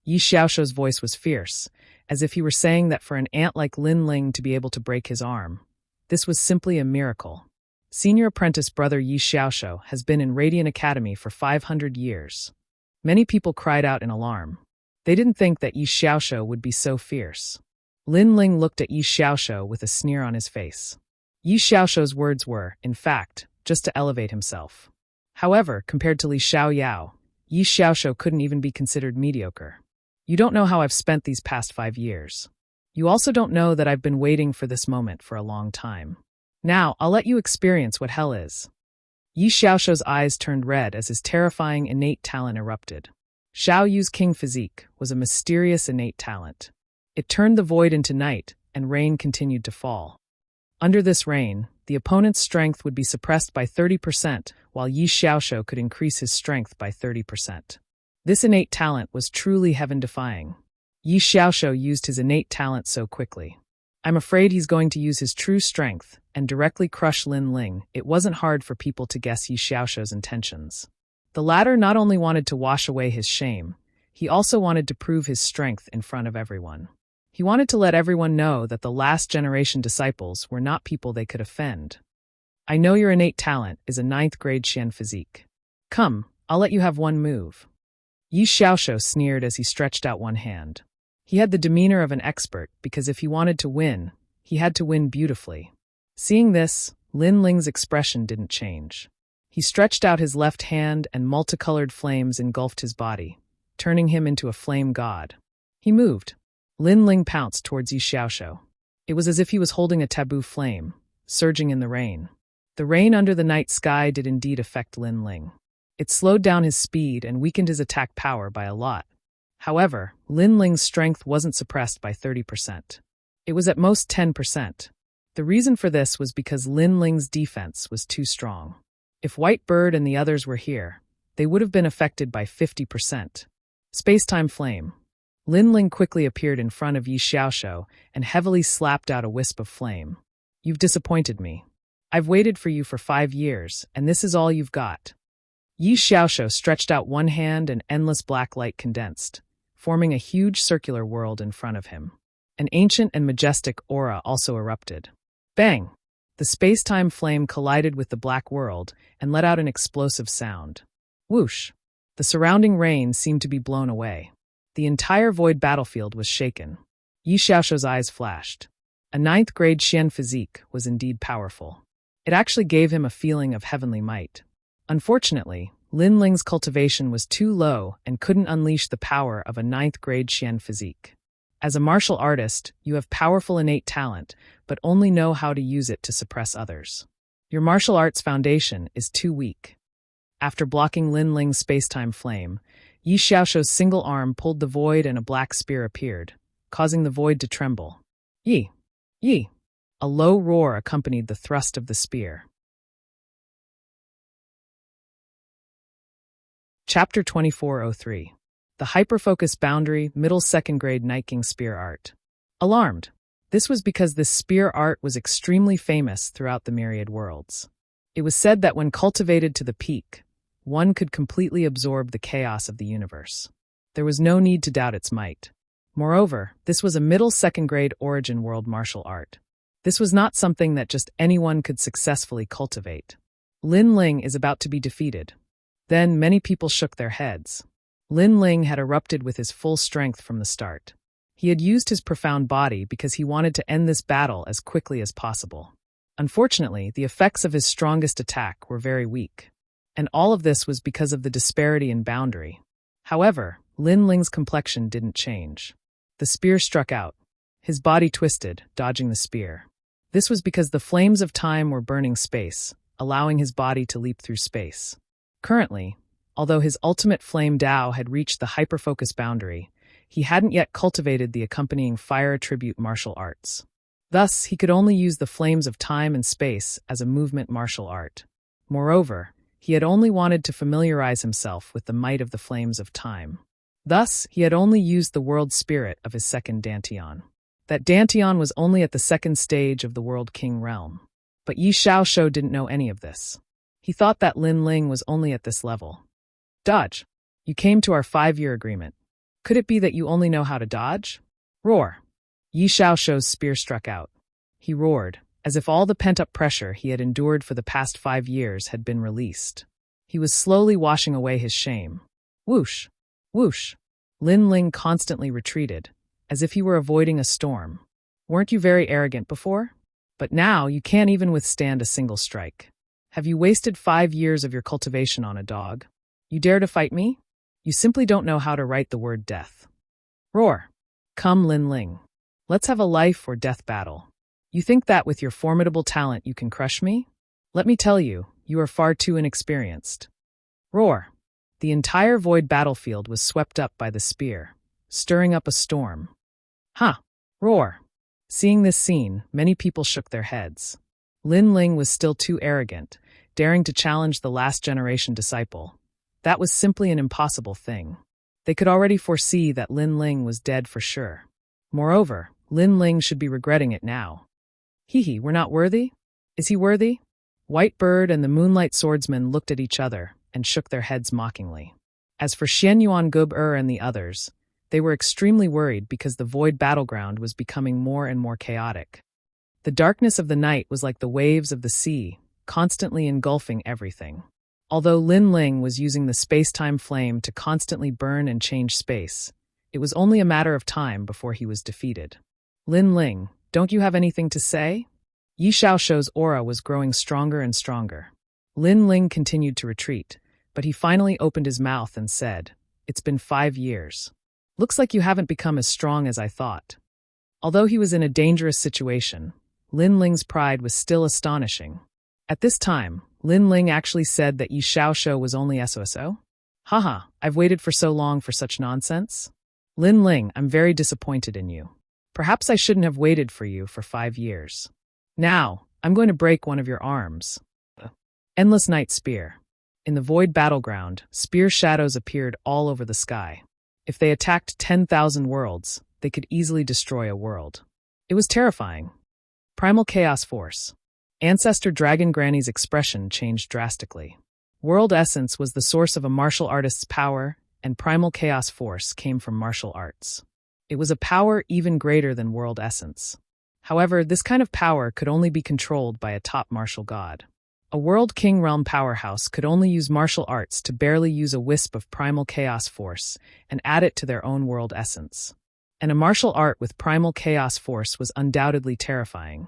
Yi Xiaoshu's voice was fierce, as if he were saying that for an ant like Lin Ling to be able to break his arm, this was simply a miracle. Senior apprentice brother Yi Xiaoshu has been in Radiant Academy for 500 years. Many people cried out in alarm. They didn't think that Yi Xiaoshu would be so fierce. Lin Ling looked at Yi Xiaoshu with a sneer on his face. Yi Xiaoshu's words were, in fact, just to elevate himself. However, compared to Li Xiaoyao, Yi Xiaoshu couldn't even be considered mediocre. You don't know how I've spent these past 5 years. You also don't know that I've been waiting for this moment for a long time. Now, I'll let you experience what hell is. Yi Xiaoshu's eyes turned red as his terrifying innate talent erupted. Xiao Yu's king physique was a mysterious innate talent. It turned the void into night, and rain continued to fall. Under this rain, the opponent's strength would be suppressed by 30%, while Yi Xiaoshu could increase his strength by 30%. This innate talent was truly heaven-defying. Yi Xiaoshu used his innate talent so quickly. I'm afraid he's going to use his true strength and directly crush Lin Ling. It wasn't hard for people to guess Yi Xiaoshu's intentions. The latter not only wanted to wash away his shame, he also wanted to prove his strength in front of everyone. He wanted to let everyone know that the last-generation disciples were not people they could offend. I know your innate talent is a 9th-grade Xian physique. Come, I'll let you have one move. Yi Xiaoshu sneered as he stretched out one hand. He had the demeanor of an expert because if he wanted to win, he had to win beautifully. Seeing this, Lin Ling's expression didn't change. He stretched out his left hand and multicolored flames engulfed his body, turning him into a flame god. He moved. Lin Ling pounced towards Yi Xiaoshu. It was as if he was holding a taboo flame, surging in the rain. The rain under the night sky did indeed affect Lin Ling. It slowed down his speed and weakened his attack power by a lot. However, Lin Ling's strength wasn't suppressed by 30%. It was at most 10%. The reason for this was because Lin Ling's defense was too strong. If White Bird and the others were here, they would have been affected by 50%. Space-time flame. Lin Ling quickly appeared in front of Yi Xiaoshu and heavily slapped out a wisp of flame. You've disappointed me. I've waited for you for 5 years, and this is all you've got. Yi Xiaoshu stretched out one hand and endless black light condensed, forming a huge circular world in front of him. An ancient and majestic aura also erupted. Bang! The space-time flame collided with the black world and let out an explosive sound. Whoosh! The surrounding rain seemed to be blown away. The entire void battlefield was shaken. Yi Xiaoshu's eyes flashed. A 9th grade Xian physique was indeed powerful. It actually gave him a feeling of heavenly might. Unfortunately, Lin Ling's cultivation was too low and couldn't unleash the power of a 9th grade Xian physique. As a martial artist, you have powerful innate talent, but only know how to use it to suppress others. Your martial arts foundation is too weak. After blocking Lin Ling's space-time flame, Yi Xiaoshu's single arm pulled the void and a black spear appeared, causing the void to tremble. Yi! Yi! A low roar accompanied the thrust of the spear. Chapter 2403. The Hyperfocus Boundary Middle 2nd Grade Night King Spear Art. Alarmed. This was because this spear art was extremely famous throughout the myriad worlds. It was said that when cultivated to the peak, one could completely absorb the chaos of the universe. There was no need to doubt its might. Moreover, this was a middle 2nd grade origin world martial art. This was not something that just anyone could successfully cultivate. Lin Ling is about to be defeated. Then many people shook their heads. Lin Ling had erupted with his full strength from the start. He had used his profound body because he wanted to end this battle as quickly as possible. Unfortunately, the effects of his strongest attack were very weak. And all of this was because of the disparity in boundary. However, Lin Ling's complexion didn't change. The spear struck out. His body twisted, dodging the spear. This was because the flames of time were burning space, allowing his body to leap through space. Currently, although his ultimate flame Dao had reached the hyperfocus boundary, he hadn't yet cultivated the accompanying fire attribute martial arts. Thus, he could only use the flames of time and space as a movement martial art. Moreover, he had only wanted to familiarize himself with the might of the flames of time. Thus, he had only used the world spirit of his second Dantian. That Dantian was only at the 2nd stage of the World King realm. But Yi Xiaoshu didn't know any of this. He thought that Lin Ling was only at this level. Dodge. You came to our 5-year agreement. Could it be that you only know how to dodge? Roar. Yi Xiaoshu's spear struck out. He roared, as if all the pent-up pressure he had endured for the past 5 years had been released. He was slowly washing away his shame. Whoosh. Whoosh. Lin Ling constantly retreated, as if he were avoiding a storm. Weren't you very arrogant before? But now you can't even withstand a single strike. Have you wasted 5 years of your cultivation on a dog? You dare to fight me? You simply don't know how to write the word death. Roar. Come, Lin Ling. Let's have a life or death battle. You think that with your formidable talent you can crush me? Let me tell you, you are far too inexperienced. Roar. The entire void battlefield was swept up by the spear, stirring up a storm. Ha! Roar. Seeing this scene, many people shook their heads. Lin Ling was still too arrogant, daring to challenge the last generation disciple. That was simply an impossible thing. They could already foresee that Lin Ling was dead for sure. Moreover, Lin Ling should be regretting it now. Hee, we're not worthy? Is he worthy? White Bird and the Moonlight Swordsman looked at each other and shook their heads mockingly. As for Xian Yuan Gub and the others, they were extremely worried because the void battleground was becoming more and more chaotic. The darkness of the night was like the waves of the sea, constantly engulfing everything. Although Lin Ling was using the space-time flame to constantly burn and change space, it was only a matter of time before he was defeated. Lin Ling, don't you have anything to say? Yi Xiaoshu's aura was growing stronger and stronger. Lin Ling continued to retreat, but he finally opened his mouth and said, "It's been 5 years. Looks like you haven't become as strong as I thought." Although he was in a dangerous situation, Lin Ling's pride was still astonishing. At this time, Lin Ling actually said that Yi Xiaoshu was only SOSO? Haha, I've waited for so long for such nonsense. Lin Ling, I'm very disappointed in you. Perhaps I shouldn't have waited for you for 5 years. Now, I'm going to break one of your arms. Endless Night Spear. In the void battleground, spear shadows appeared all over the sky. If they attacked 10,000 worlds, they could easily destroy a world. It was terrifying. Primal Chaos Force. Ancestor Dragon Granny's expression changed drastically. World Essence was the source of a martial artist's power, and Primal Chaos Force came from martial arts. It was a power even greater than World Essence. However, this kind of power could only be controlled by a top martial god. A World King Realm powerhouse could only use martial arts to barely use a wisp of Primal Chaos Force and add it to their own World Essence. And a martial art with Primal Chaos Force was undoubtedly terrifying.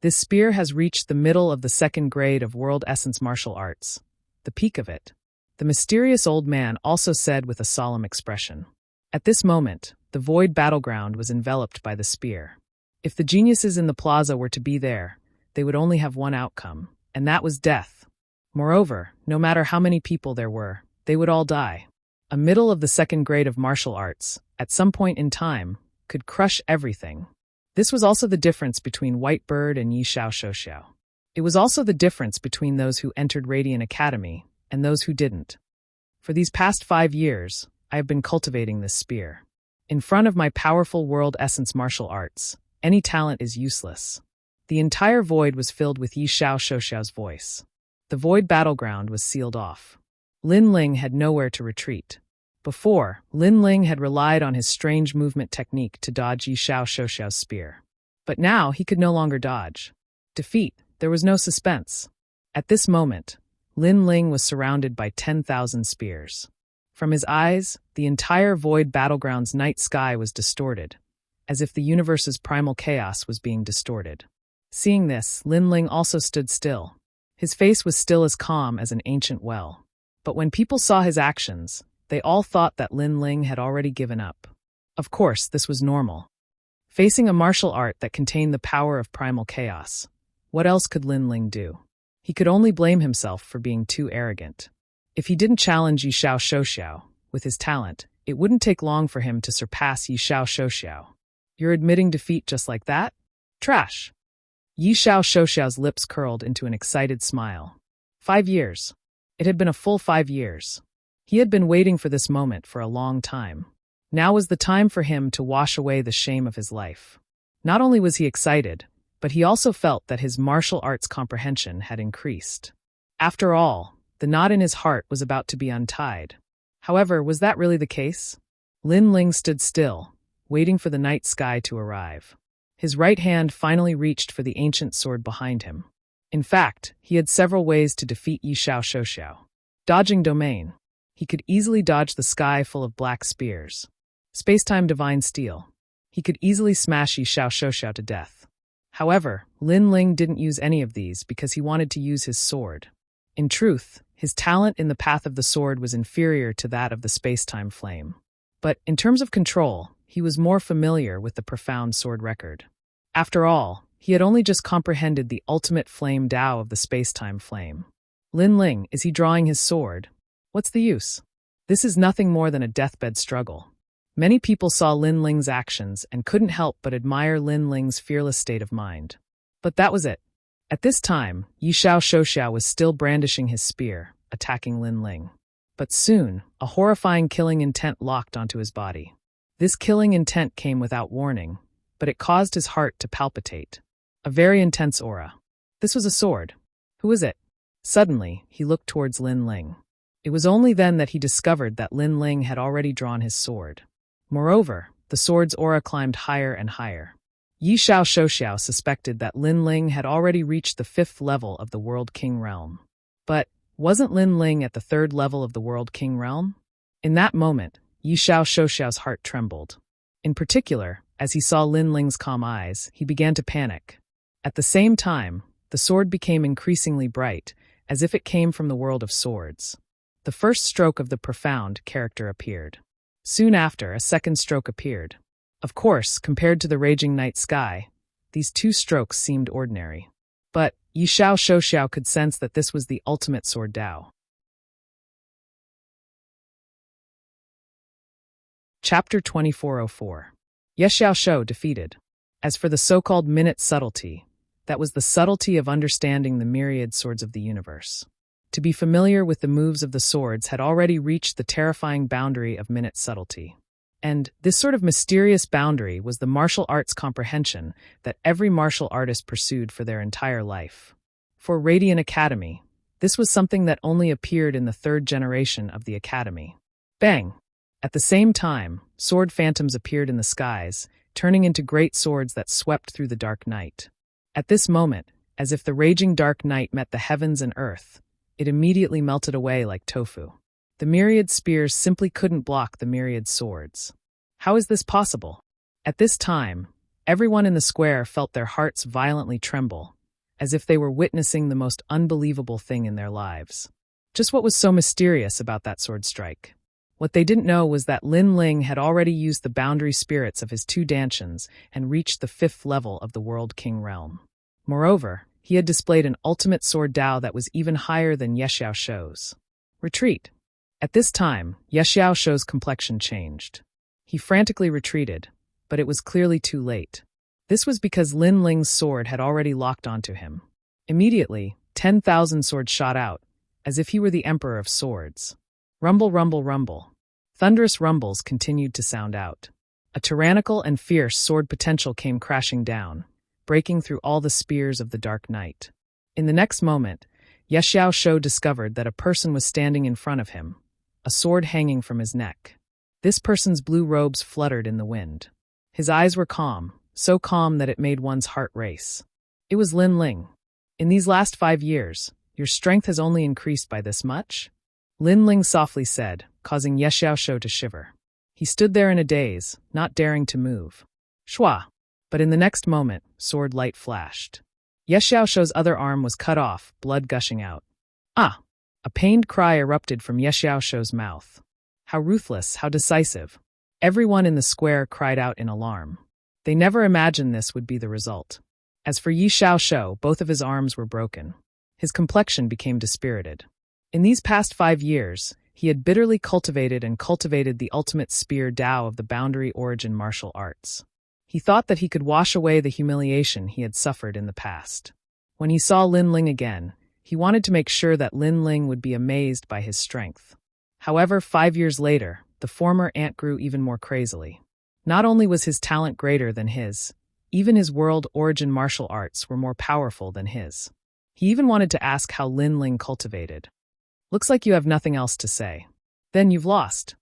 This spear has reached the middle of the second grade of World Essence martial arts, the peak of it. The mysterious old man also said with a solemn expression. At this moment, the void battleground was enveloped by the spear. If the geniuses in the plaza were to be there, they would only have one outcome, and that was death. Moreover, no matter how many people there were, they would all die. A middle of the second grade of martial arts, at some point in time, could crush everything. This was also the difference between White Bird and Yi Xiao Shouxiao. It was also the difference between those who entered Radiant Academy and those who didn't. For these past 5 years, I have been cultivating this spear. In front of my powerful World Essence martial arts, any talent is useless. The entire void was filled with Yi Xiao Shouxiao's voice. The void battleground was sealed off. Lin Ling had nowhere to retreat. Before, Lin Ling had relied on his strange movement technique to dodge Yi Xiao Shouxiao's spear. But now he could no longer dodge. Defeat, there was no suspense. At this moment, Lin Ling was surrounded by 10,000 spears. From his eyes, the entire void battleground's night sky was distorted, as if the universe's primal chaos was being distorted. Seeing this, Lin Ling also stood still. His face was still as calm as an ancient well. But when people saw his actions, they all thought that Lin Ling had already given up. Of course, this was normal. Facing a martial art that contained the power of primal chaos, what else could Lin Ling do? He could only blame himself for being too arrogant. If he didn't challenge Yi Xiao Shouxiao with his talent, it wouldn't take long for him to surpass Yi Xiao Shouxiao. You're admitting defeat just like that? Trash. Yi Xiao Shouxiao's lips curled into an excited smile. 5 years. It had been a full 5 years. He had been waiting for this moment for a long time. Now was the time for him to wash away the shame of his life. Not only was he excited, but he also felt that his martial arts comprehension had increased. After all, the knot in his heart was about to be untied. However, was that really the case? Lin Ling stood still, waiting for the night sky to arrive. His right hand finally reached for the ancient sword behind him. In fact, he had several ways to defeat Yi Xiao Shouxiao. Dodging domain. He could easily dodge the sky full of black spears. Spacetime divine steel. He could easily smash Yi Xiao Shouxiao to death. However, Lin Ling didn't use any of these because he wanted to use his sword. In truth, his talent in the path of the sword was inferior to that of the spacetime flame. But in terms of control, he was more familiar with the profound sword record. After all, he had only just comprehended the ultimate flame Dao of the spacetime flame. Lin Ling, is he drawing his sword? What's the use? This is nothing more than a deathbed struggle. Many people saw Lin Ling's actions and couldn't help but admire Lin Ling's fearless state of mind. But that was it. At this time, Yi Xiao Shouxiao was still brandishing his spear, attacking Lin Ling. But soon, a horrifying killing intent locked onto his body. This killing intent came without warning, but it caused his heart to palpitate. A very intense aura. This was a sword. Who is it? Suddenly, he looked towards Lin Ling. It was only then that he discovered that Lin Ling had already drawn his sword. Moreover, the sword's aura climbed higher and higher. Yi Xiao Shouxiao suspected that Lin Ling had already reached the 5th level of the World King Realm. But wasn't Lin Ling at the 3rd level of the World King Realm? In that moment, Yi Xiao Shouxiao's heart trembled. In particular, as he saw Lin Ling's calm eyes, he began to panic. At the same time, the sword became increasingly bright, as if it came from the world of swords. The first stroke of the profound character appeared. Soon after, a second stroke appeared. Of course, compared to the raging night sky, these 2 strokes seemed ordinary. But Yi Xiao Shouxiao could sense that this was the ultimate sword Dao. Chapter 2404. Ye Xiao Shou defeated. As for the so-called minute subtlety, That was the subtlety of understanding the myriad swords of the universe. To be familiar with the moves of the swords had already reached the terrifying boundary of minute subtlety. And this sort of mysterious boundary was the martial arts comprehension that every martial artist pursued for their entire life. For Radiant Academy, this was something that only appeared in the third generation of the Academy. Bang! At the same time, sword phantoms appeared in the skies, turning into great swords that swept through the dark night. At this moment, as if the raging dark night met the heavens and earth, it immediately melted away like tofu. The myriad spears simply couldn't block the myriad swords. How is this possible? At this time, everyone in the square felt their hearts violently tremble, as if they were witnessing the most unbelievable thing in their lives. Just what was so mysterious about that sword strike? What they didn't know was that Lin Ling had already used the boundary spirits of his two dantians and reached the 5th level of the World King realm. Moreover, he had displayed an ultimate sword Dao that was even higher than Ye Xiaoshuo's. Retreat. At this time, Ye Xiaoshuo's complexion changed. He frantically retreated, but it was clearly too late. This was because Lin Ling's sword had already locked onto him. Immediately, 10,000 swords shot out, as if he were the Emperor of Swords. Rumble, rumble, rumble. Thunderous rumbles continued to sound out. A tyrannical and fierce sword potential came crashing down, breaking through all the spears of the dark night. In the next moment, Ye Xiaoshu discovered that a person was standing in front of him, a sword hanging from his neck. This person's blue robes fluttered in the wind. His eyes were calm, so calm that it made one's heart race. It was Lin Ling. In these last 5 years, your strength has only increased by this much? Lin Ling softly said, causing Ye Xiaoshu to shiver. He stood there in a daze, not daring to move. Shua! But in the next moment, sword light flashed. Ye Xiaoshuo's other arm was cut off, blood gushing out. Ah! A pained cry erupted from Ye Xiaoshuo's mouth. How ruthless, how decisive. Everyone in the square cried out in alarm. They never imagined this would be the result. As for Ye Xiaoshu, both of his arms were broken. His complexion became dispirited. In these past 5 years, he had bitterly cultivated the ultimate spear Dao of the boundary origin martial arts. He thought that he could wash away the humiliation he had suffered in the past. When he saw Lin Ling again, he wanted to make sure that Lin Ling would be amazed by his strength. However, 5 years later, the former ant grew even more crazily. Not only was his talent greater than his, even his world origin martial arts were more powerful than his. He even wanted to ask how Lin Ling cultivated. Looks like you have nothing else to say. Then you've lost.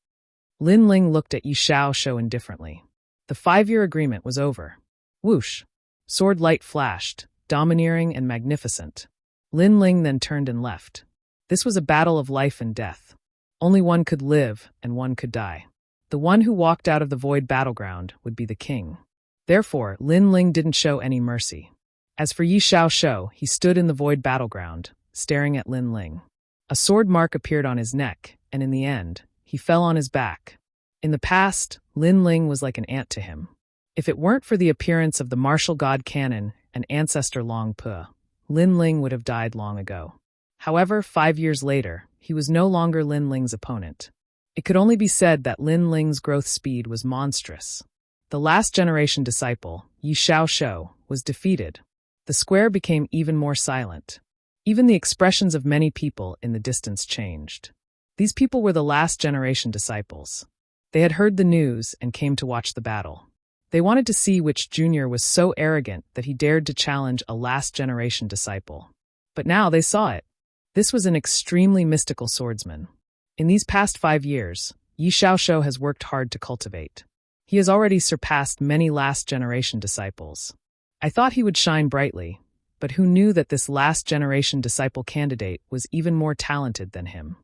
Lin Ling looked at Ye Xiaoshu indifferently. The 5-year agreement was over. Whoosh! Sword light flashed, domineering and magnificent. Lin Ling then turned and left. This was a battle of life and death. Only one could live, and one could die. The one who walked out of the void battleground would be the king. Therefore, Lin Ling didn't show any mercy. As for Ye Xiaoshu, he stood in the void battleground, staring at Lin Ling. A sword mark appeared on his neck, and in the end, he fell on his back. In the past, Lin Ling was like an ant to him. If it weren't for the appearance of the martial god Canon and ancestor Long Pu, Lin Ling would have died long ago. However, 5 years later, he was no longer Lin Ling's opponent. It could only be said that Lin Ling's growth speed was monstrous. The last generation disciple, Ye Xiaoshu, was defeated. The square became even more silent. Even the expressions of many people in the distance changed. These people were the last generation disciples. They had heard the news and came to watch the battle. They wanted to see which junior was so arrogant that he dared to challenge a last generation disciple. But now they saw it. This was an extremely mystical swordsman. In these past 5 years, Ye Xiaoshu has worked hard to cultivate. He has already surpassed many last generation disciples. I thought he would shine brightly, but who knew that this last generation disciple candidate was even more talented than him?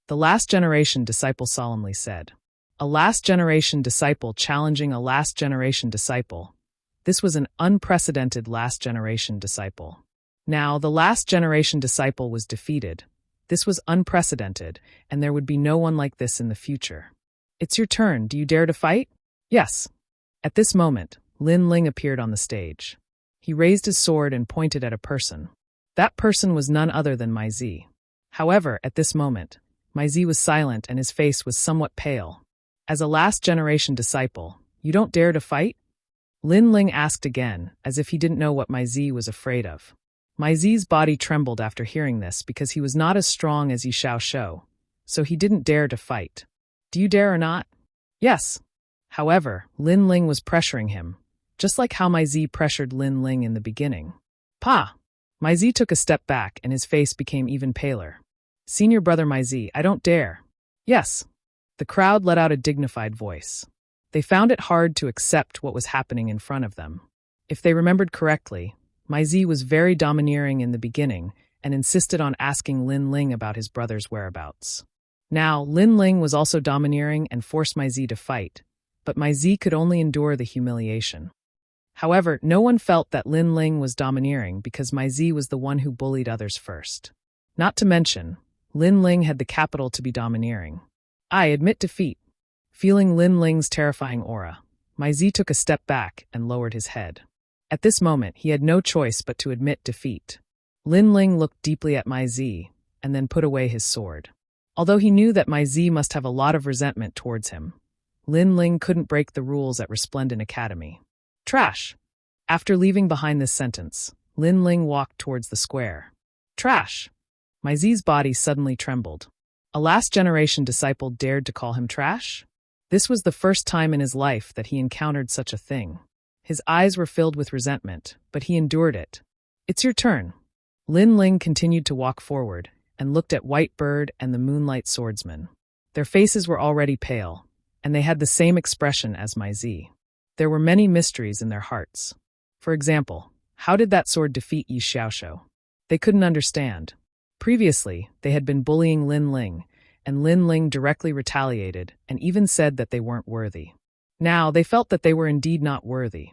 The last generation disciple solemnly said. A last generation disciple challenging a last generation disciple. This was an unprecedented last generation disciple. Now, the last generation disciple was defeated. This was unprecedented, and there would be no one like this in the future. It's your turn. Do you dare to fight? Yes. At this moment, Lin Ling appeared on the stage. He raised his sword and pointed at a person. That person was none other than Mai Zi. However, at this moment, Mai Zi was silent and his face was somewhat pale. As a last generation disciple, you don't dare to fight? Lin Ling asked again, as if he didn't know what Mai Zi was afraid of. Mai Zi's body trembled after hearing this because he was not as strong as Yi Xiao Shou, so he didn't dare to fight. Do you dare or not? Yes. However, Lin Ling was pressuring him, just like how Mai Zi pressured Lin Ling in the beginning. Pa! Mai Zi took a step back and his face became even paler. Senior brother Mai Zi, I don't dare. Yes. The crowd let out a dignified voice. They found it hard to accept what was happening in front of them. If they remembered correctly, Mai Zi was very domineering in the beginning and insisted on asking Lin Ling about his brother's whereabouts. Now, Lin Ling was also domineering and forced Mai Zi to fight, but Mai Zi could only endure the humiliation. However, no one felt that Lin Ling was domineering because Mai Zi was the one who bullied others first. Not to mention, Lin Ling had the capital to be domineering. I admit defeat. Feeling Lin Ling's terrifying aura, Mai Zi took a step back and lowered his head. At this moment, he had no choice but to admit defeat. Lin Ling looked deeply at Mai Zi and then put away his sword. Although he knew that Mai Zi must have a lot of resentment towards him, Lin Ling couldn't break the rules at Resplendent Academy. Trash! After leaving behind this sentence, Lin Ling walked towards the square. Trash! Mai Zi's body suddenly trembled. A last-generation disciple dared to call him trash? This was the first time in his life that he encountered such a thing. His eyes were filled with resentment, but he endured it. It's your turn. Lin Ling continued to walk forward and looked at White Bird and the Moonlight Swordsman. Their faces were already pale, and they had the same expression as Mai Zi. There were many mysteries in their hearts. For example, how did that sword defeat Yi Xiaoshou? They couldn't understand. Previously, they had been bullying Lin Ling, and Lin Ling directly retaliated and even said that they weren't worthy. Now, they felt that they were indeed not worthy.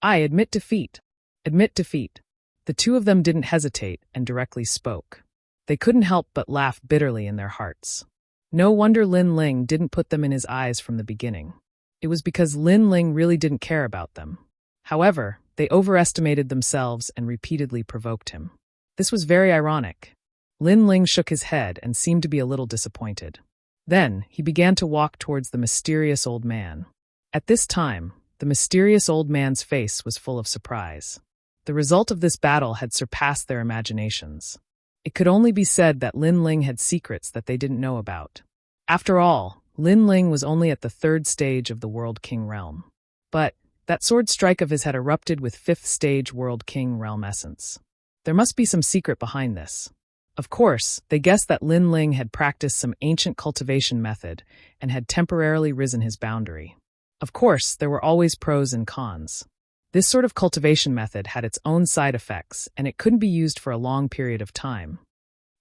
I admit defeat. Admit defeat. The two of them didn't hesitate and directly spoke. They couldn't help but laugh bitterly in their hearts. No wonder Lin Ling didn't put them in his eyes from the beginning. It was because Lin Ling really didn't care about them. However, they overestimated themselves and repeatedly provoked him. This was very ironic. Lin Ling shook his head and seemed to be a little disappointed. Then, he began to walk towards the mysterious old man. At this time, the mysterious old man's face was full of surprise. The result of this battle had surpassed their imaginations. It could only be said that Lin Ling had secrets that they didn't know about. After all, Lin Ling was only at the 3rd stage of the World King realm. But that sword strike of his had erupted with 5th stage World King realm essence. There must be some secret behind this. Of course, they guessed that Lin Ling had practiced some ancient cultivation method and had temporarily risen his boundary. Of course, there were always pros and cons. This sort of cultivation method had its own side effects, and it couldn't be used for a long period of time.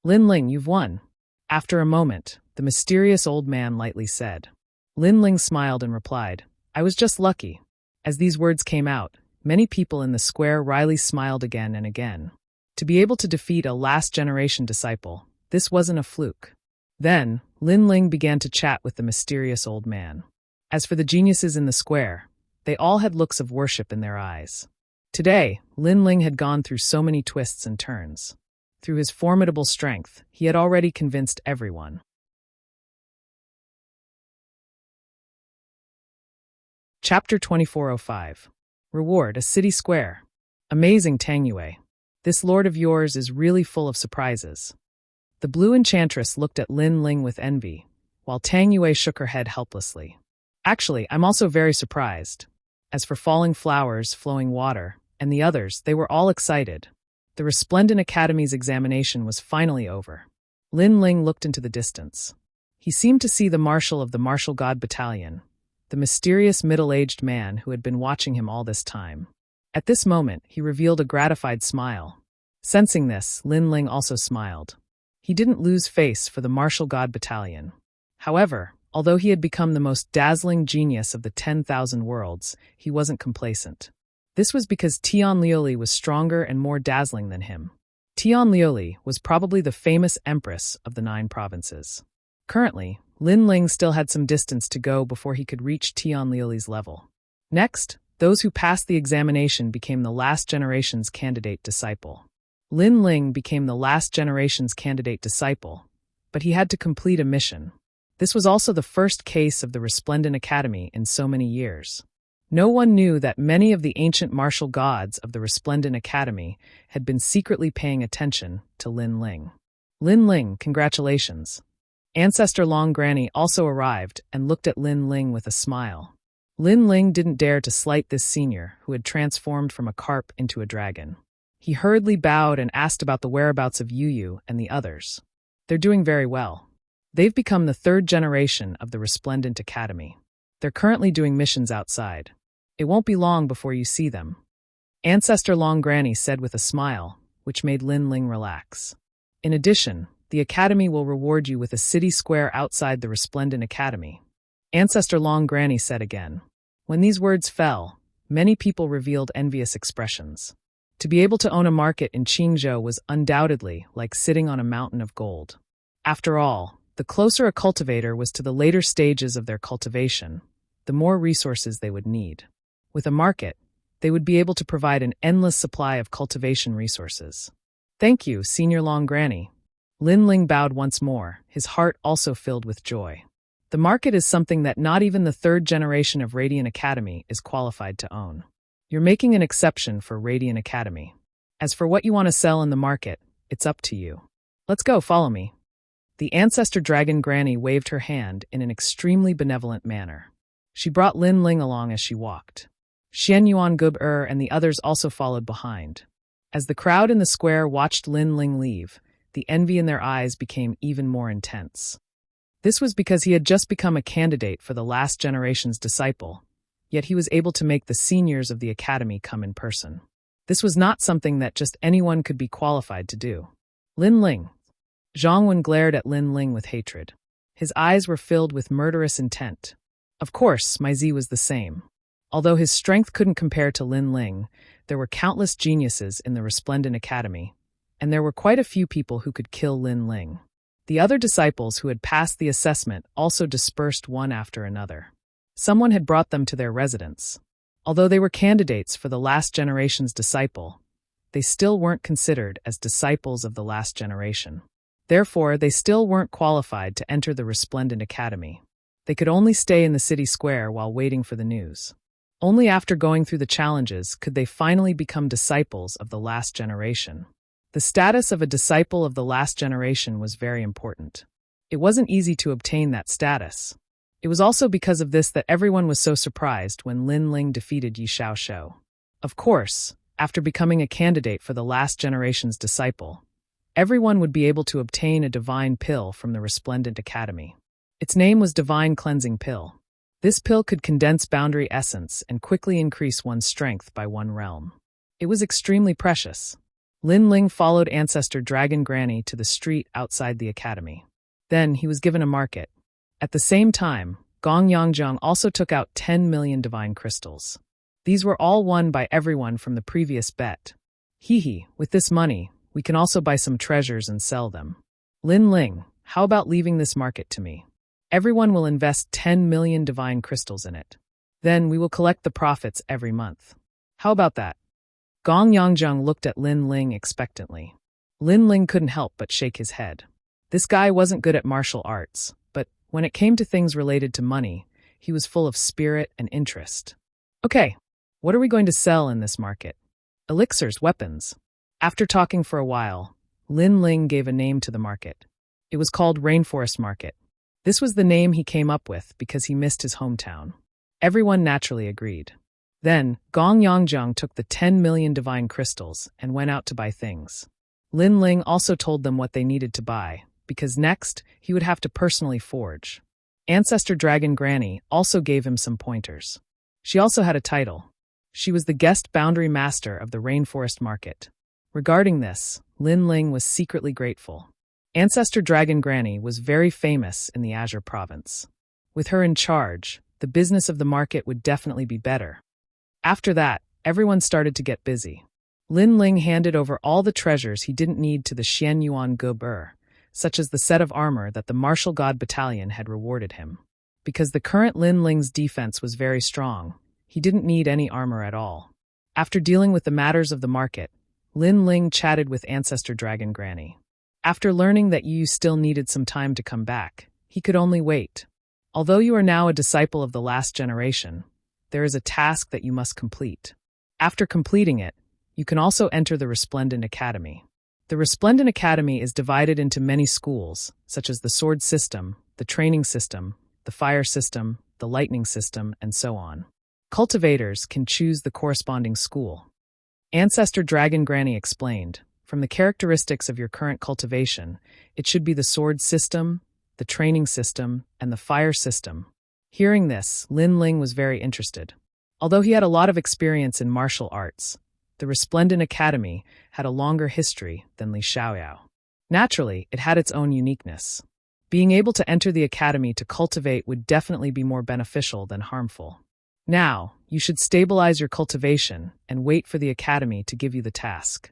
Lin Ling, you've won. After a moment, the mysterious old man lightly said. Lin Ling smiled and replied, I was just lucky. As these words came out, many people in the square wryly smiled again and again. To be able to defeat a last-generation disciple, this wasn't a fluke. Then, Lin Ling began to chat with the mysterious old man. As for the geniuses in the square, they all had looks of worship in their eyes. Today, Lin Ling had gone through so many twists and turns. Through his formidable strength, he had already convinced everyone. Chapter 2405. Reward, a city square. Amazing Tang Yue. This lord of yours is really full of surprises. The blue enchantress looked at Lin Ling with envy, while Tang Yue shook her head helplessly. Actually, I'm also very surprised. As for Falling Flowers, Flowing Water, and the others, they were all excited. The Resplendent Academy's examination was finally over. Lin Ling looked into the distance. He seemed to see the marshal of the Martial God Battalion, the mysterious middle-aged man who had been watching him all this time. At this moment, he revealed a gratified smile. Sensing this, Lin Ling also smiled. He didn't lose face for the Martial God Battalion. However, although he had become the most dazzling genius of the 10,000 worlds, he wasn't complacent. This was because Tian Liuli was stronger and more dazzling than him. Tian Liuli was probably the famous empress of the 9 provinces. Currently, Lin Ling still had some distance to go before he could reach Tian Liuli's level. Next, those who passed the examination became the last generation's candidate disciple. Lin Ling became the last generation's candidate disciple, but he had to complete a mission. This was also the first case of the Resplendent Academy in so many years. No one knew that many of the ancient martial gods of the Resplendent Academy had been secretly paying attention to Lin Ling. Lin Ling, congratulations. Ancestor Long Granny also arrived and looked at Lin Ling with a smile. Lin Ling didn't dare to slight this senior who had transformed from a carp into a dragon. He hurriedly bowed and asked about the whereabouts of Yu Yu and the others. They're doing very well. They've become the third generation of the Resplendent Academy. They're currently doing missions outside. It won't be long before you see them. Ancestor Long Granny said with a smile, which made Lin Ling relax. In addition, the Academy will reward you with a city square outside the Resplendent Academy. Ancestor Long Granny said again. When these words fell, many people revealed envious expressions. To be able to own a market in Qingzhou was undoubtedly like sitting on a mountain of gold. After all, the closer a cultivator was to the later stages of their cultivation, the more resources they would need. With a market, they would be able to provide an endless supply of cultivation resources. Thank you, Senior Long Granny. Lin Ling bowed once more, his heart also filled with joy. The market is something that not even the third generation of Radiant Academy is qualified to own. You're making an exception for Radiant Academy. As for what you want to sell in the market, it's up to you. Let's go, follow me. The Ancestor Dragon Granny waved her hand in an extremely benevolent manner. She brought Lin Ling along as she walked. Xian Yuan Gub and the others also followed behind. As the crowd in the square watched Lin Ling leave, the envy in their eyes became even more intense. This was because he had just become a candidate for the last generation's disciple, yet he was able to make the seniors of the academy come in person. This was not something that just anyone could be qualified to do. Lin Ling. Zhang Wen glared at Lin Ling with hatred. His eyes were filled with murderous intent. Of course, Mai Zi was the same. Although his strength couldn't compare to Lin Ling, there were countless geniuses in the Resplendent Academy, and there were quite a few people who could kill Lin Ling. The other disciples who had passed the assessment also dispersed one after another. Someone had brought them to their residence. Although they were candidates for the last generation's disciple, they still weren't considered as disciples of the last generation. Therefore, they still weren't qualified to enter the Resplendent Academy. They could only stay in the city square while waiting for the news. Only after going through the challenges could they finally become disciples of the last generation. The status of a disciple of the last generation was very important. It wasn't easy to obtain that status. It was also because of this that everyone was so surprised when Lin Ling defeated Yi Xiaoshou. Of course, after becoming a candidate for the last generation's disciple, everyone would be able to obtain a divine pill from the Resplendent Academy. Its name was Divine Cleansing Pill. This pill could condense boundary essence and quickly increase one's strength by 1 realm. It was extremely precious. Lin Ling followed Ancestor Dragon Granny to the street outside the academy. Then he was given a market. At the same time, Gong Yangjiang also took out 10 million divine crystals. These were all won by everyone from the previous bet. Hee, with this money, we can also buy some treasures and sell them. Lin Ling, how about leaving this market to me? Everyone will invest 10 million divine crystals in it. Then we will collect the profits every month. How about that? Gong Yangjiang looked at Lin Ling expectantly. Lin Ling couldn't help but shake his head. This guy wasn't good at martial arts, but when it came to things related to money, he was full of spirit and interest. Okay, what are we going to sell in this market? Elixirs, weapons. After talking for a while, Lin Ling gave a name to the market. It was called Rainforest Market. This was the name he came up with because he missed his hometown. Everyone naturally agreed. Then, Gong Yangjiang took the 10 million divine crystals and went out to buy things. Lin Ling also told them what they needed to buy, because next, he would have to personally forge. Ancestor Dragon Granny also gave him some pointers. She also had a title. She was the guest boundary master of the Rainforest Market. Regarding this, Lin Ling was secretly grateful. Ancestor Dragon Granny was very famous in the Azure Province. With her in charge, the business of the market would definitely be better. After that, everyone started to get busy. Lin Ling handed over all the treasures he didn't need to the Xian Yuan Gub such as the set of armor that the Martial God Battalion had rewarded him. Because the current Lin Ling's defense was very strong, he didn't need any armor at all. After dealing with the matters of the market, Lin Ling chatted with Ancestor Dragon Granny. After learning that you still needed some time to come back, he could only wait. Although you are now a disciple of the last generation, there is a task that you must complete. After completing it, you can also enter the Resplendent Academy. The Resplendent Academy is divided into many schools, such as the Sword System, the Training System, the Fire System, the Lightning System, and so on. Cultivators can choose the corresponding school. Ancestor Dragon Granny explained, from the characteristics of your current cultivation, it should be the Sword System, the Training System, and the Fire System. Hearing this, Lin Ling was very interested. Although he had a lot of experience in martial arts, the Resplendent Academy had a longer history than Li Xiaoyao. Naturally, it had its own uniqueness. Being able to enter the academy to cultivate would definitely be more beneficial than harmful. Now, you should stabilize your cultivation and wait for the academy to give you the task.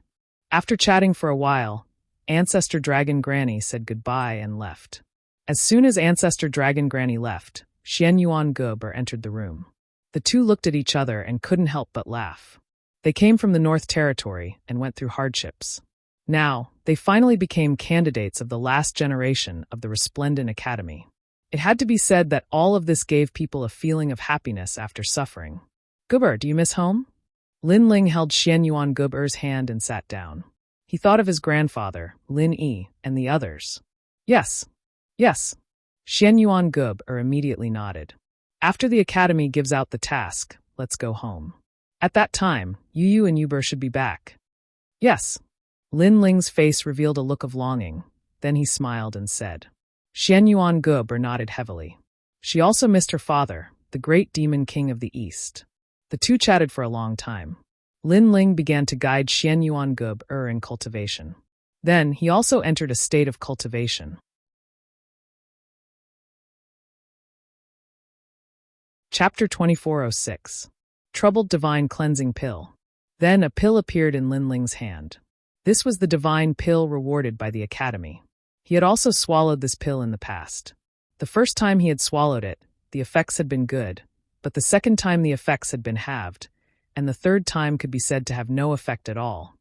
After chatting for a while, Ancestor Dragon Granny said goodbye and left. As soon as Ancestor Dragon Granny left, Xian Yuan Guber entered the room. The two looked at each other and couldn't help but laugh. They came from the North Territory and went through hardships. Now, they finally became candidates of the last generation of the Resplendent Academy. It had to be said that all of this gave people a feeling of happiness after suffering. Guber, do you miss home? Lin Ling held Xian Yuan Guber's hand and sat down. He thought of his grandfather, Lin Yi, and the others. Yes. Xian Yuan Guber immediately nodded. After the academy gives out the task, let's go home. At that time, Yu and Yuber should be back. Yes. Lin Ling's face revealed a look of longing. Then he smiled and said. Xian Yuan Guber nodded heavily. She also missed her father, the great demon king of the East. The two chatted for a long time. Lin Ling began to guide Xian Yuan Guber in cultivation. Then he also entered a state of cultivation. Chapter 2406. Troubled Divine Cleansing Pill. Then a pill appeared in Lin Ling's hand. This was the divine pill rewarded by the academy. He had also swallowed this pill in the past. The first time he had swallowed it, the effects had been good, but the second time the effects had been halved, and the third time could be said to have no effect at all.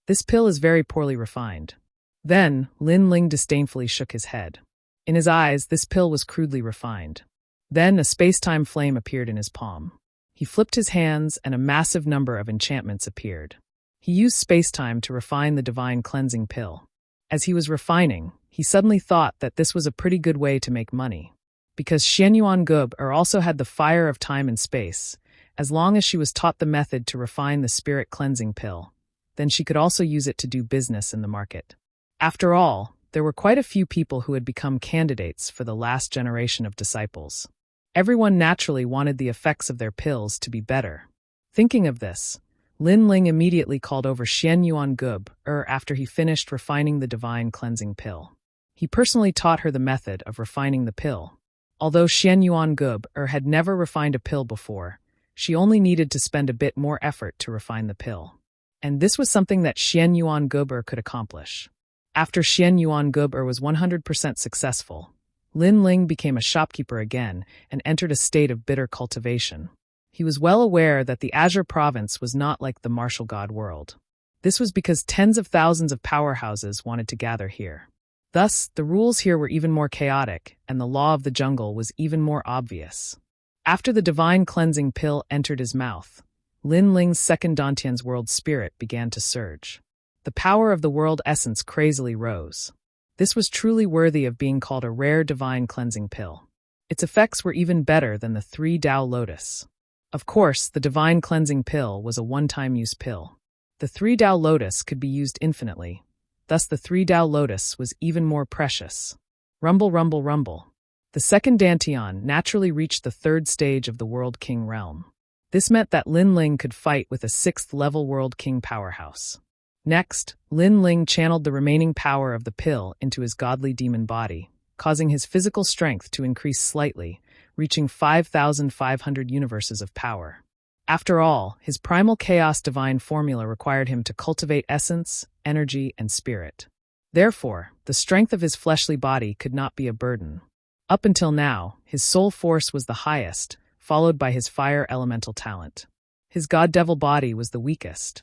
This pill is very poorly refined. Then, Lin Ling disdainfully shook his head. In his eyes, this pill was crudely refined. Then a space-time flame appeared in his palm. He flipped his hands and a massive number of enchantments appeared. He used space-time to refine the divine cleansing pill. As he was refining, he suddenly thought that this was a pretty good way to make money. Because Xian Yuan Guber also had the fire of time and space, as long as she was taught the method to refine the spirit cleansing pill, then she could also use it to do business in the market. After all, there were quite a few people who had become candidates for the last generation of disciples. Everyone naturally wanted the effects of their pills to be better. Thinking of this, Lin Ling immediately called over Xian Yuan Guber after he finished refining the divine cleansing pill. He personally taught her the method of refining the pill. Although Xian Yuan Guber had never refined a pill before, she only needed to spend a bit more effort to refine the pill. And this was something that Xian Yuan Guber could accomplish. After Xian Yuan Guber was 100% successful, Lin Ling became a shopkeeper again and entered a state of bitter cultivation. He was well aware that the Azure province was not like the martial god world. This was because tens of thousands of powerhouses wanted to gather here. Thus, the rules here were even more chaotic, and the law of the jungle was even more obvious. After the divine cleansing pill entered his mouth, Lin Ling's second Dantian's world spirit began to surge. The power of the world essence crazily rose. This was truly worthy of being called a rare divine cleansing pill. Its effects were even better than the 3 Tao Lotus. Of course, the divine cleansing pill was a one-time use pill. The 3 Tao Lotus could be used infinitely. Thus the 3 Tao Lotus was even more precious. Rumble, rumble, rumble. The second Dantian naturally reached the 3rd stage of the World King realm. This meant that Lin Ling could fight with a 6th-level World King powerhouse. Next, Lin Ling channeled the remaining power of the pill into his godly demon body, causing his physical strength to increase slightly, reaching 5,500 universes of power. After all, his primal chaos divine formula required him to cultivate essence, energy, and spirit. Therefore, the strength of his fleshly body could not be a burden. Up until now, his soul force was the highest, followed by his fire elemental talent. His god-devil body was the weakest.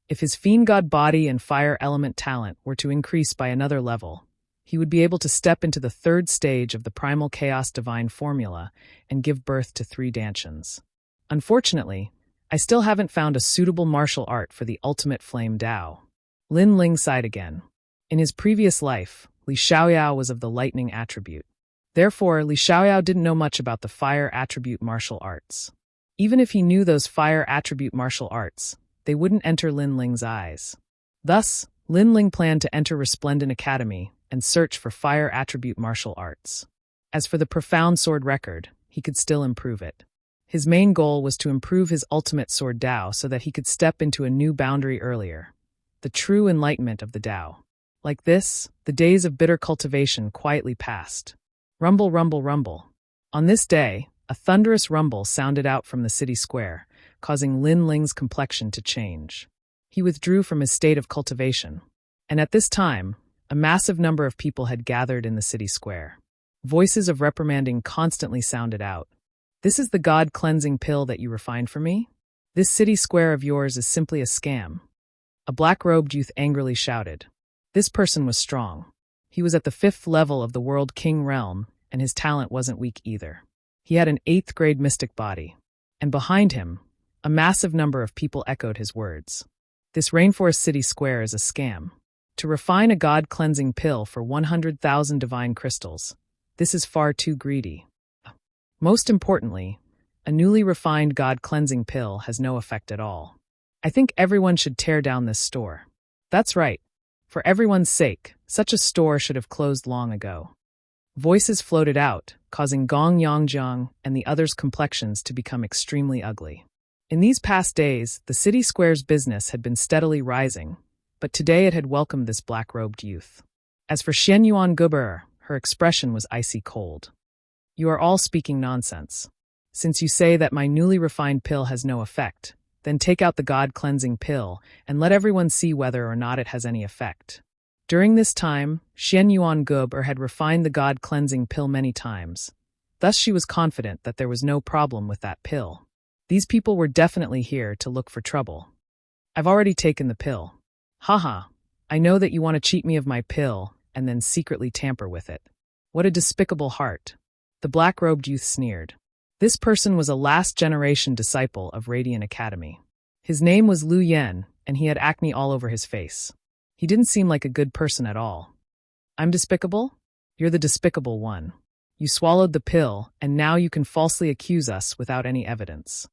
If his fiend god body and fire element talent were to increase by another level, he would be able to step into the 3rd stage of the primal chaos divine formula and give birth to 3 Dantians. Unfortunately, I still haven't found a suitable martial art for the ultimate flame Dao. Lin Ling sighed again. In his previous life, Li Xiaoyao was of the lightning attribute. Therefore, Li Xiaoyao didn't know much about the fire attribute martial arts. Even if he knew those fire attribute martial arts, they wouldn't enter Lin Ling's eyes. Thus, Lin Ling planned to enter Resplendent Academy and search for fire attribute martial arts. As for the profound sword record, he could still improve it. His main goal was to improve his ultimate sword Dao so that he could step into a new boundary earlier, the true enlightenment of the Dao. Like this, the days of bitter cultivation quietly passed. Rumble, rumble, rumble. On this day, a thunderous rumble sounded out from the city square, causing Lin Ling's complexion to change. He withdrew from his state of cultivation, and at this time, a massive number of people had gathered in the city square. Voices of reprimanding constantly sounded out. This is the God-cleansing pill that you refined for me? This city square of yours is simply a scam. A black-robed youth angrily shouted. This person was strong. He was at the 5th level of the World King realm, and his talent wasn't weak either. He had an 8th-grade mystic body. And behind him, a massive number of people echoed his words. This Rainforest City Square is a scam. To refine a God-cleansing pill for 100,000 divine crystals, this is far too greedy. Most importantly, a newly refined God-cleansing pill has no effect at all. I think everyone should tear down this store. That's right. For everyone's sake, such a store should have closed long ago. Voices floated out, causing Gong Yangjiang and the others' complexions to become extremely ugly. In these past days, the city square's business had been steadily rising, but today it had welcomed this black-robed youth. As for Xian Yuan Guber, her expression was icy cold. You are all speaking nonsense. Since you say that my newly refined pill has no effect, then take out the God-cleansing pill and let everyone see whether or not it has any effect. During this time, Xian Yuan Guber had refined the God-cleansing pill many times. Thus she was confident that there was no problem with that pill. These people were definitely here to look for trouble. I've already taken the pill. Haha, I know that you want to cheat me of my pill and then secretly tamper with it. What a despicable heart. The black-robed youth sneered. This person was a last-generation disciple of Radiant Academy. His name was Lu Yen, and he had acne all over his face. He didn't seem like a good person at all. I'm despicable? You're the despicable one. You swallowed the pill, and now you can falsely accuse us without any evidence.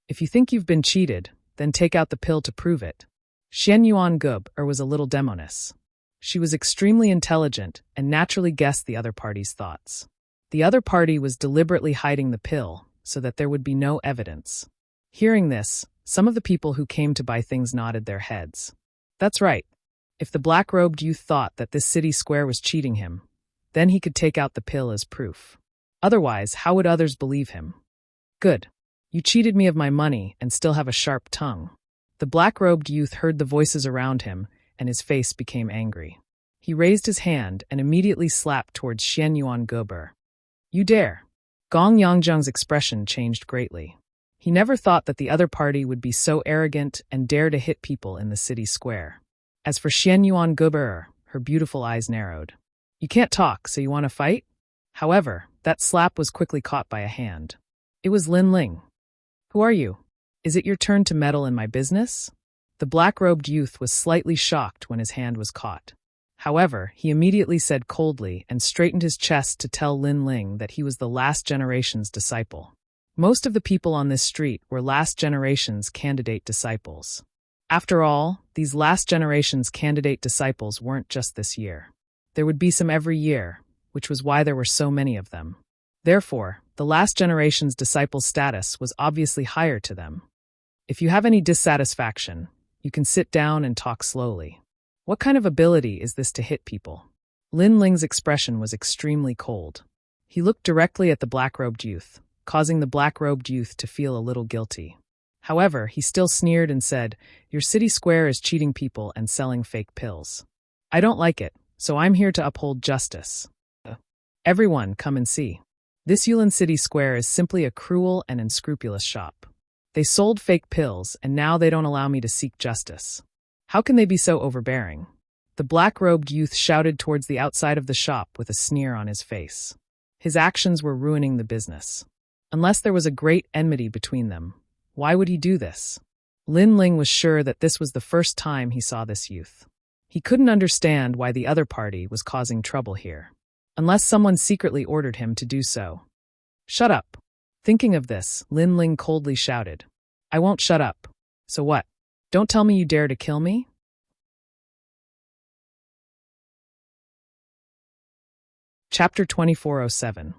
If you think you've been cheated, then take out the pill to prove it. Xian Yuan Guber was a little demoness. She was extremely intelligent and naturally guessed the other party's thoughts. The other party was deliberately hiding the pill so that there would be no evidence. Hearing this, some of the people who came to buy things nodded their heads. That's right. If the black-robed youth thought that this city square was cheating him, then he could take out the pill as proof. Otherwise, how would others believe him? Good. You cheated me of my money and still have a sharp tongue. The black-robed youth heard the voices around him, and his face became angry. He raised his hand and immediately slapped towards Xian Yuan Guber. You dare. Gong Yangjiang's expression changed greatly. He never thought that the other party would be so arrogant and dare to hit people in the city square. As for Xian Yuan Guber, her beautiful eyes narrowed. You can't talk, so you want to fight? However, that slap was quickly caught by a hand. It was Lin Ling. Who are you? Is it your turn to meddle in my business? The black-robed youth was slightly shocked when his hand was caught. However, he immediately said coldly and straightened his chest to tell Lin Ling that he was the last generation's disciple. Most of the people on this street were last generation's candidate disciples. After all, these last generation's candidate disciples weren't just this year. There would be some every year, which was why there were so many of them. Therefore, the last generation's disciple status was obviously higher to them. If you have any dissatisfaction, you can sit down and talk slowly. What kind of ability is this to hit people? Lin Ling's expression was extremely cold. He looked directly at the black-robed youth, causing the black-robed youth to feel a little guilty. However, he still sneered and said, Your city square is cheating people and selling fake pills. I don't like it, so I'm here to uphold justice. Everyone, come and see. This Yulin City Square is simply a cruel and unscrupulous shop. They sold fake pills, and now they don't allow me to seek justice. How can they be so overbearing? The black-robed youth shouted towards the outside of the shop with a sneer on his face. His actions were ruining the business. Unless there was a great enmity between them, why would he do this? Lin Ling was sure that this was the first time he saw this youth. He couldn't understand why the other party was causing trouble here, unless someone secretly ordered him to do so. Shut up. Thinking of this, Lin Ling coldly shouted, I won't shut up. So what? Don't tell me you dare to kill me? Chapter 2407.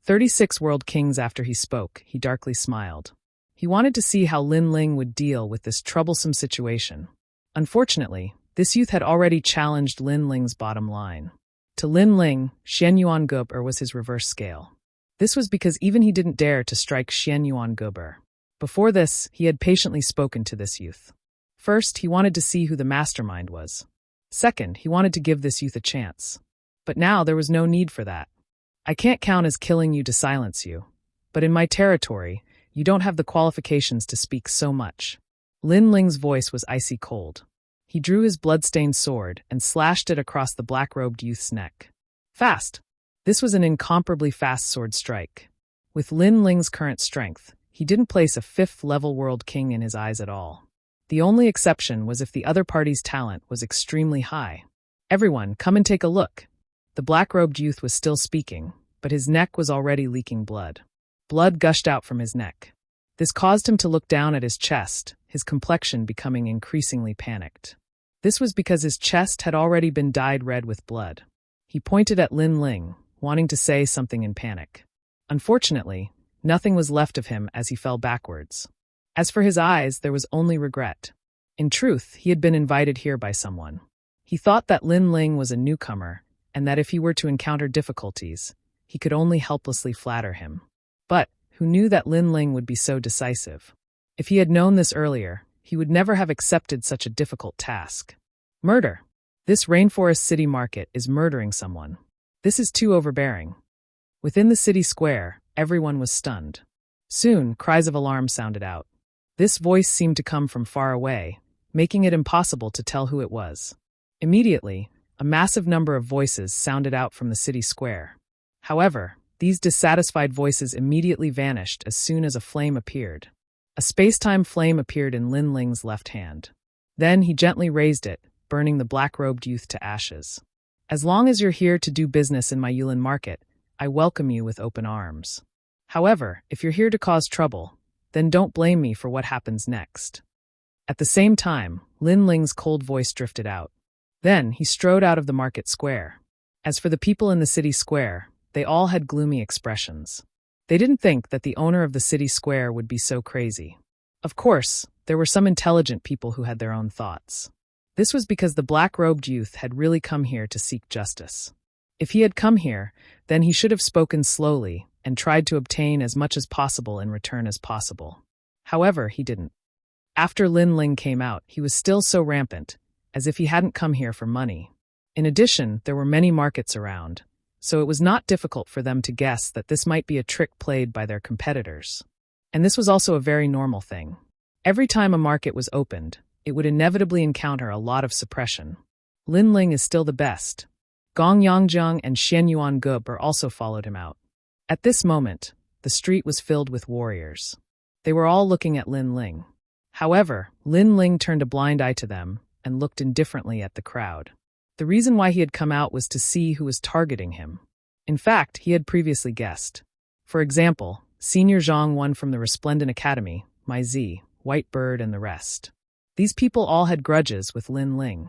36 World Kings. After he spoke, he darkly smiled. He wanted to see how Lin Ling would deal with this troublesome situation. Unfortunately, this youth had already challenged Lin Ling's bottom line. To Lin Ling, Xian Yuan Guber was his reverse scale. This was because even he didn't dare to strike Xian Yuan Guber. Before this, he had patiently spoken to this youth. First, he wanted to see who the mastermind was. Second, he wanted to give this youth a chance. But now there was no need for that. I can't count as killing you to silence you. But in my territory, you don't have the qualifications to speak so much. Lin Ling's voice was icy cold. He drew his blood-stained sword and slashed it across the black-robed youth's neck. Fast! This was an incomparably fast sword strike. With Lin Ling's current strength, he didn't place a 5th-level world king in his eyes at all. The only exception was if the other party's talent was extremely high. Everyone, come and take a look. The black-robed youth was still speaking, but his neck was already leaking blood. Blood gushed out from his neck. This caused him to look down at his chest, his complexion becoming increasingly panicked. This was because his chest had already been dyed red with blood. He pointed at Lin Ling, wanting to say something in panic. Unfortunately, nothing was left of him as he fell backwards. As for his eyes, there was only regret. In truth, he had been invited here by someone. He thought that Lin Ling was a newcomer, and that if he were to encounter difficulties, he could only helplessly flatter him. But who knew that Lin Ling would be so decisive? If he had known this earlier, he would never have accepted such a difficult task. Murder. This rainforest city market is murdering someone. This is too overbearing. Within the city square, everyone was stunned. Soon, cries of alarm sounded out. This voice seemed to come from far away, making it impossible to tell who it was. Immediately, a massive number of voices sounded out from the city square. However, these dissatisfied voices immediately vanished as soon as a flame appeared. A space-time flame appeared in Lin Ling's left hand. Then he gently raised it, burning the black-robed youth to ashes. As long as you're here to do business in my Yulin market, I welcome you with open arms. However, if you're here to cause trouble, then don't blame me for what happens next. At the same time, Lin Ling's cold voice drifted out. Then he strode out of the market square. As for the people in the city square, they all had gloomy expressions. They didn't think that the owner of the city square would be so crazy. Of course, there were some intelligent people who had their own thoughts. This was because the black-robed youth had really come here to seek justice. If he had come here, then he should have spoken slowly and tried to obtain as much as possible in return as possible. However, he didn't. After Lin Ling came out, he was still so rampant, as if he hadn't come here for money. In addition, there were many markets around, so it was not difficult for them to guess that this might be a trick played by their competitors. And this was also a very normal thing. Every time a market was opened, it would inevitably encounter a lot of suppression. Lin Ling is still the best. Gong Yangjiang and Xian Yuan Guber also followed him out. At this moment, the street was filled with warriors. They were all looking at Lin Ling. However, Lin Ling turned a blind eye to them and looked indifferently at the crowd. The reason why he had come out was to see who was targeting him. In fact, he had previously guessed. For example, Senior Zhang won from the Resplendent Academy, Mai Zi, White Bird, and the rest. These people all had grudges with Lin Ling.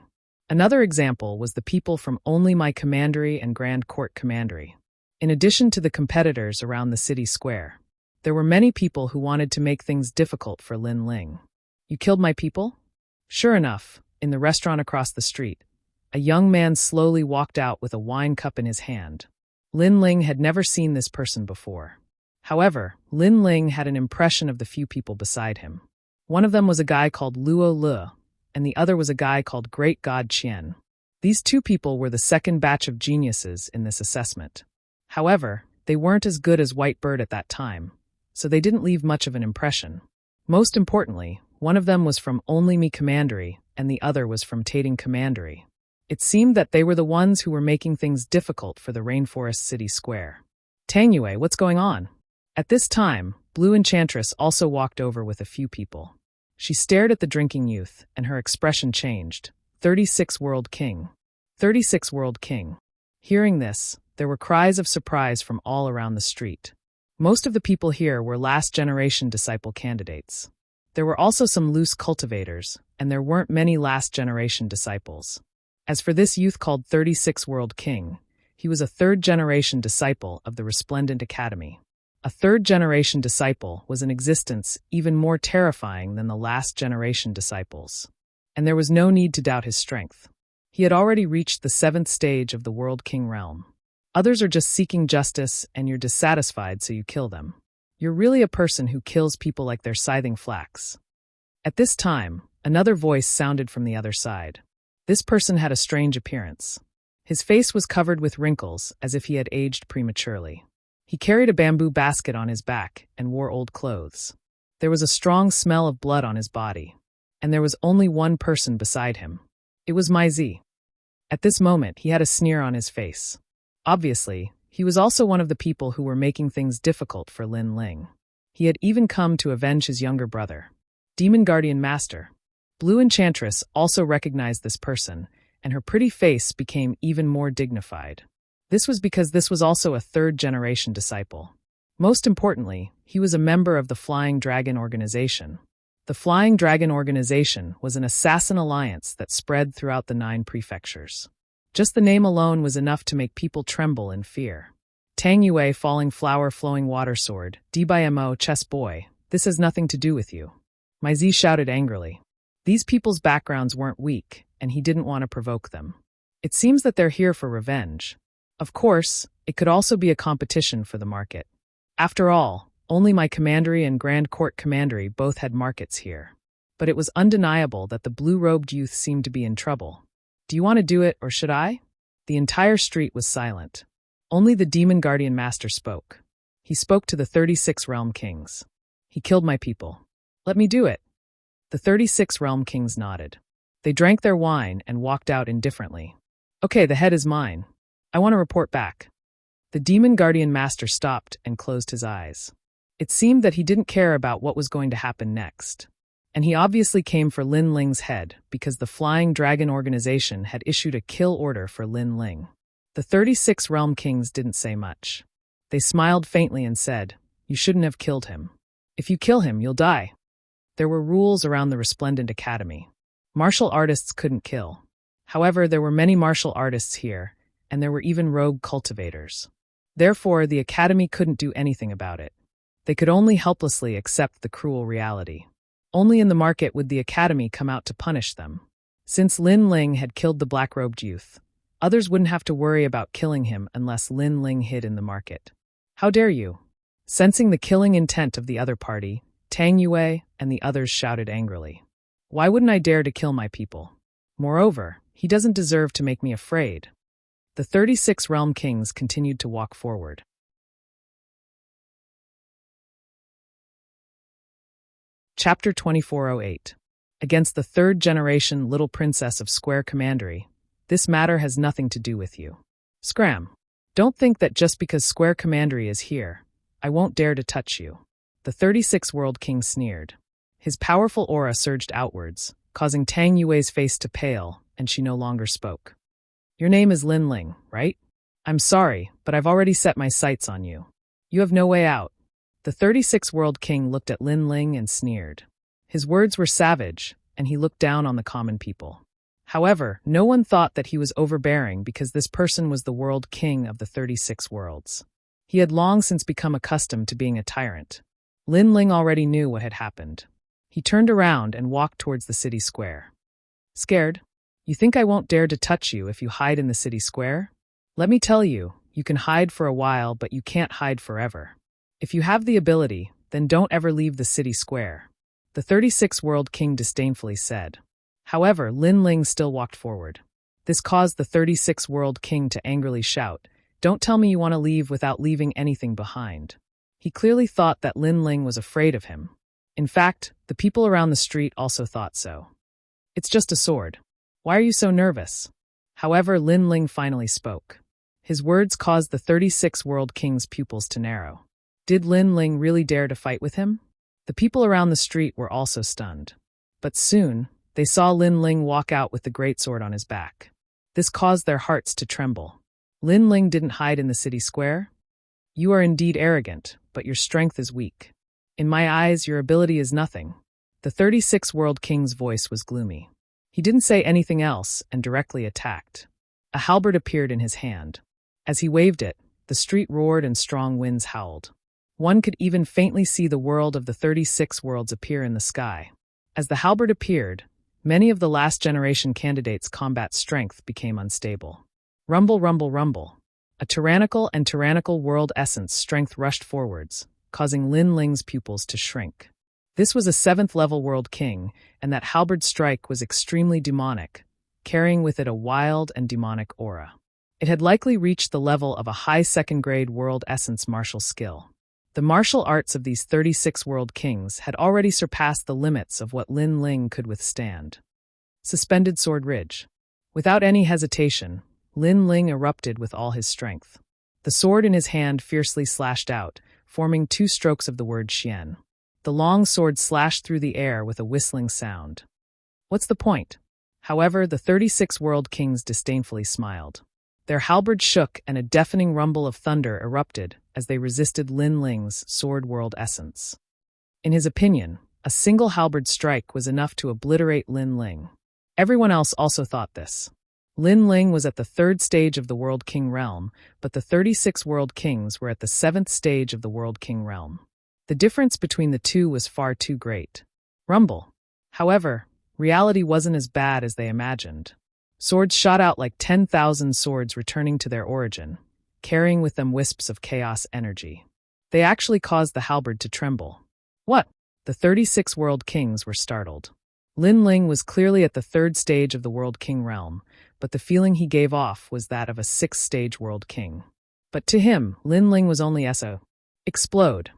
Another example was the people from Only My Commandery and Grand Court Commandery. In addition to the competitors around the city square, there were many people who wanted to make things difficult for Lin Ling. You killed my people? Sure enough, in the restaurant across the street, a young man slowly walked out with a wine cup in his hand. Lin Ling had never seen this person before. However, Lin Ling had an impression of the few people beside him. One of them was a guy called Luo Le, and the other was a guy called Great God Qian. These two people were the second batch of geniuses in this assessment. However, they weren't as good as White Bird at that time, so they didn't leave much of an impression. Most importantly, one of them was from Only Me Commandery, and the other was from Tating Commandery. It seemed that they were the ones who were making things difficult for the Rainforest City Square. Tangyue, what's going on? At this time, Blue Enchantress also walked over with a few people. She stared at the drinking youth, and her expression changed. 36 World King. 36 World King. Hearing this, there were cries of surprise from all around the street. Most of the people here were last-generation disciple candidates. There were also some loose cultivators, and there weren't many last-generation disciples. As for this youth called 36 World King, he was a third-generation disciple of the Resplendent Academy. A third-generation disciple was in existence even more terrifying than the last-generation disciples. And there was no need to doubt his strength. He had already reached the 7th stage of the World King realm. Others are just seeking justice, and you're dissatisfied, so you kill them. You're really a person who kills people like they're scything flax. At this time, another voice sounded from the other side. This person had a strange appearance. His face was covered with wrinkles, as if he had aged prematurely. He carried a bamboo basket on his back and wore old clothes. There was a strong smell of blood on his body. And there was only one person beside him. It was Maizi. At this moment, he had a sneer on his face. Obviously, he was also one of the people who were making things difficult for Lin Ling. He had even come to avenge his younger brother. Demon Guardian Master. Blue Enchantress also recognized this person, and her pretty face became even more dignified. This was because this was also a third-generation disciple. Most importantly, he was a member of the Flying Dragon Organization. The Flying Dragon Organization was an assassin alliance that spread throughout the 9 prefectures. Just the name alone was enough to make people tremble in fear. Tang Yue, Falling Flower, Flowing Water Sword, Dbymo, Chess Boy, this has nothing to do with you. Maizi shouted angrily. These people's backgrounds weren't weak, and he didn't want to provoke them. It seems that they're here for revenge. Of course, it could also be a competition for the market. After all, only my commandery and Grand Court commandery both had markets here. But it was undeniable that the blue-robed youth seemed to be in trouble. Do you want to do it, or should I? The entire street was silent. Only the Demon Guardian Master spoke. He spoke to the 36 Realm Kings. He killed my people. Let me do it. The 36 Realm Kings nodded. They drank their wine and walked out indifferently. Okay, the head is mine. I want to report back. The Demon Guardian Master stopped and closed his eyes. It seemed that he didn't care about what was going to happen next. And he obviously came for Lin Ling's head because the Flying Dragon Organization had issued a kill order for Lin Ling. The 36 Realm Kings didn't say much. They smiled faintly and said, "You shouldn't have killed him. If you kill him, you'll die." There were rules around the Resplendent Academy. Martial artists couldn't kill. However, there were many martial artists here, and there were even rogue cultivators. Therefore, the Academy couldn't do anything about it. They could only helplessly accept the cruel reality. Only in the market would the Academy come out to punish them. Since Lin Ling had killed the black-robed youth, others wouldn't have to worry about killing him unless Lin Ling hid in the market. How dare you? Sensing the killing intent of the other party, Tang Yue and the others shouted angrily. Why wouldn't I dare to kill my people? Moreover, he doesn't deserve to make me afraid. The 36 Realm Kings continued to walk forward. Chapter 2408. Against the third-generation little princess of Square Commandery, this matter has nothing to do with you. Scram. Don't think that just because Square Commandery is here, I won't dare to touch you. The 36 World King sneered. His powerful aura surged outwards, causing Tang Yue's face to pale, and she no longer spoke. Your name is Lin Ling, right? I'm sorry, but I've already set my sights on you. You have no way out. The 36 World King looked at Lin Ling and sneered. His words were savage, and he looked down on the common people. However, no one thought that he was overbearing because this person was the World King of the 36 worlds. He had long since become accustomed to being a tyrant. Lin Ling already knew what had happened. He turned around and walked towards the city square. Scared? You think I won't dare to touch you if you hide in the city square? Let me tell you, you can hide for a while, but you can't hide forever. If you have the ability, then don't ever leave the city square. The 36 World King disdainfully said. However, Lin Ling still walked forward. This caused the 36 World King to angrily shout, "Don't tell me you want to leave without leaving anything behind." He clearly thought that Lin Ling was afraid of him. In fact, the people around the street also thought so. It's just a sword. Why are you so nervous? However, Lin Ling finally spoke. His words caused the 36 World King's pupils to narrow. Did Lin Ling really dare to fight with him? The people around the street were also stunned. But soon, they saw Lin Ling walk out with the greatsword on his back. This caused their hearts to tremble. Lin Ling didn't hide in the city square. You are indeed arrogant, but your strength is weak. In my eyes, your ability is nothing. The 36 World King's voice was gloomy. He didn't say anything else and directly attacked. A halberd appeared in his hand. As he waved it, the street roared and strong winds howled. One could even faintly see the world of the 36 worlds appear in the sky. As the halberd appeared, many of the last generation candidates' combat strength became unstable. Rumble, rumble, rumble. A tyrannical world essence strength rushed forwards, causing Lin Ling's pupils to shrink. This was a 7th-level world king, and that halberd strike was extremely demonic, carrying with it a wild and demonic aura. It had likely reached the level of a high 2nd-grade world essence martial skill. The martial arts of these 36 world kings had already surpassed the limits of what Lin Ling could withstand. Suspended Sword Ridge. Without any hesitation, Lin Ling erupted with all his strength. The sword in his hand fiercely slashed out, forming 2 strokes of the word Xian. The long sword slashed through the air with a whistling sound. What's the point? However, the 36 world kings disdainfully smiled. Their halberds shook and a deafening rumble of thunder erupted as they resisted Lin Ling's sword world essence. In his opinion, a single halberd strike was enough to obliterate Lin Ling. Everyone else also thought this. Lin Ling was at the 3rd stage of the World King realm, but the 36 World Kings were at the 7th stage of the World King realm. The difference between the two was far too great. Rumble. However, reality wasn't as bad as they imagined. Swords shot out like 10,000 swords returning to their origin, carrying with them wisps of chaos energy. They actually caused the halberd to tremble. What? The 36 World Kings were startled. Lin Ling was clearly at the 3rd stage of the World King realm, but the feeling he gave off was that of a 6th-stage World King. But to him, Lin Ling was only SO. Explode.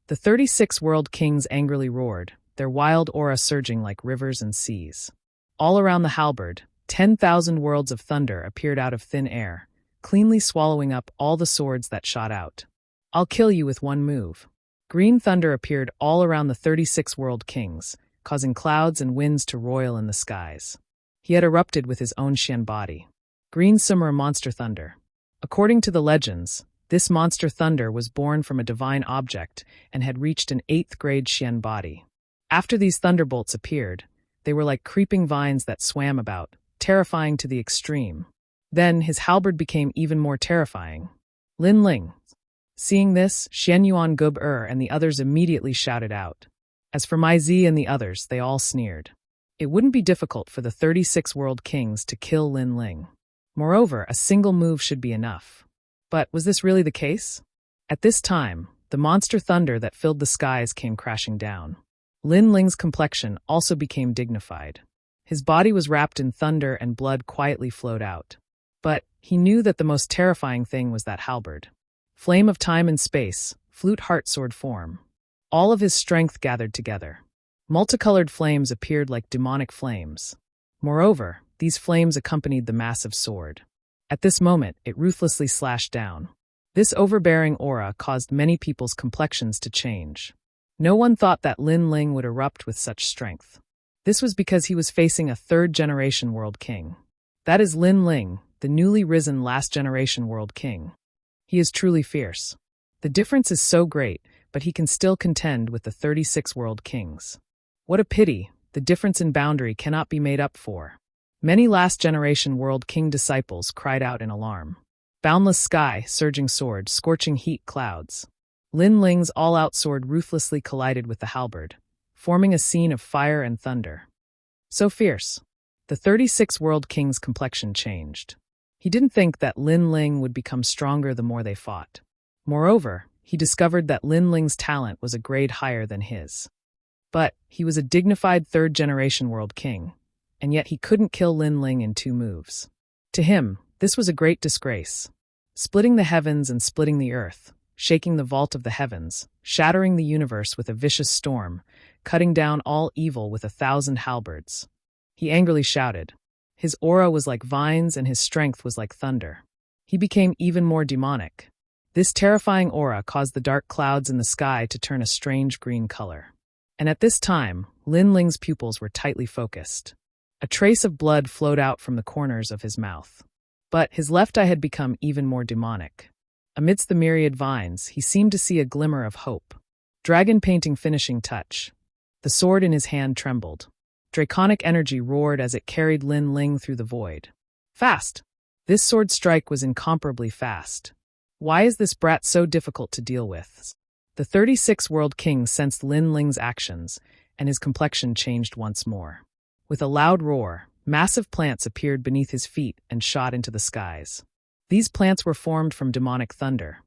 The 36 World Kings angrily roared, their wild aura surging like rivers and seas. All around the halberd, 10,000 worlds of thunder appeared out of thin air, cleanly swallowing up all the swords that shot out. I'll kill you with one move. Green thunder appeared all around the 36 World Kings, causing clouds and winds to roil in the skies. He had erupted with his own Xian body. Green Summer Monster Thunder. According to the legends, this monster thunder was born from a divine object and had reached an 8th-grade Xian body. After these thunderbolts appeared, they were like creeping vines that swam about, terrifying to the extreme. Then his halberd became even more terrifying. Lin Ling. Seeing this, Xian Yuan Gub and the others immediately shouted out. As for Mai Zi and the others, they all sneered. It wouldn't be difficult for the 36 World Kings to kill Lin Ling. Moreover, a single move should be enough. But was this really the case? At this time, the monster thunder that filled the skies came crashing down. Lin Ling's complexion also became dignified. His body was wrapped in thunder and blood quietly flowed out. But he knew that the most terrifying thing was that halberd. Flame of time and space, flute heart sword form. All of his strength gathered together. Multicolored flames appeared like demonic flames. Moreover, these flames accompanied the massive sword. At this moment, it ruthlessly slashed down. This overbearing aura caused many people's complexions to change. No one thought that Lin Ling would erupt with such strength. This was because he was facing a 3rd-generation World King. That is Lin Ling, the newly risen last-generation World King. He is truly fierce. The difference is so great, but he can still contend with the 36 World Kings. What a pity, the difference in boundary cannot be made up for. Many last-generation World King disciples cried out in alarm. Boundless sky, surging sword, scorching heat clouds. Lin Ling's all-out sword ruthlessly collided with the halberd, forming a scene of fire and thunder. So fierce. The 36 World King's complexion changed. He didn't think that Lin Ling would become stronger the more they fought. Moreover, he discovered that Lin Ling's talent was a grade higher than his. But he was a dignified 3rd-generation World King, and yet he couldn't kill Lin Ling in 2 moves. To him, this was a great disgrace. Splitting the heavens and splitting the earth, shaking the vault of the heavens, shattering the universe with a vicious storm, cutting down all evil with 1,000 halberds. He angrily shouted. His aura was like vines and his strength was like thunder. He became even more demonic. This terrifying aura caused the dark clouds in the sky to turn a strange green color. And at this time, Lin Ling's pupils were tightly focused. A trace of blood flowed out from the corners of his mouth. But his left eye had become even more demonic. Amidst the myriad vines, he seemed to see a glimmer of hope. Dragon painting finishing touch. The sword in his hand trembled. Draconic energy roared as it carried Lin Ling through the void. Fast! This sword strike was incomparably fast. Why is this brat so difficult to deal with? The 36 World King sensed Lin Ling's actions, and his complexion changed once more. With a loud roar, massive plants appeared beneath his feet and shot into the skies. These plants were formed from demonic thunder.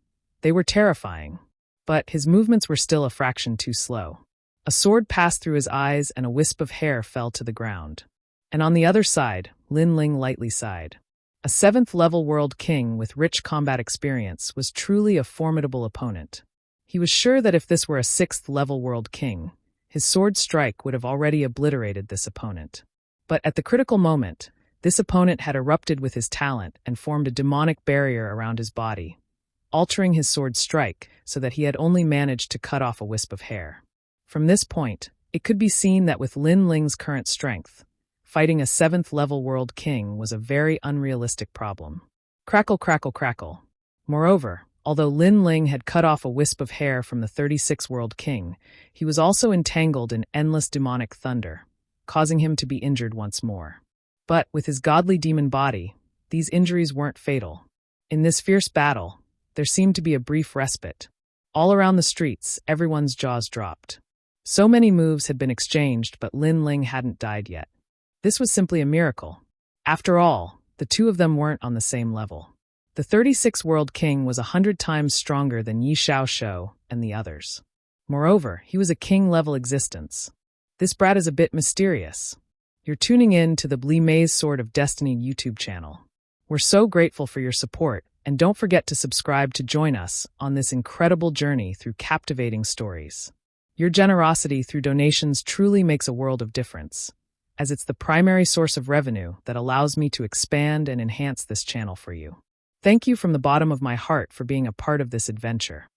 They were terrifying, but his movements were still a fraction too slow. A sword passed through his eyes and a wisp of hair fell to the ground. And on the other side, Lin Ling lightly sighed. A 7th-level World King with rich combat experience was truly a formidable opponent. He was sure that if this were a 6th-level World King, his sword strike would have already obliterated this opponent. But at the critical moment, this opponent had erupted with his talent and formed a demonic barrier around his body, altering his sword strike so that he had only managed to cut off a wisp of hair. From this point, it could be seen that with Lin Ling's current strength, fighting a 7th-level World King was a very unrealistic problem. Crackle, crackle, crackle. Moreover, although Lin Ling had cut off a wisp of hair from the 36 World King, he was also entangled in endless demonic thunder, causing him to be injured once more. But with his godly demon body, these injuries weren't fatal. In this fierce battle, there seemed to be a brief respite. All around the streets, everyone's jaws dropped. So many moves had been exchanged, but Lin Ling hadn't died yet. This was simply a miracle. After all, the two of them weren't on the same level. The 36 World King was 100 times stronger than Yi Xiaoshuo and the others. Moreover, he was a king-level existence. This brat is a bit mysterious. You're tuning in to the Bli Mei's Sword of Destiny YouTube channel. We're so grateful for your support, and don't forget to subscribe to join us on this incredible journey through captivating stories. Your generosity through donations truly makes a world of difference, as it's the primary source of revenue that allows me to expand and enhance this channel for you. Thank you from the bottom of my heart for being a part of this adventure.